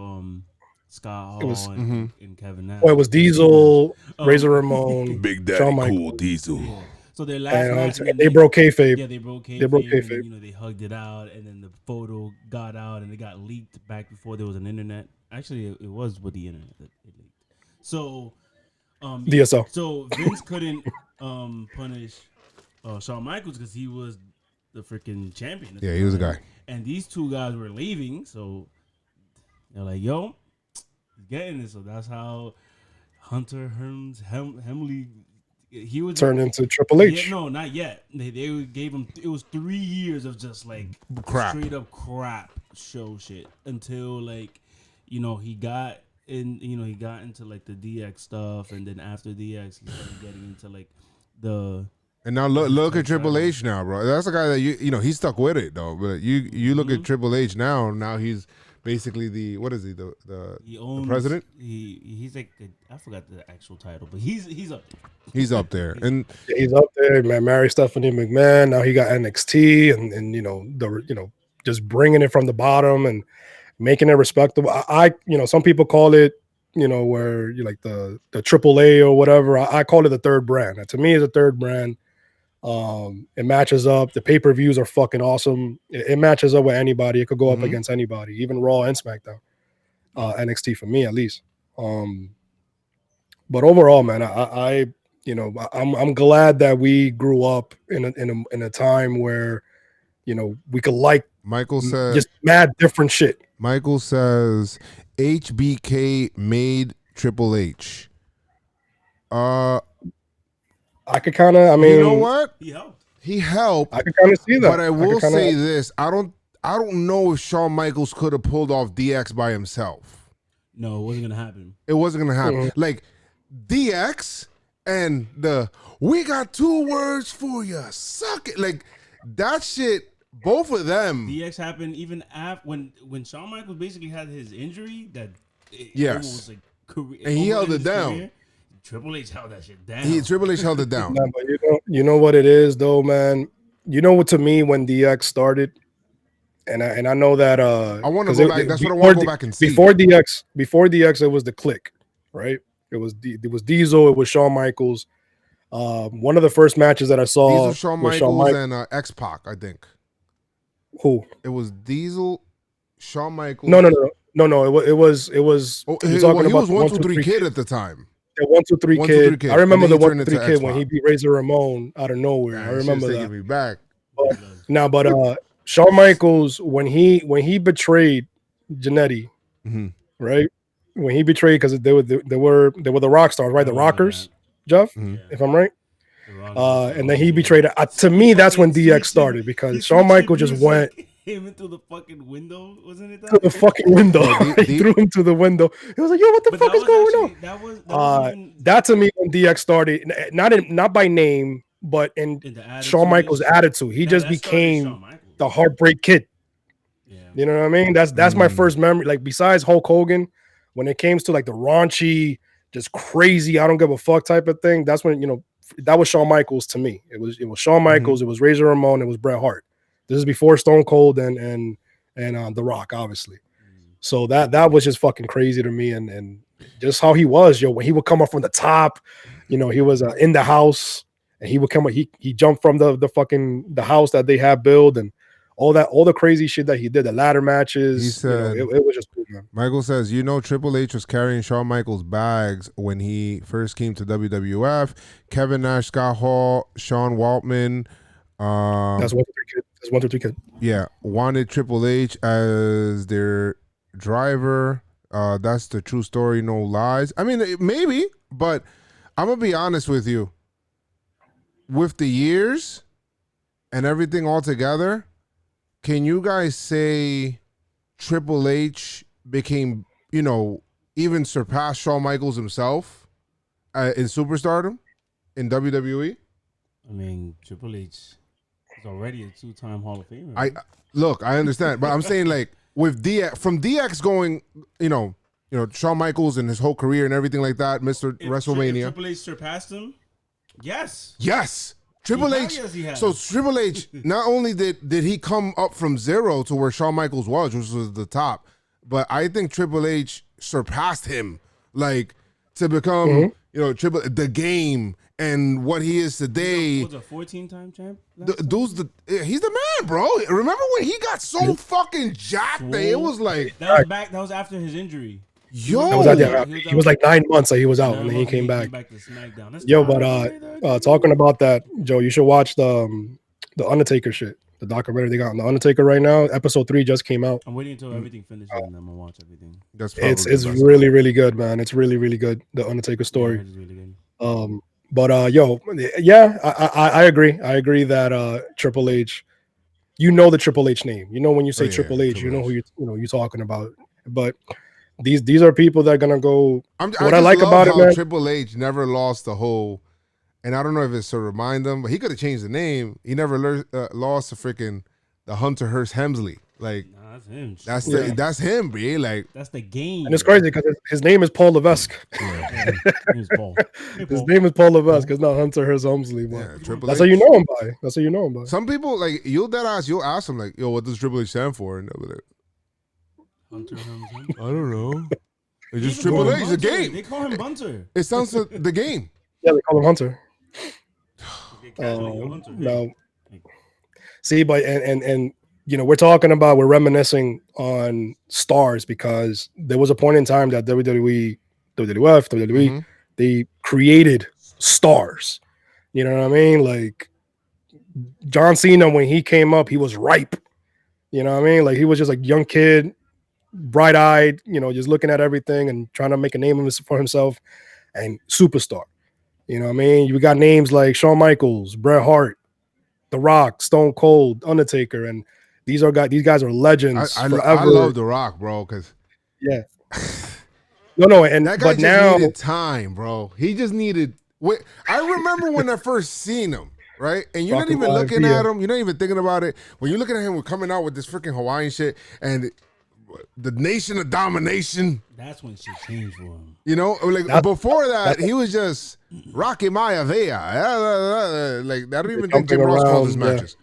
Scott Hall and Kevin Nash. It was Diesel, Razor Ramon, Big Daddy Cool Diesel. Yeah. So their last match, they broke kayfabe. Yeah, they broke kayfabe. And, they hugged it out, and then the photo got out, and it got leaked back before there was an internet. Actually, it was with the internet that it leaked. So, DSL. So Vince couldn't punish Shawn Michaels because he was the freaking champion. Yeah, he was a guy. And these two guys were leaving, so they're like, "Yo, he's getting it." So that's how Hunter Hemsley. He was turned into Triple H. Yeah, no, not yet. They gave him. It was 3 years of just like crap, straight up crap show shit until like, he got in. He got into like the DX stuff, and then after DX, he started getting into like the. And now look at Triple H now, bro. That's a guy that he stuck with it though. But you look at Triple H now. Now he's basically the president. He's like I forgot the actual title, but he's up there. He's up there, and he's up there. Man, married Stephanie McMahon. Now he got NXT, and just bringing it from the bottom and making it respectable. I some people call it where you like the AAA or whatever. I call it the third brand. And to me, it's a third brand. It matches up. The pay-per-views are fucking awesome. It matches up with anybody. It could go up against anybody, even Raw and SmackDown. NXT for me at least. But overall, man, I'm glad that we grew up in a time where we could like Michael says just mad different shit. Michael says HBK made Triple H. I could kind of. I mean, you know what? He helped. I could kind of see that. But I will say this: I don't know if Shawn Michaels could have pulled off DX by himself. No, it wasn't gonna happen. It wasn't gonna happen. Like DX and we got 2 words for you. Suck it. Like that shit. Both of them. DX happened even after when Shawn Michaels basically had his injury that. Yes. Like and he held it down. Career. Triple H held that shit down. Triple H held it down. No, but you know what it is though, man. What to me when DX started, and I know that I want to go back. That's what I want to go back and see. Before DX, it was the Click, right? It was Diesel. It was Shawn Michaels. One of the first matches that I saw Diesel, Shawn Michaels, and X-Pac, I think. Who? It was Diesel, Shawn Michaels. No. It was. Oh, he was 1, 2, 3 Kid at the time. The 1, 2, 3 Kid. I remember the 1, 2, 3 Kid when he beat Razor Ramon out of nowhere. I remember that. Me back. But Shawn Michaels when he betrayed Jannetty, right? When he betrayed because they were the rock stars, right? The Rockers, Jeff, if I'm right. And then he betrayed it. To me, that's when DX started because Shawn Michaels just went him into the fucking window, wasn't it? To the fucking window. He threw him to the window. He was like, "Yo, what the fuck is going on?" That to me when DX started, not by name, but in Shawn Michaels' attitude. He just became the Heartbreak Kid. Yeah. You know what I mean? That's my first memory. Like besides Hulk Hogan, when it came to like the raunchy, just crazy, I don't give a fuck type of thing. That's when that was Shawn Michaels to me. It was Shawn Michaels. It was Razor Ramon. It was Bret Hart. This is before Stone Cold and The Rock, obviously. So that was just fucking crazy to me, and just how he was, when he would come up from the top, he was in the house, and he would come up, he jumped from the house that they had built, and all the crazy shit that he did, the ladder matches. He said, it was just cool, man. Michael says, Triple H was carrying Shawn Michaels' bags when he first came to WWF. Kevin Nash, Scott Hall, Sean Waltman. That's 1 through 3 kid. Yeah, wanted Triple H as their driver. That's the true story, no lies. I mean, maybe, but I'm gonna be honest with you. With the years and everything all together, can you guys say Triple H became, even surpassed Shawn Michaels himself in superstardom in WWE? I mean, Triple H is already a 2-time Hall of Famer. I understand, but I'm saying like with DX, from DX going, Shawn Michaels and his whole career and everything like that, Mr. WrestleMania. If Triple H surpassed him, yes. Yes. Triple H. Yes, so Triple H, not only did he come up from zero to where Shawn Michaels was, which was the top, but I think Triple H surpassed him, like to become, the Game and what he is today. Was a 14-time champ? He's the man, bro. Remember when he got so fucking jacked? It was like that was after his injury. Yo, he was like 9 months that he was out, and then he came back. Talking about that, Joe, you should watch the Undertaker shit, the documentary they got on the Undertaker right now. Episode 3 just came out. I'm waiting until everything finishes, and I'm gonna watch everything. It's really, really good, man. It's really, really good. The Undertaker story. Yeah, it's really good. I agree. I agree that Triple H, the Triple H name. When you say Triple H, you know who you're talking about. But these are people that are gonna go. What I like about it, man, Triple H never lost the whole, and I don't know if it's to remind them, but he could have changed the name. He never lost the Hunter Hearst Helmsley. Like that's him. That's him, bro. Like that's the Game. And it's crazy because his name is Paul Levesque. Yeah. His name is Paul Levesque. It's not Hunter Hearst Helmsley. That's how you know him by. That's how you know him by. Some people like you'll ask them like, what does Triple H stand for? And they'll be like, Hunter Helmsley. I don't know. It's just Triple H, the Game. They call him Bunter. It sounds like the Game. Yeah, they call him Hunter. No. See, but and we're talking about, we're reminiscing on stars because there was a point in time that WWE, they created stars. You know what I mean? Like John Cena, when he came up, he was ripe. You know what I mean? Like he was just like young kid, bright-eyed, just looking at everything and trying to make a name for himself, and superstar. You know what I mean? You got names like Shawn Michaels, Bret Hart, The Rock, Stone Cold, Undertaker, and these guys are legends. I love The Rock, bro, because no, and that guy now needed time, bro. He just needed. I remember when I first seen him, right? And you're not even looking at him. You're not even thinking about it. When you're looking at him, we're coming out with this freaking Hawaiian shit and the Nation of Domination. That's when shit changed for him. Before that, he was just Rocky Maivia. Like I don't even think Jim Ross called his matches,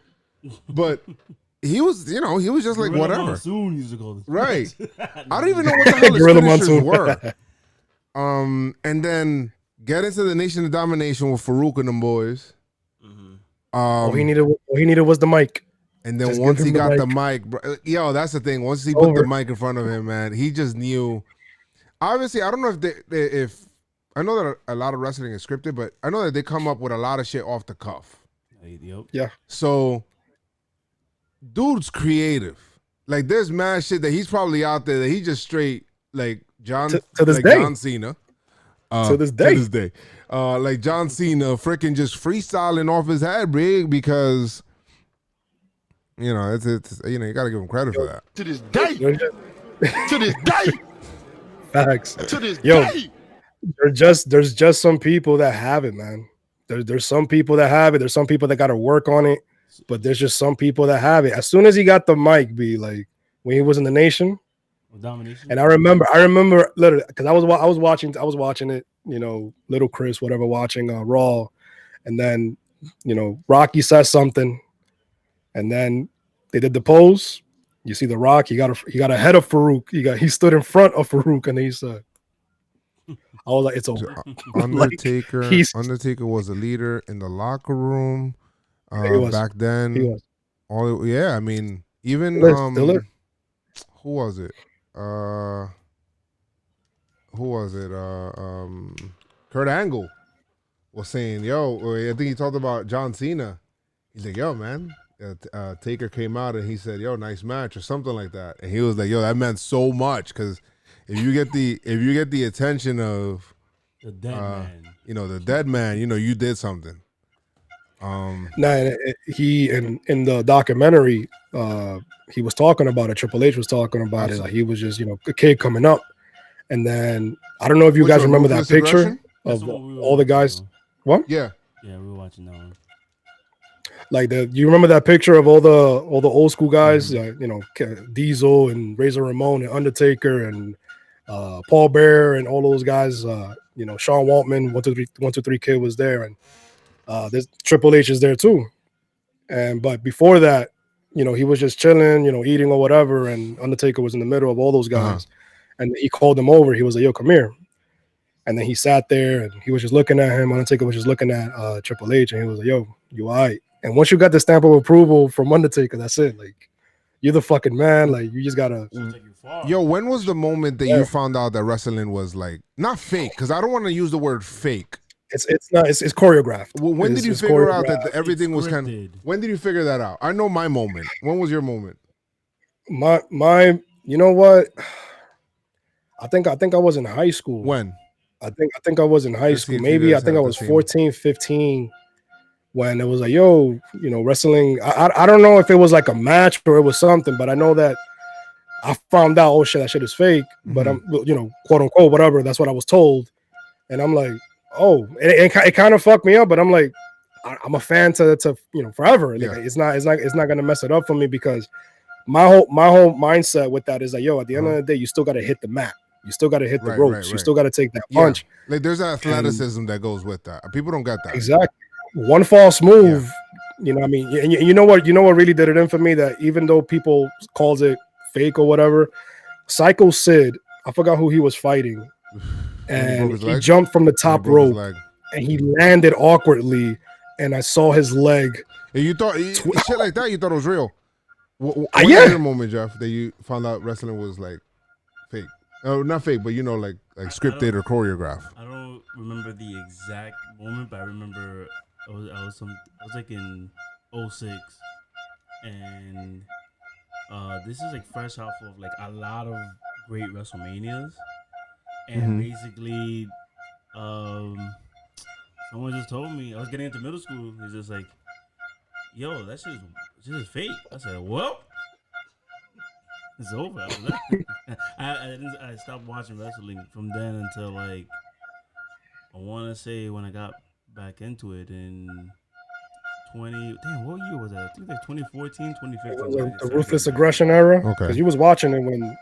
but. He was just like Gorilla whatever. Monsoon used to call this. Right. I don't even know what the hell his finishers were. And then get into the Nation of Domination with Farouk and them boys. Mm-hmm. All he needed was the mic. And then once he got the mic, bro, that's the thing. Once he put the mic in front of him, man, he just knew. Obviously, I don't know if I know that a lot of wrestling is scripted, but I know that they come up with a lot of shit off the cuff. Yep. Yeah. So. Dude's creative. Like there's mad shit that he's probably out there that he just straight like John to this like day. John Cena. To this day. To this day. Like John Cena freaking just freestyling off his head, big, because you know, it's you know, you gotta give him credit for that. To this day. To this day. Facts. To this Yo, day. there's just some people that have it, man. There's some people that have it. There's some people that got to work on it, but there's just some people that have it. As soon as he got the mic, like when he was in the Nation, Domination. and I remember literally because I was watching it, you know, little Chris, whatever, watching Raw, and then you know Rocky says something, and then they did the pose. You see the Rock, he got ahead of Farouk. He stood in front of Farouk, and he said, I was like, it's over. Undertaker. Undertaker was a leader in the locker room back then. He was. I mean, even who was it? Kurt Angle was saying, yo, I think he talked about John Cena. He's like, yo, man. Taker came out and he said, yo, nice match or something like that. And he was like, yo, that meant so much because if you get the attention of the dead man, you know, the dead man, you know, you did something. He in the documentary, he was talking about it. Triple H was talking about it. Like he was just, you know, a kid coming up, and then I don't know if you guys remember that picture of all the guys. What? Yeah, we were watching that one. Like you remember that picture of all the old school guys, you know, Diesel and Razor Ramon and Undertaker and Paul Bearer and all those guys. You know, Sean Waltman, 1-2-3 Kid was there, and there's Triple H is there too. But before that, you know, he was just chilling, you know, eating or whatever, and Undertaker was in the middle of all those guys, and he called him over. He was like, "Yo, come here," and then he sat there and he was just looking at him. Undertaker was just looking at Triple H, and he was like, "Yo, you all right?" And once you got the stamp of approval from Undertaker, that's it. Like, you're the fucking man. Like, you just gotta. Yo, when was the moment that you found out that wrestling was like not fake? Because I don't want to use the word fake. It's choreographed. Well, when did you figure out that everything was kind of? When did you figure that out? I know my moment. When was your moment? My. You know what? I think I was in high school. When? I think I was in high school. Maybe I think I was 14, 15. When it was like, yo, you know, wrestling. I don't know if it was like a match or it was something, but I know that I found out, oh shit, that shit is fake. But I'm, you know, quote unquote, whatever. That's what I was told, and I'm like, oh, it kind of fucked me up. But I'm like, I'm a fan to you know forever. Yeah. Like, it's not gonna mess it up for me because my whole mindset with that is like, yo, at the end of the day, you still got to hit the mat. You still got to hit the ropes. Right. You still got to take that punch. Like there's athleticism that goes with that. People don't get that. Exactly. One false move, you know what I mean? And you know what really did it in for me, that even though people calls it fake or whatever, Psycho Sid, I forgot who he was fighting, and he jumped from the top rope and he landed awkwardly, and I saw his leg. And you thought shit like that, you thought it was real. What was your moment, Jeff, that you found out wrestling was like fake? Oh, not fake, but you know, like scripted or choreographed. I don't remember the exact moment, but I remember I was like in 06, and this is like fresh off of like a lot of great WrestleManias, and basically, someone just told me I was getting into middle school. He's just like, "Yo, that shit is fake." I said, "Well, it's over." I stopped watching wrestling from then until like I want to say when I got back into it in 20. Damn, what year was that? I think like 2014, 2015. The Ruthless Aggression era. Okay. Because you was watching it when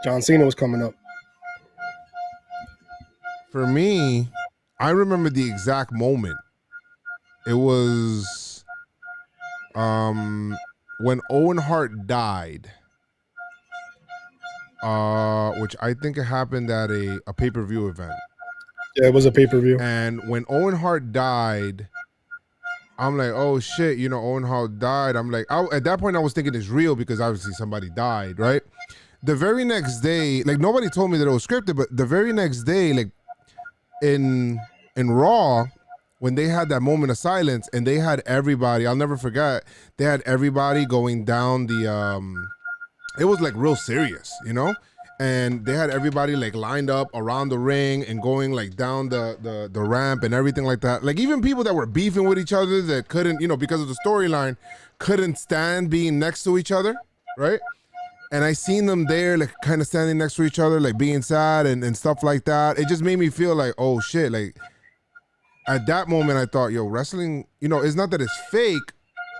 John Cena was coming up. For me, I remember the exact moment. It was when Owen Hart died. Which I think it happened at a pay-per-view event. Yeah, it was a pay-per-view. And when Owen Hart died, I'm like, oh shit, you know, Owen Hart died. I'm like, at that point I was thinking it's real because obviously somebody died, right? The very next day, like nobody told me that it was scripted, but the very next day, like in Raw, when they had that moment of silence and they had everybody, I'll never forget, they had everybody going down the it was like real serious, you know? and they had everybody like lined up around the ring and going like down the ramp and everything like that. Like even people that were beefing with each other that couldn't, because of the storyline, couldn't stand being next to each other, right? And I seen them there, like kind of standing next to each other, like being sad and stuff like that. It just made me feel like, oh shit, like at that moment I thought, yo, wrestling, it's not that it's fake,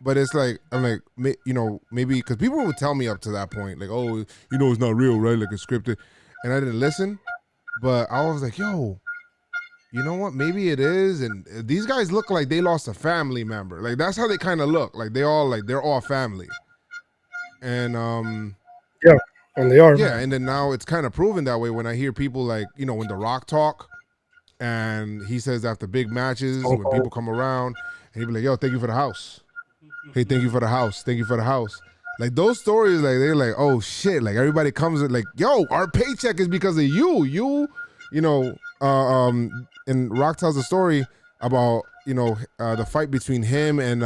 but it's like, I'm like, maybe, because people would tell me up to that point, like, oh, it's not real, right? Like it's scripted. And I didn't listen, but I was like, yo, you know what? Maybe it is. And these guys look like they lost a family member. Like that's how they kind of look. Like they're all family. And yeah, and they are. Yeah, and then now it's kind of proven that way when I hear people like, when The Rock talk, and he says after big matches, when people come around, and he be like, yo, thank you for the house. Hey, thank you for the house. Thank you for the house. Like those stories, like they're like, oh shit, like everybody comes like, yo, our paycheck is because of you. And Rock tells a story about, the fight between him and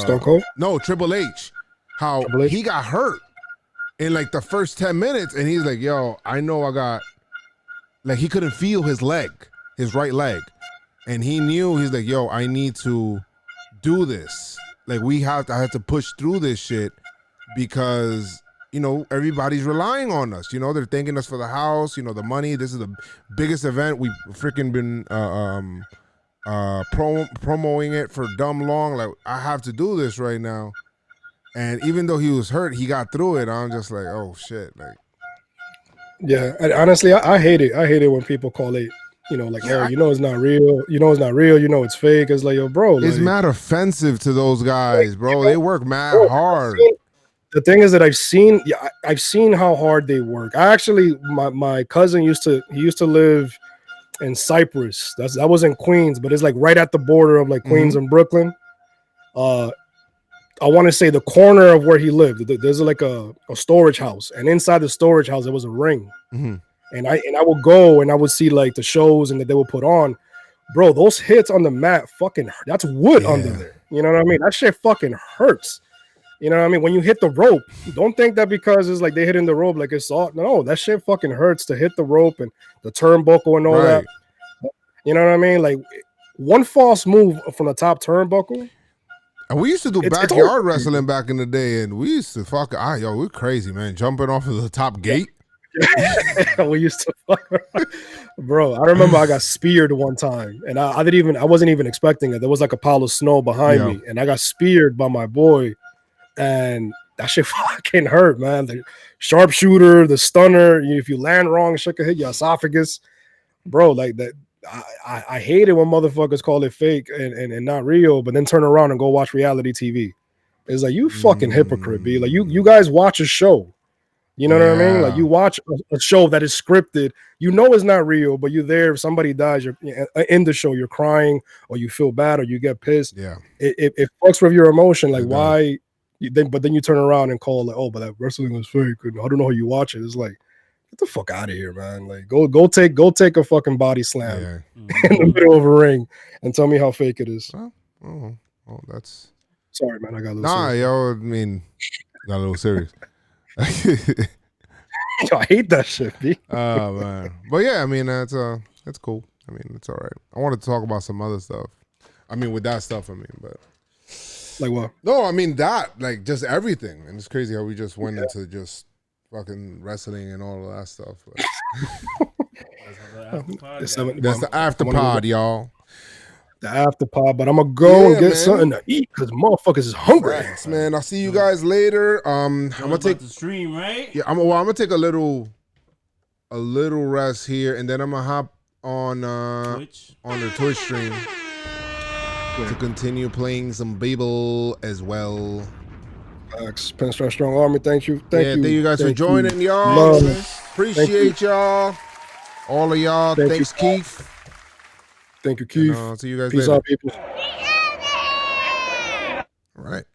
Stone Cold? No, Triple H. How he got hurt in like the first 10 minutes, and he's like, yo, I know I got, like he couldn't feel his leg, his right leg. And he knew, he's like, yo, I need to do this. Like I have to push through this shit because, everybody's relying on us. They're thanking us for the house, the money. This is the biggest event. We've freaking been promoting it for dumb long. Like I have to do this right now. And even though he was hurt, he got through it. I'm just like, oh shit. Like, yeah. And honestly, I hate it. I hate it when people call it, like, oh, it's not real. It's not real. It's fake. It's like, yo, bro. It's like, mad offensive to those guys, bro. They work mad hard. The thing is that I've seen how hard they work. I actually, my cousin used to live in Cyprus. That was in Queens, but it's like right at the border of like Queens and Brooklyn. I want to say the corner of where he lived, there's like a storage house, and inside the storage house there was a ring. And I would go and I would see like the shows and that they would put on. Bro, those hits on the mat fucking hurt. That's wood under there. You know what I mean? That shit fucking hurts. You know what I mean? When you hit the rope, don't think that because it's like they hitting the rope like it's all. No, that shit fucking hurts to hit the rope and the turnbuckle and all that. You know what I mean? Like one false move from the top turnbuckle. And we used to do backyard wrestling back in the day, and we used to we're crazy, man. Jumping off of the top gate. We used to bro. I remember I got speared one time, and I wasn't even expecting it. There was like a pile of snow behind me, and I got speared by my boy, and that shit fucking hurt, man. The sharpshooter, the stunner, if you land wrong, shit could hit your esophagus, bro. Like that. I hate it when motherfuckers call it fake and not real, but then turn around and go watch reality TV. It's like, you fucking hypocrite, B. Like you guys watch a show. You know what I mean? Like you watch a show that is scripted. It's not real, but you're there. If somebody dies, you're in the show, you're crying or you feel bad or you get pissed. Yeah. It fucks with your emotion. Like why? But then you turn around and call like, oh, but that wrestling was fake. I don't know how you watch it. It's like, get the fuck out of here, man. Like go take a fucking body slam in the middle of a ring and tell me how fake it is. Oh, that's sorry, man. I got a little serious. Yo, I mean, got a little serious. Yo, I hate that shit, B. Oh man. But yeah, I mean that's cool. I mean, it's all right. I wanted to talk about some other stuff. I mean, with that stuff, but like what? No, I mean that, like just everything. And it's crazy how we just went into just fucking wrestling and all of that stuff. That's the after pod, y'all. The after pod, but I'm gonna go and get something to eat because motherfuckers is hungry. Thanks, man. I'll see you guys later. I'm gonna take the stream, right? Yeah, I'm gonna take a little rest here, and then I'm gonna hop on the Twitch stream to continue playing some Babel as well. Pinstripe Strong Army, thank you. Thank you guys for joining, y'all. Appreciate y'all. All of y'all. Thanks, Keith. Thank you, Keith. And, see you guys Peace later. out, people. All right.